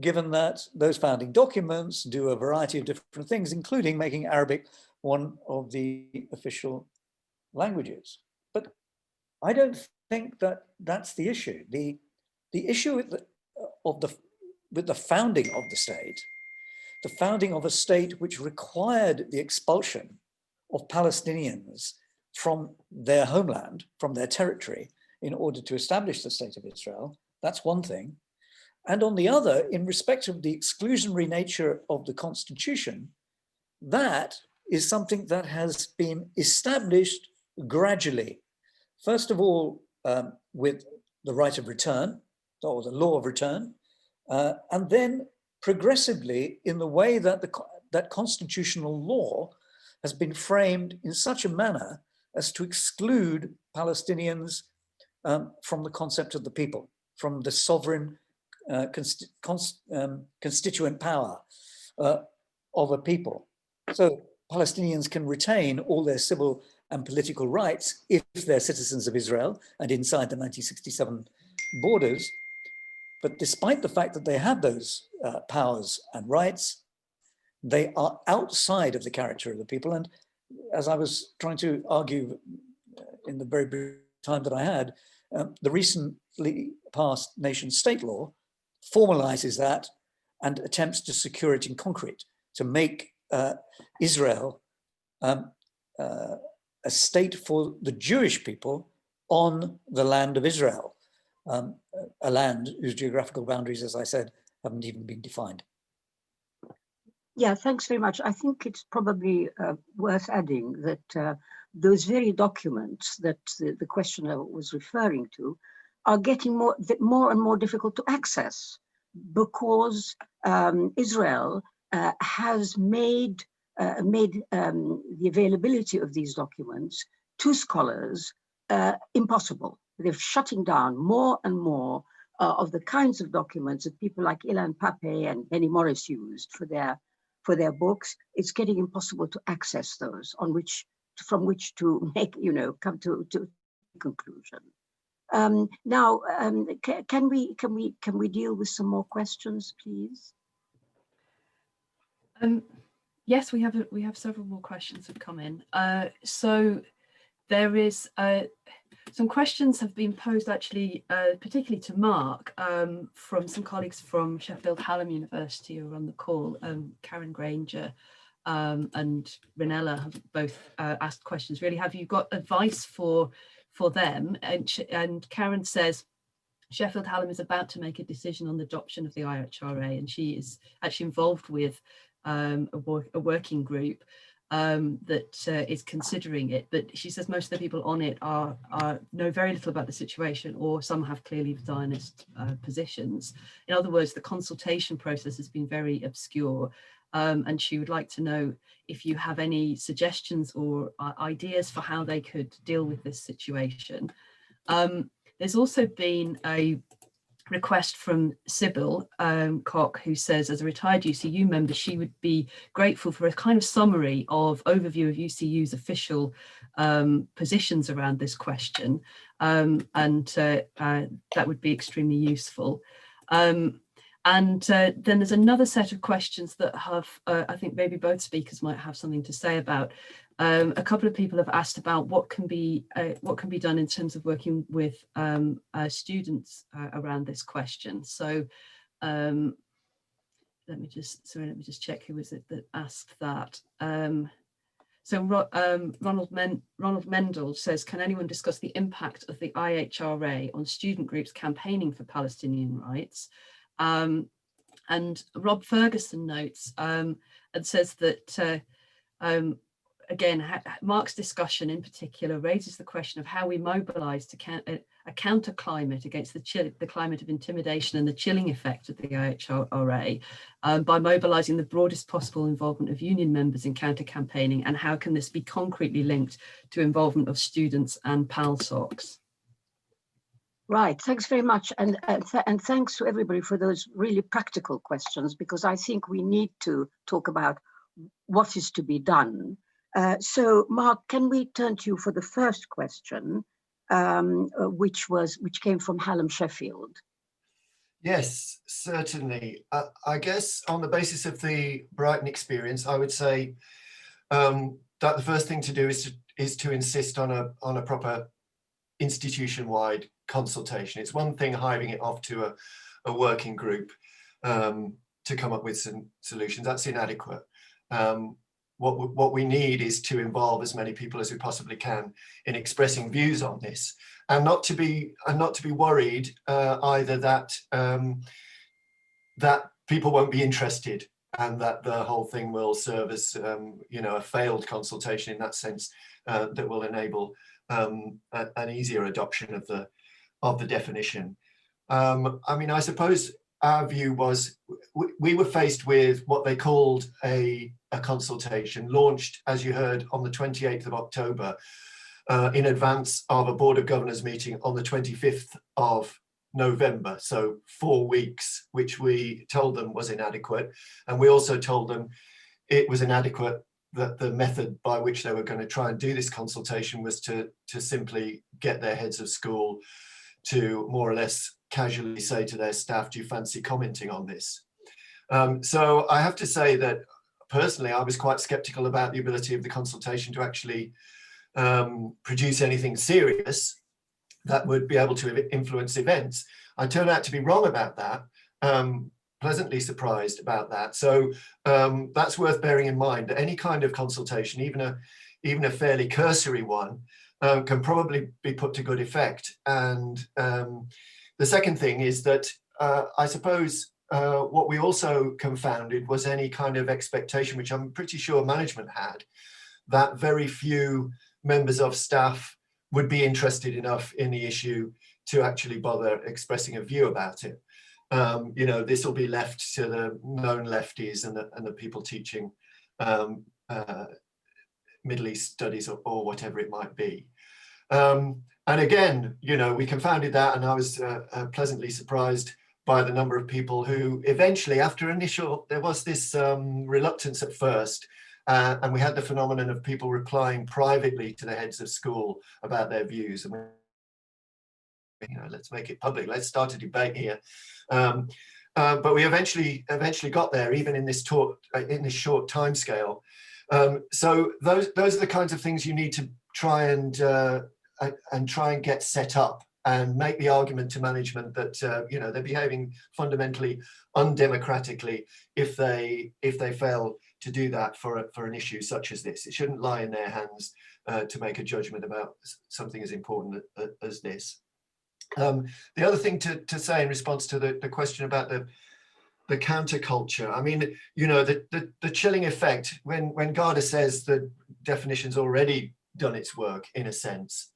given that those founding documents do a variety of different things, including making Arabic one of the official languages. But I don't think that that's the issue. The issue with the founding of the founding of a state which required the expulsion of Palestinians from their homeland, from their territory, in order to establish the State of Israel, that's one thing. And on the other, in respect of the exclusionary nature of the Constitution, that is something that has been established gradually. First of all, with the right of return, or the law of return, and then progressively in the way that that constitutional law has been framed in such a manner as to exclude Palestinians from the concept of the people, from the sovereign constituent power of a people. So Palestinians can retain all their civil and political rights if they're citizens of Israel and inside the 1967 borders. But despite the fact that they have those powers and rights, they are outside of the character of the people. And as I was trying to argue in the very brief time that I had, the recently passed nation state law formalizes that and attempts to secure it in concrete, to make Israel a state for the Jewish people on the land of Israel, a land whose geographical boundaries, as I said, haven't even been defined. Yeah, thanks very much. I think it's probably worth adding that those very documents that the questioner was referring to are getting more and more difficult to access, because Israel has made the availability of these documents to scholars impossible. They're shutting down more and more of the kinds of documents that people like Ilan Pappé and Benny Morris used for their books. It's getting impossible to access those from which to make, come to conclusion. Now, can we deal with some more questions, please? Yes, we have several more questions have come in. So there is some questions have been posed actually, particularly to Mark, from some colleagues from Sheffield Hallam University who are on the call. Karen Granger and Renella have both asked questions. Really, have you got advice for them? And Karen says, Sheffield Hallam is about to make a decision on the adoption of the IHRA, and she is actually involved with a working group that is considering it. But she says most of the people on it know very little about the situation, or some have clearly Zionist positions. In other words, the consultation process has been very obscure. And she would like to know if you have any suggestions or ideas for how they could deal with this situation. There's also been a request from Sybil Koch, who says, as a retired UCU member, she would be grateful for a kind of summary of overview of UCU's official positions around this question, and that would be extremely useful. And then there's another set of questions that have, I think maybe both speakers might have something to say about. A couple of people have asked about what can be done in terms of working with students around this question. So let me just check who was it that asked that. So Ronald Mendel says, can anyone discuss the impact of the IHRA on student groups campaigning for Palestinian rights? And Rob Ferguson notes and says that again, Mark's discussion in particular raises the question of how we mobilise to a counter climate against the climate of intimidation and the chilling effect of the IHRA by mobilising the broadest possible involvement of union members in counter campaigning, and how can this be concretely linked to involvement of students and PALSOCs? Right, thanks very much. And thanks to everybody for those really practical questions, because I think we need to talk about what is to be done. So Mark, can we turn to you for the first question, which came from Hallam Sheffield? Yes, certainly. I guess on the basis of the Brighton experience, I would say that the first thing to do is to insist on a proper institution-wide consultation. It's one thing hiving it off to a working group to come up with some solutions. That's inadequate. What we need is to involve as many people as we possibly can in expressing views on this, and not to be worried either that that people won't be interested and that the whole thing will serve as a failed consultation in that sense, that will enable an easier adoption of of the definition. I mean, I suppose our view was we were faced with what they called a consultation launched, as you heard, on the 28th of October in advance of a Board of Governors meeting on the 25th of November. So 4 weeks, which we told them was inadequate. And we also told them it was inadequate that the method by which they were going to try and do this consultation was to simply get their heads of school to more or less casually say to their staff, do you fancy commenting on this? So I have to say that personally, I was quite skeptical about the ability of the consultation to actually produce anything serious that would be able to influence events. I turned out to be wrong about that, pleasantly surprised about that. So that's worth bearing in mind, that any kind of consultation, even a fairly cursory one, can probably be put to good effect. And the second thing is that I suppose what we also confounded was any kind of expectation, which I'm pretty sure management had, that very few members of staff would be interested enough in the issue to actually bother expressing a view about it. You know, this will be left to the known lefties and the people teaching Middle East studies or whatever it might be. And again, you know, we confounded that, and I was pleasantly surprised by the number of people who eventually, after initial, there was this reluctance at first, and we had the phenomenon of people replying privately to the heads of school about their views. And you know, let's make it public. Let's start a debate here. But we eventually got there, even in this in this short time scale. So those are the kinds of things you need to try and get set up and make the argument to management that you know, they're behaving fundamentally undemocratically if they fail to do that for an issue such as this. It shouldn't lie in their hands to make a judgment about something as important as this. The other thing to say in response to the question about the counterculture, I mean, you know, the chilling effect, when Garda says the definition's already done its work, in a sense,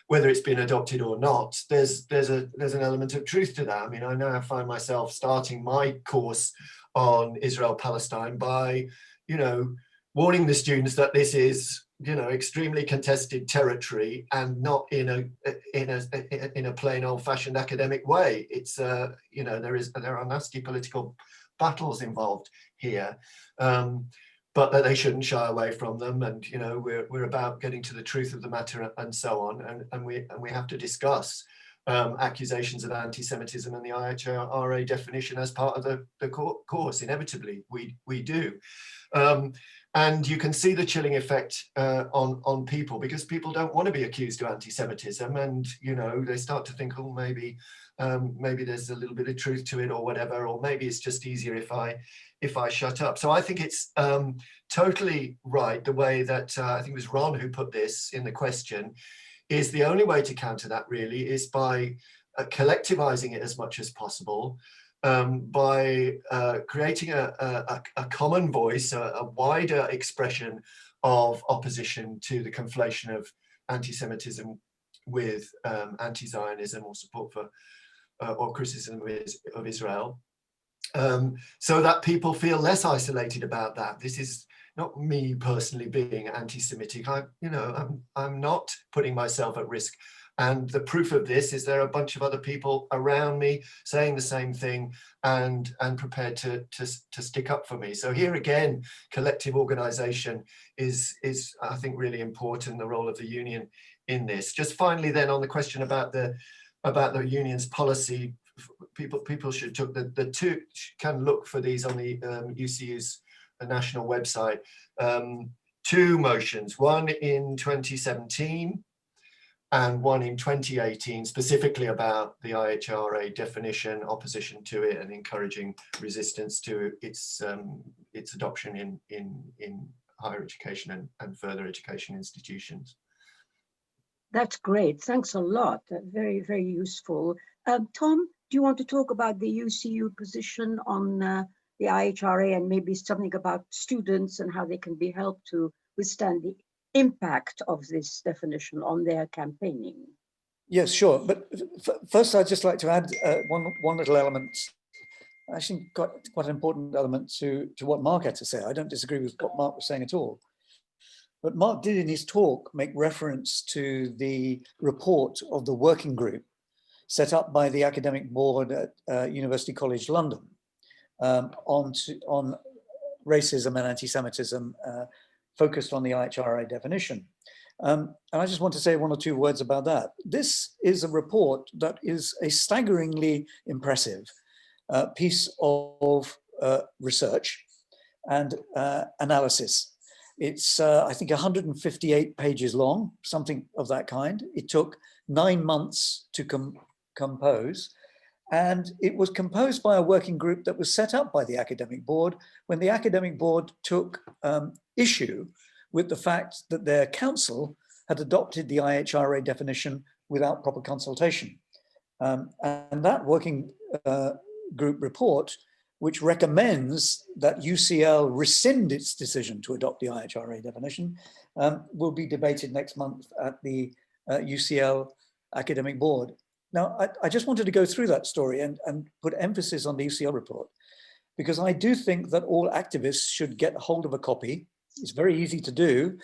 whether it's been adopted or not, there's an element of truth to that. I mean, I now find myself starting my course on Israel-Palestine by, you know, warning the students that this is, you know, extremely contested territory, and not in a plain old-fashioned academic way. It's you know, there are nasty political battles involved here, but that they shouldn't shy away from them. And you know, we're about getting to the truth of the matter and so on. And we have to discuss accusations of anti-Semitism and the IHRA definition as part of the course. Inevitably, we do. And you can see the chilling effect on people, because people don't want to be accused of anti-Semitism, and you know, they start to think, oh, maybe there's a little bit of truth to it, or whatever, or maybe it's just easier if I shut up. So I think it's totally right the way that I think it was Ron who put this in the question. Is the only way to counter that really is by collectivizing it as much as possible. By creating a common voice, a wider expression of opposition to the conflation of anti-Semitism with anti-Zionism or support for or criticism of Israel, so that people feel less isolated about that. This is not me personally being anti-Semitic. I'm not putting myself at risk. And the proof of this is there are a bunch of other people around me saying the same thing and prepared to stick up for me. So here again, collective organization is I think really important, the role of the union in this. Just finally then, on the question about the union's policy, people should the two can look for these on the UCU's national website. Two motions, one in 2017 and one in 2018, specifically about the IHRA definition, opposition to it, and encouraging resistance to its adoption in higher education and further education institutions. That's great. Thanks a lot. Very, very useful. Tom, do you want to talk about the UCU position on the IHRA, and maybe something about students and how they can be helped to withstand the impact of this definition on their campaigning? Yes, sure. But first, I'd just like to add one little element, actually quite an important element to what Mark had to say. I don't disagree with what Mark was saying at all. But Mark did in his talk make reference to the report of the working group set up by the academic board at University College London on racism and anti-Semitism, focused on the IHRA definition. And I just want to say one or two words about that. This is a report that is a staggeringly impressive piece of research and analysis. It's, I think, 158 pages long, something of that kind. It took 9 months to compose. And it was composed by a working group that was set up by the academic board when the academic board took issue with the fact that their council had adopted the IHRA definition without proper consultation. And that working group report, which recommends that UCL rescind its decision to adopt the IHRA definition, will be debated next month at the UCL academic board. Now, I just wanted to go through that story and put emphasis on the UCL report, because I do think that all activists should get hold of a copy. It's very easy to do.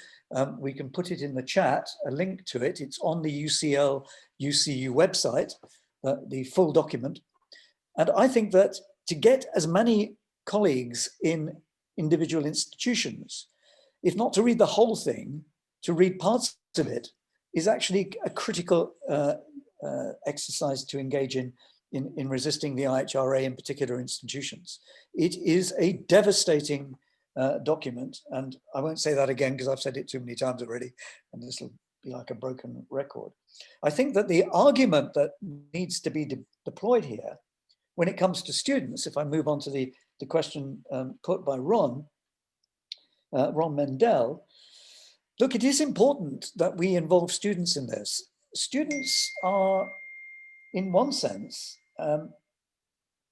We can put it in the chat, a link to it. It's on the UCL UCU website, the full document. And I think that to get as many colleagues in individual institutions, if not to read the whole thing, to read parts of it, is actually a critical exercise to engage in resisting the IHRA in particular institutions. It is a devastating document, and I won't say that again because I've said it too many times already, and this will be like a broken record. I think that the argument that needs to be deployed here when it comes to students, if I move on to the question put by Ron Mendel, look, it is important that we involve students in this. Students are, in one sense,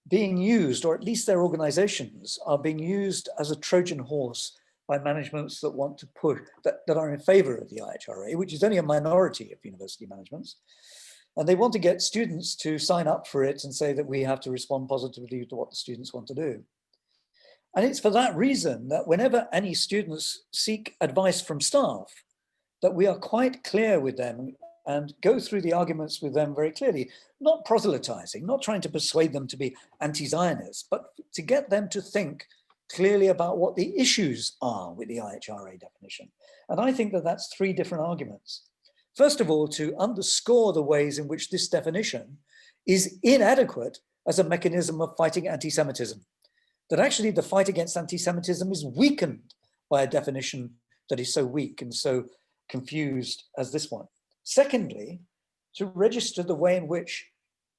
being used, or at least their organizations are being used as a Trojan horse by managements that want to push, that are in favor of the IHRA, which is only a minority of university managements. And they want to get students to sign up for it and say that we have to respond positively to what the students want to do. And it's for that reason that whenever any students seek advice from staff, that we are quite clear with them and go through the arguments with them very clearly, not proselytizing, not trying to persuade them to be anti-Zionists, but to get them to think clearly about what the issues are with the IHRA definition. And I think that that's three different arguments. First of all, to underscore the ways in which this definition is inadequate as a mechanism of fighting anti-Semitism. That actually the fight against anti-Semitism is weakened by a definition that is so weak and so confused as this one. Secondly, to register the way in which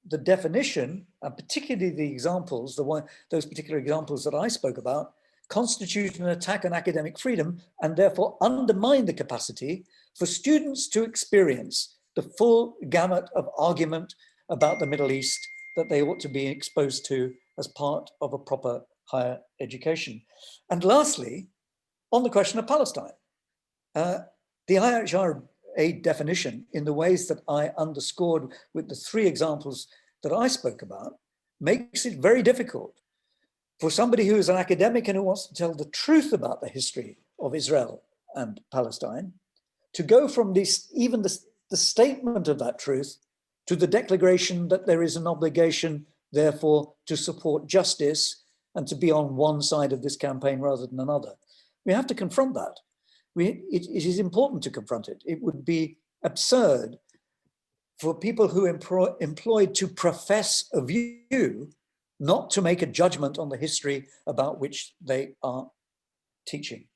the definition, and particularly the examples, those particular examples that I spoke about, constitute an attack on academic freedom and therefore undermine the capacity for students to experience the full gamut of argument about the Middle East that they ought to be exposed to as part of a proper higher education. And lastly, on the question of Palestine, the IHRA definition, in the ways that I underscored with the three examples that I spoke about, makes it very difficult for somebody who is an academic and who wants to tell the truth about the history of Israel and Palestine, to go from this, even the statement of that truth, to the declaration that there is an obligation, therefore, to support justice and to be on one side of this campaign rather than another. We have to confront that. It is important to confront it. It would be absurd for people who employed to profess a view not to make a judgment on the history about which they are teaching.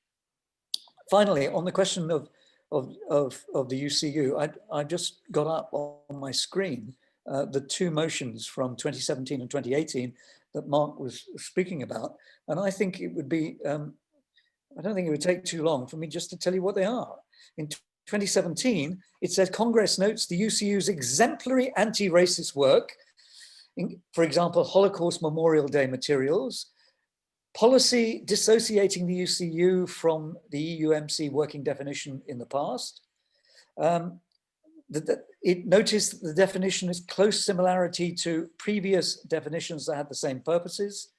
Finally, on the question of the UCU, I just got up on my screen the two motions from 2017 and 2018 that Mark was speaking about, and I think it would be, I don't think it would take too long for me just to tell you what they are. In 2017, it says Congress notes the UCU's exemplary anti-racist work, for example, Holocaust Memorial Day materials, policy dissociating the UCU from the EUMC working definition in the past. It noticed that the definition is close similarity to previous definitions that had the same purposes,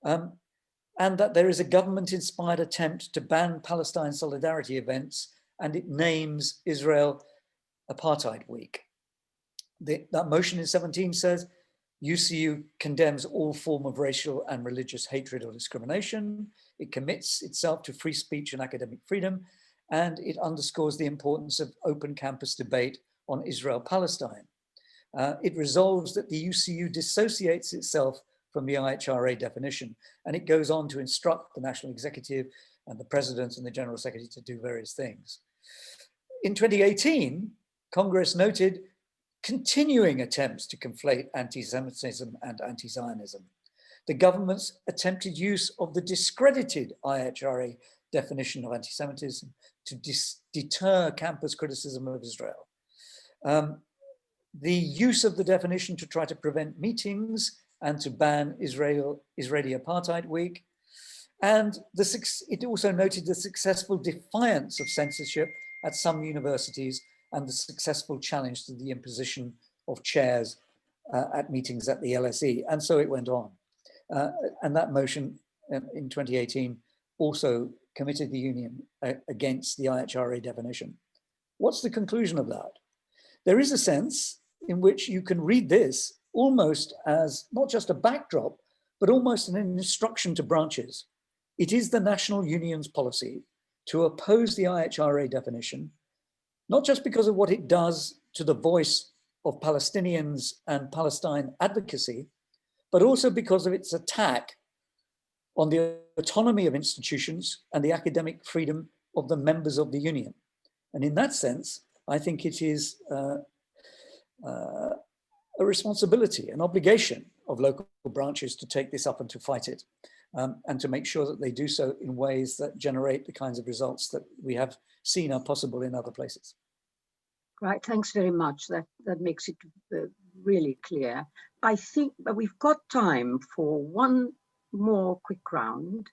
and that there is a government-inspired attempt to ban Palestine solidarity events, and it names Israel Apartheid Week. That motion in 17 says, UCU condemns all form of racial and religious hatred or discrimination. It commits itself to free speech and academic freedom, and it underscores the importance of open campus debate on Israel-Palestine. It resolves that the UCU dissociates itself from the IHRA definition, and it goes on to instruct the National Executive and the President and the General Secretary to do various things. In 2018, Congress noted continuing attempts to conflate anti-Semitism and anti-Zionism. The government's attempted use of the discredited IHRA definition of anti-Semitism to deter campus criticism of Israel. The use of the definition to try to prevent meetings and to ban Israeli Apartheid Week. And it also noted the successful defiance of censorship at some universities and the successful challenge to the imposition of chairs at meetings at the LSE. And so it went on. And that motion in 2018 also committed the union against the IHRA definition. What's the conclusion of that? There is a sense in which you can read this almost as not just a backdrop, but almost an instruction to branches. It is the national union's policy to oppose the IHRA definition, not just because of what it does to the voice of Palestinians and Palestine advocacy, but also because of its attack on the autonomy of institutions and the academic freedom of the members of the union. And in that sense, I think it is a responsibility, an obligation of local branches to take this up and to fight it, and to make sure that they do so in ways that generate the kinds of results that we have seen are possible in other places. Right, thanks very much. That makes it really clear. I think that we've got time for one more quick round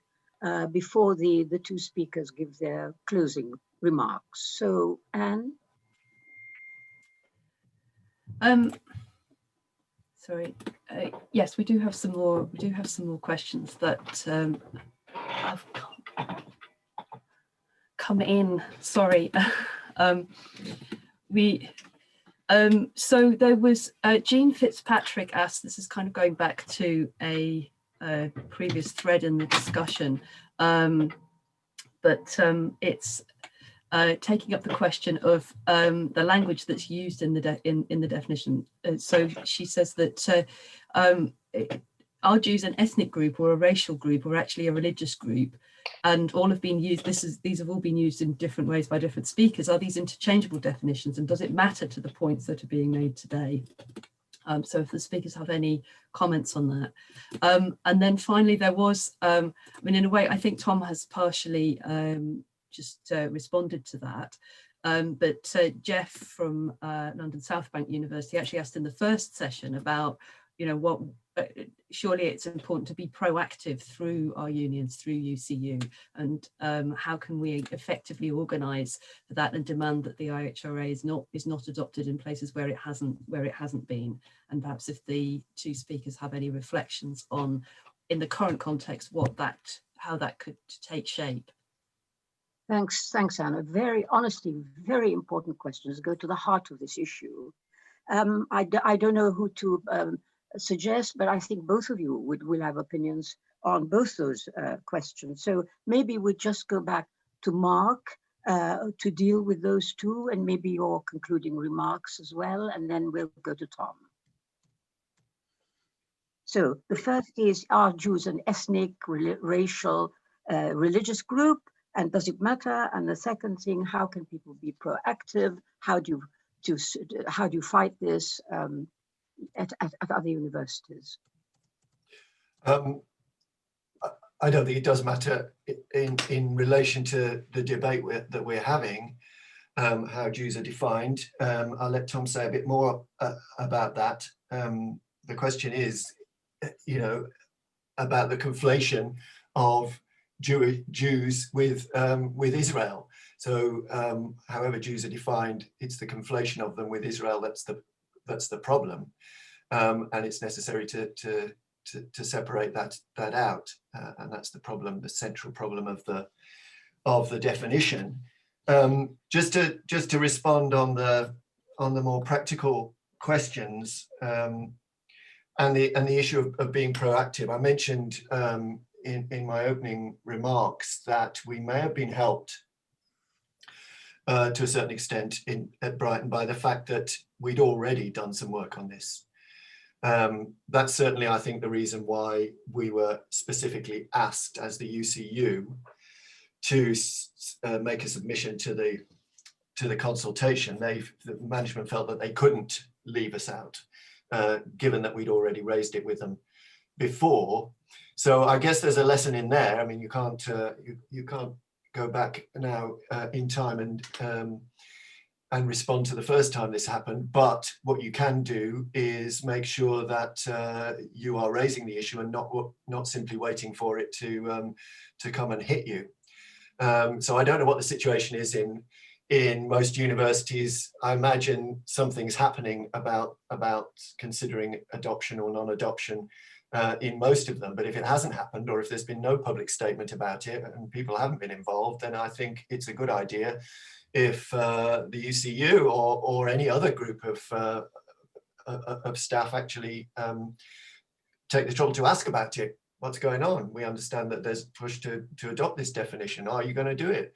before the two speakers give their closing remarks. So, Anne? Sorry. Yes, we do have some more. We do have some more questions that have come in. Sorry. So there was Jean Fitzpatrick asked. This is kind of going back to a previous thread in the discussion, but it's taking up the question of the language that's used in the definition. So she says that are Jews an ethnic group or a racial group or actually a religious group? And all have been used, these have all been used in different ways by different speakers. Are these interchangeable definitions, and does it matter to the points that are being made today? So if the speakers have any comments on that. And then finally, there was, I mean, in a way, I think Tom has partially just responded to that. But Jeff from London South Bank University actually asked in the first session about, you know, what, surely it's important to be proactive through our unions, through UCU, and how can we effectively organise for that and demand that the IHRA is not adopted in places where it hasn't been. And perhaps if the two speakers have any reflections on, in the current context, how that could take shape. Thanks, Anna. Honestly, very important questions. Go to the heart of this issue. I don't know who to suggest, but I think both of you will have opinions on both those questions. So maybe we just go back to Mark to deal with those two, and maybe your concluding remarks as well, and then we'll go to Tom. So the first is, are Jews an ethnic, racial, religious group? And does it matter? And the second thing, how can people be proactive? How do you fight this at other universities? I don't think it does matter in relation to the debate that we're having, how Jews are defined. I'll let Tom say a bit more about that. The question is, you know, about the conflation of Jews with Israel. So however Jews are defined, it's the conflation of them with Israel that's the problem, and it's necessary to separate that out, and that's the problem, the central problem of the definition. Just to respond on the more practical questions, and the issue of being proactive. I mentioned in my opening remarks that we may have been helped to a certain extent at Brighton by the fact that we'd already done some work on this. That's certainly, I think, the reason why we were specifically asked as the UCU to make a submission to the consultation. The management felt that they couldn't leave us out, given that we'd already raised it with them before. So I guess there's a lesson in there. I mean, you can't go back now in time and respond to the first time this happened, but what you can do is make sure that you are raising the issue and not simply waiting for it to come and hit you. So I don't know what the situation is in most universities. I imagine something's happening about considering adoption or non-adoption in most of them. But if it hasn't happened, or if there's been no public statement about it and people haven't been involved, then I think it's a good idea if the UCU or any other group of staff actually take the trouble to ask about it. What's going on? We understand that there's a push to adopt this definition. Are you going to do it?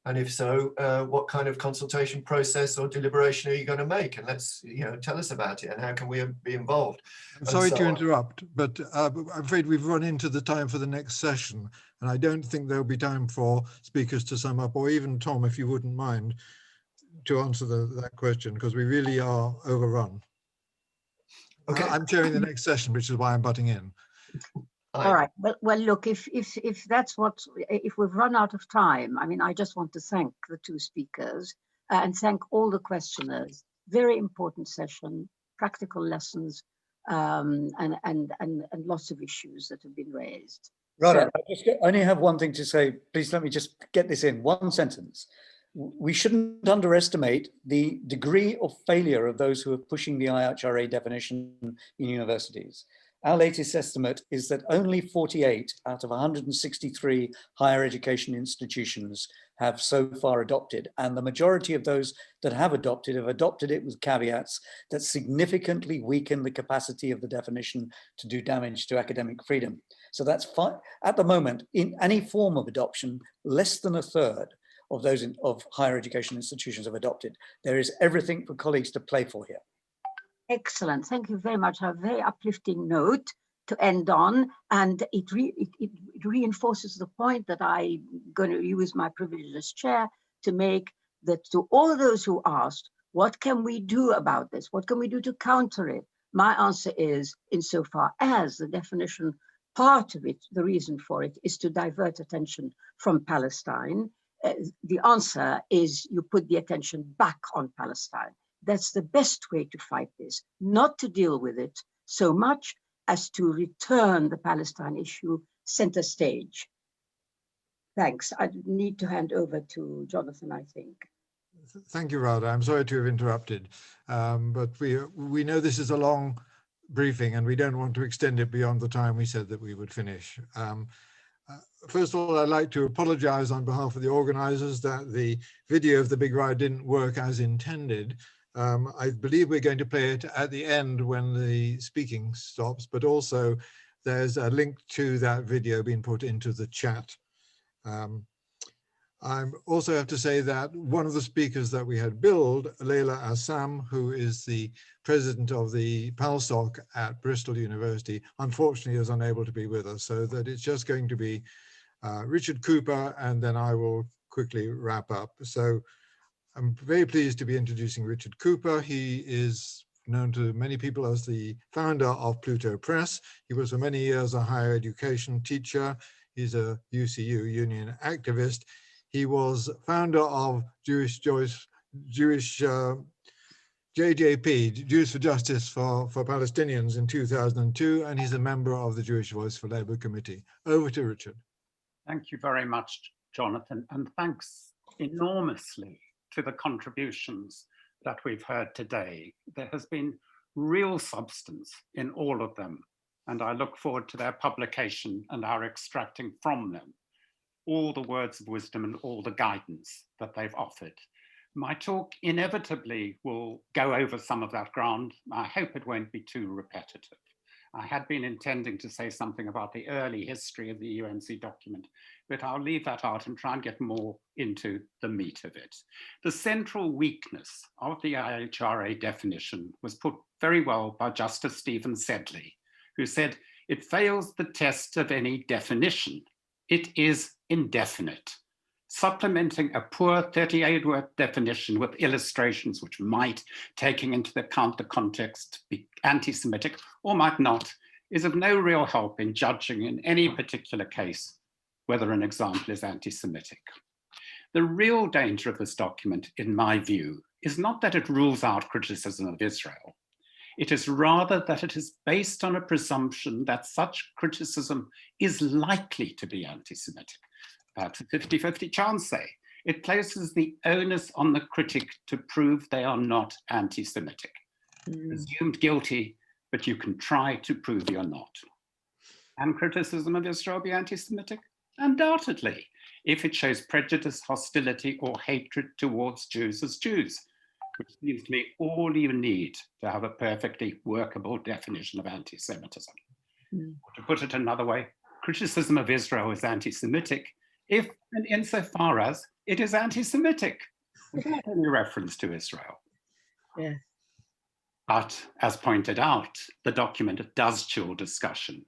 And if so, what kind of consultation process or deliberation are you going to make? And let's, tell us about it, and how can we be involved? I'm sorry to interrupt, but I'm afraid we've run into the time for the next session, and I don't think there'll be time for speakers to sum up, or even Tom, if you wouldn't mind, to answer that question, because we really are overrun. Okay. I'm chairing the next session, which is why I'm butting in. All right. Well, look, if that's if we've run out of time, I mean, I just want to thank the two speakers and thank all the questioners. Very important session, practical lessons, and lots of issues that have been raised. Right. So, I only have one thing to say. Please let me just get this in one sentence. We shouldn't underestimate the degree of failure of those who are pushing the IHRA definition in universities. Our latest estimate is that only 48 out of 163 higher education institutions have so far adopted, and the majority of those that have adopted it with caveats that significantly weaken the capacity of the definition to do damage to academic freedom. So that's fine. At the moment, in any form of adoption, less than a third of those of higher education institutions have adopted. There is everything for colleagues to play for here. Excellent. Thank you very much. A very uplifting note to end on, and it reinforces the point that I'm going to use my privilege as chair to make, that to all those who asked, what can we do about this? What can we do to counter it? My answer is, insofar as the definition, part of it, the reason for it, is to divert attention from Palestine. The answer is you put the attention back on Palestine. That's the best way to fight this, not to deal with it so much as to return the Palestine issue center stage. Thanks. I need to hand over to Jonathan, I think. Thank you, Radha. I'm sorry to have interrupted, but we know this is a long briefing and we don't want to extend it beyond the time we said that we would finish. First of all, I'd like to apologize on behalf of the organizers that the video of the big ride didn't work as intended. I believe we're going to play it at the end when the speaking stops, but also there's a link to that video being put into the chat. I also have to say that one of the speakers that we had billed, Leila Assam, who is the president of the PALSOC at Bristol University, unfortunately is unable to be with us, so that it's just going to be Richard Cooper, and then I will quickly wrap up. So I'm very pleased to be introducing Richard Cooper. He is known to many people as the founder of Pluto Press. He was for many years a higher education teacher. He's a UCU union activist. He was founder of JJP, Jews for Justice for Palestinians in 2002, and he's a member of the Jewish Voice for Labour Committee. Over to Richard. Thank you very much, Jonathan, and thanks enormously to the contributions that we've heard today. There has been real substance in all of them, and I look forward to their publication and our extracting from them all the words of wisdom and all the guidance that they've offered. My talk inevitably will go over some of that ground. I hope it won't be too repetitive. I had been intending to say something about the early history of the UNC document, but I'll leave that out and try and get more into the meat of it. The central weakness of the IHRA definition was put very well by Justice Stephen Sedley, who said, "It fails the test of any definition. It is indefinite. Supplementing a poor 38-word definition with illustrations which might, taking into account the context, be anti-Semitic or might not, is of no real help in judging in any particular case whether an example is anti-Semitic." The real danger of this document, in my view, is not that it rules out criticism of Israel. It is rather that it is based on a presumption that such criticism is likely to be anti-Semitic. Perhaps a 50-50 chance, say. It places the onus on the critic to prove they are not anti-Semitic. Presumed guilty, but you can try to prove you're not. Can criticism of Israel be anti-Semitic? Undoubtedly, if it shows prejudice, hostility, or hatred towards Jews as Jews, which seems to me all you need to have a perfectly workable definition of anti-Semitism. To put it another way, criticism of Israel is anti-Semitic if and insofar as it is anti-Semitic, without any reference to Israel. Yes. But as pointed out, the document does chill discussion.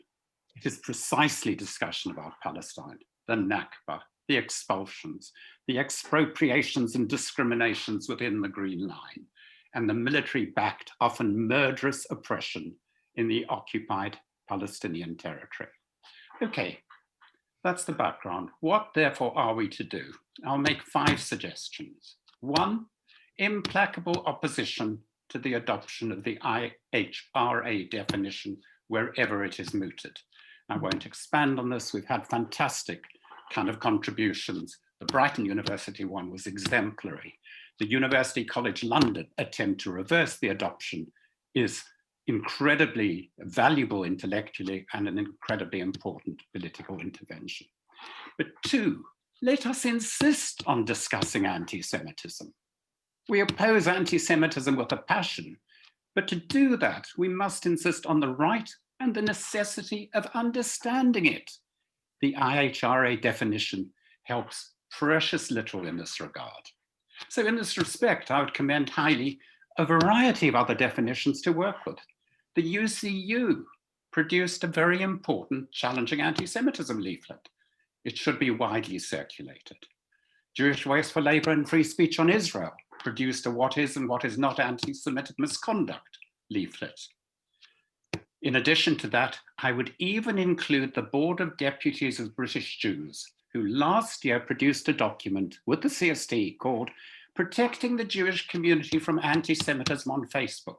It is precisely discussion about Palestine, the Nakba, the expulsions, the expropriations and discriminations within the Green Line, and the military-backed, often murderous oppression in the occupied Palestinian territory. Okay, that's the background. What, therefore, are we to do? I'll make 5 suggestions. 1, implacable opposition to the adoption of the IHRA definition wherever it is mooted. I won't expand on this. We've had fantastic kind of contributions. The Brighton University one was exemplary. The University College London attempt to reverse the adoption is incredibly valuable intellectually and an incredibly important political intervention. But 2, let us insist on discussing anti-Semitism. We oppose anti-Semitism with a passion, but to do that, we must insist on the right and the necessity of understanding it. The IHRA definition helps precious little in this regard. So in this respect, I would commend highly a variety of other definitions to work with. The UCU produced a very important challenging anti-Semitism leaflet. It should be widely circulated. Jewish Waste for Labor and Free Speech on Israel produced a what is and what is not anti-Semitic misconduct leaflet. In addition to that, I would even include the Board of Deputies of British Jews, who last year produced a document with the CST called Protecting the Jewish Community from Anti-Semitism on Facebook,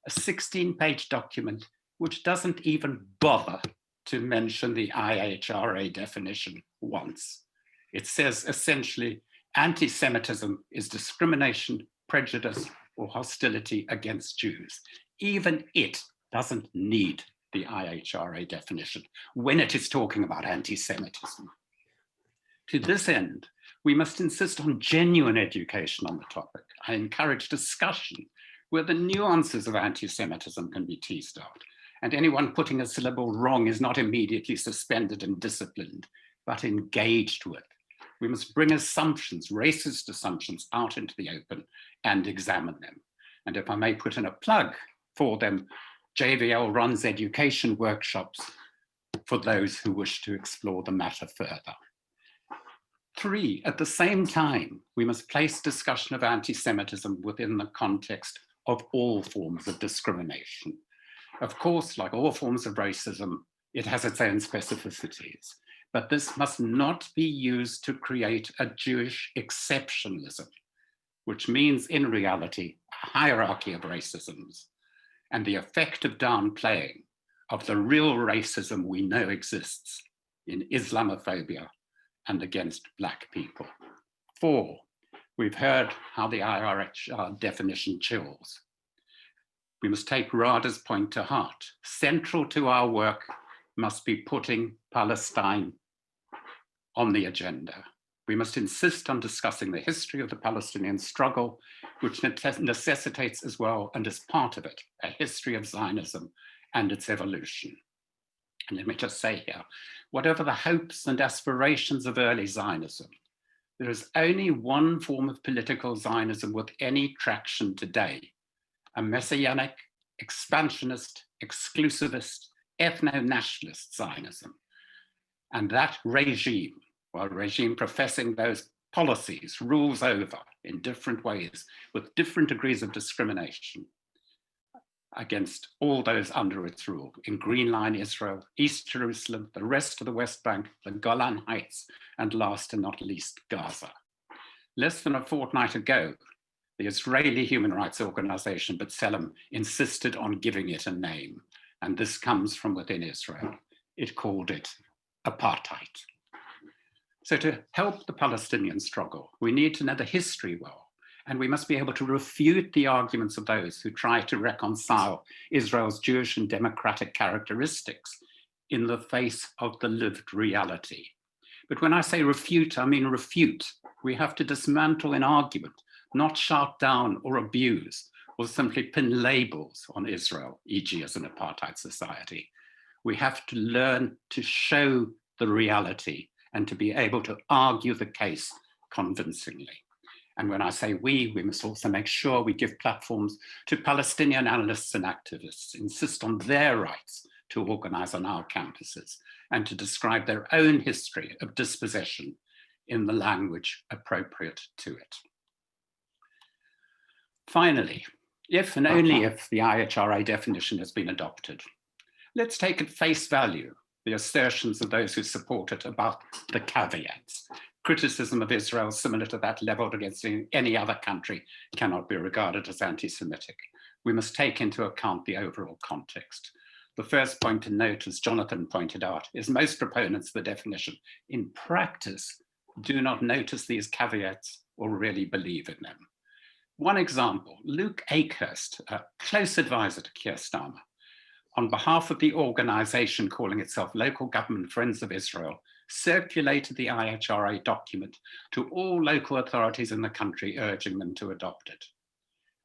a 16-page document which doesn't even bother to mention the IHRA definition once. It says essentially, anti-Semitism is discrimination, prejudice, or hostility against Jews. Even it doesn't need the IHRA definition when it is talking about anti-Semitism. To this end, we must insist on genuine education on the topic. I encourage discussion where the nuances of anti-Semitism can be teased out, and anyone putting a syllable wrong is not immediately suspended and disciplined, but engaged with. We must bring assumptions, racist assumptions, out into the open and examine them. And if I may put in a plug for them, JVL runs education workshops for those who wish to explore the matter further. 3, at the same time, we must place discussion of anti-Semitism within the context of all forms of discrimination. Of course, like all forms of racism, it has its own specificities, but this must not be used to create a Jewish exceptionalism, which means in reality, a hierarchy of racisms and the effective downplaying of the real racism we know exists in Islamophobia and against Black people. 4, we've heard how the IHR definition chills. We must take Rada's point to heart. Central to our work must be putting Palestine on the agenda. We must insist on discussing the history of the Palestinian struggle, which necessitates as well, and is part of it, a history of Zionism and its evolution. And let me just say here, whatever the hopes and aspirations of early Zionism, there is only one form of political Zionism with any traction today, a messianic, expansionist, exclusivist, ethno-nationalist Zionism. And that regime, while regime professing those policies, rules over in different ways with different degrees of discrimination against all those under its rule in Green Line Israel, East Jerusalem, the rest of the West Bank, the Golan Heights, and last and not least, Gaza. Less than a fortnight ago, the Israeli human rights organization B'Tselem insisted on giving it a name, and this comes from within Israel. It called it apartheid. So to help the Palestinian struggle, we need to know the history well, and we must be able to refute the arguments of those who try to reconcile Israel's Jewish and democratic characteristics in the face of the lived reality. But when I say refute, I mean refute. We have to dismantle an argument, not shout down or abuse, or simply pin labels on Israel, e.g. as an apartheid society. We have to learn to show the reality and to be able to argue the case convincingly. And when I say we must also make sure we give platforms to Palestinian analysts and activists, insist on their rights to organize on our campuses and to describe their own history of dispossession in the language appropriate to it. Finally, if and only if the IHRA definition has been adopted, let's take at face value the assertions of those who support it about the caveats. Criticism of Israel similar to that leveled against any other country cannot be regarded as anti-Semitic. We must take into account the overall context. The first point to note, as Jonathan pointed out, is most proponents of the definition in practice do not notice these caveats or really believe in them. One example, Luke Akehurst, a close advisor to Keir Starmer, on behalf of the organization calling itself Local Government Friends of Israel, circulated the IHRA document to all local authorities in the country, urging them to adopt it.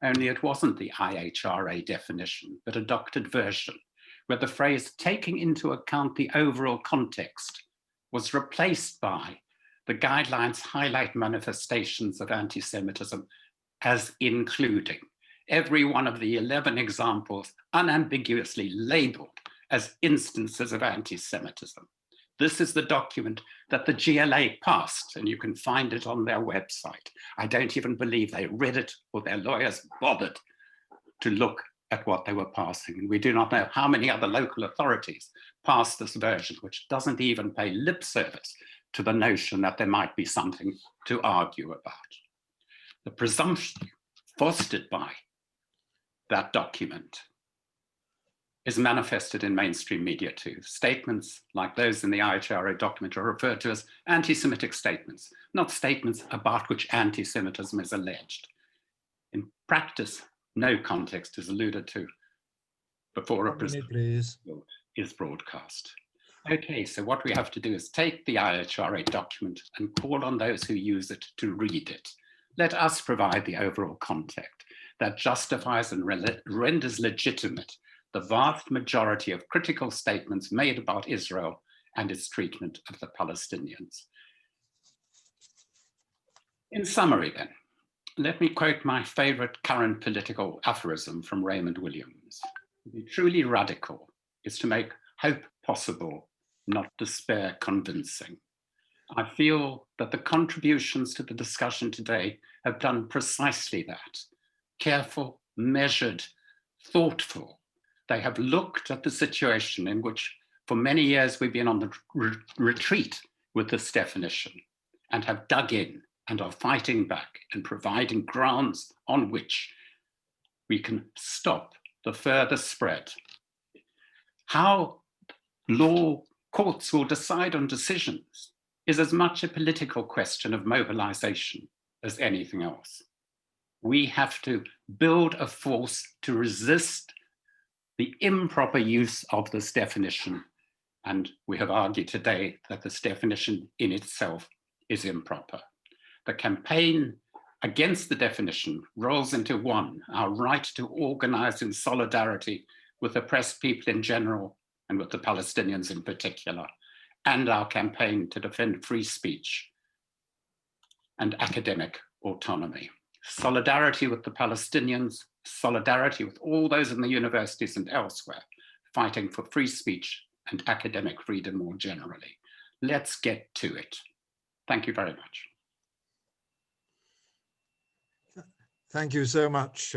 Only it wasn't the IHRA definition, but a doctored version, where the phrase taking into account the overall context was replaced by the guidelines highlight manifestations of anti-Semitism as including every one of the 11 examples unambiguously labeled as instances of anti-Semitism. This is the document that the GLA passed, and you can find it on their website. I don't even believe they read it or their lawyers bothered to look at what they were passing. And we do not know how many other local authorities passed this version, which doesn't even pay lip service to the notion that there might be something to argue about. The presumption fostered by that document is manifested in mainstream media too. Statements like those in the IHRA document are referred to as anti-Semitic statements, not statements about which anti-Semitism is alleged. In practice, no context is alluded to before a presumption is broadcast. Okay, so what we have to do is take the IHRA document and call on those who use it to read it. Let us provide the overall context that justifies and renders legitimate the vast majority of critical statements made about Israel and its treatment of the Palestinians. In summary then, let me quote my favorite current political aphorism from Raymond Williams. To be truly radical is to make hope possible, not despair convincing. I feel that the contributions to the discussion today have done precisely that. Careful, measured, thoughtful. They have looked at the situation in which for many years we've been on the retreat with this definition and have dug in and are fighting back and providing grounds on which we can stop the further spread. How law courts will decide on decisions is as much a political question of mobilization as anything else. We have to build a force to resist the improper use of this definition. And we have argued today that this definition in itself is improper. The campaign against the definition rolls into one, our right to organize in solidarity with oppressed people in general and with the Palestinians in particular, and our campaign to defend free speech and academic autonomy. Solidarity with the Palestinians, solidarity with all those in the universities and elsewhere, fighting for free speech and academic freedom more generally. Let's get to it. Thank you very much. Thank you so much,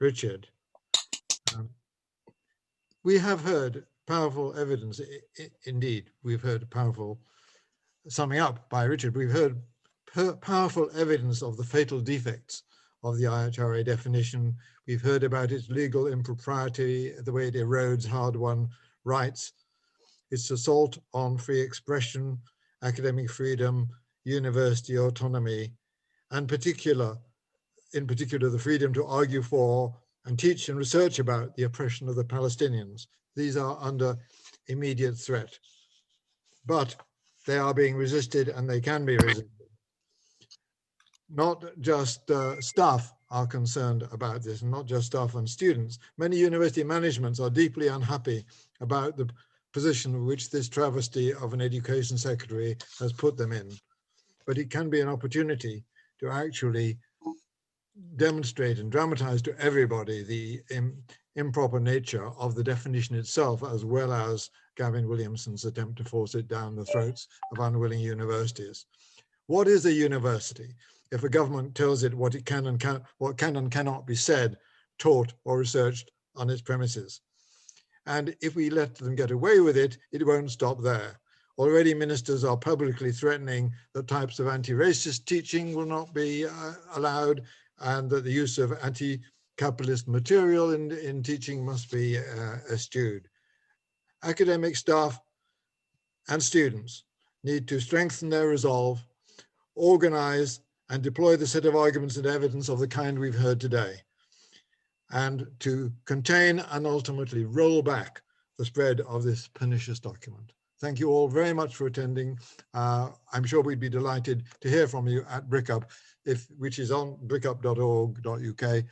Richard. We have heard powerful evidence, indeed, we've heard powerful, summing up by Richard, we've heard powerful evidence of the fatal defects of the IHRA definition. We've heard about its legal impropriety, the way it erodes hard-won rights, its assault on free expression, academic freedom, university autonomy, and in particular, the freedom to argue for and teach and research about the oppression of the Palestinians. These are under immediate threat, but they are being resisted and they can be resisted. Not just staff are concerned about this, and not just staff and students. Many university managements are deeply unhappy about the position which this travesty of an education secretary has put them in. But it can be an opportunity to actually demonstrate and dramatize to everybody the improper nature of the definition itself, as well as Gavin Williamson's attempt to force it down the throats of unwilling universities. What is a university? If a government tells it what can and cannot be said, taught, or researched on its premises. And if we let them get away with it, it won't stop there. Already ministers are publicly threatening that types of anti-racist teaching will not be allowed, and that the use of anti-capitalist material in teaching must be eschewed. Academic staff and students need to strengthen their resolve, organize, and deploy the set of arguments and evidence of the kind we've heard today, and to contain and ultimately roll back the spread of this pernicious document. Thank you all very much for attending. I'm sure we'd be delighted to hear from you at Brickup, which is on brickup.org.uk.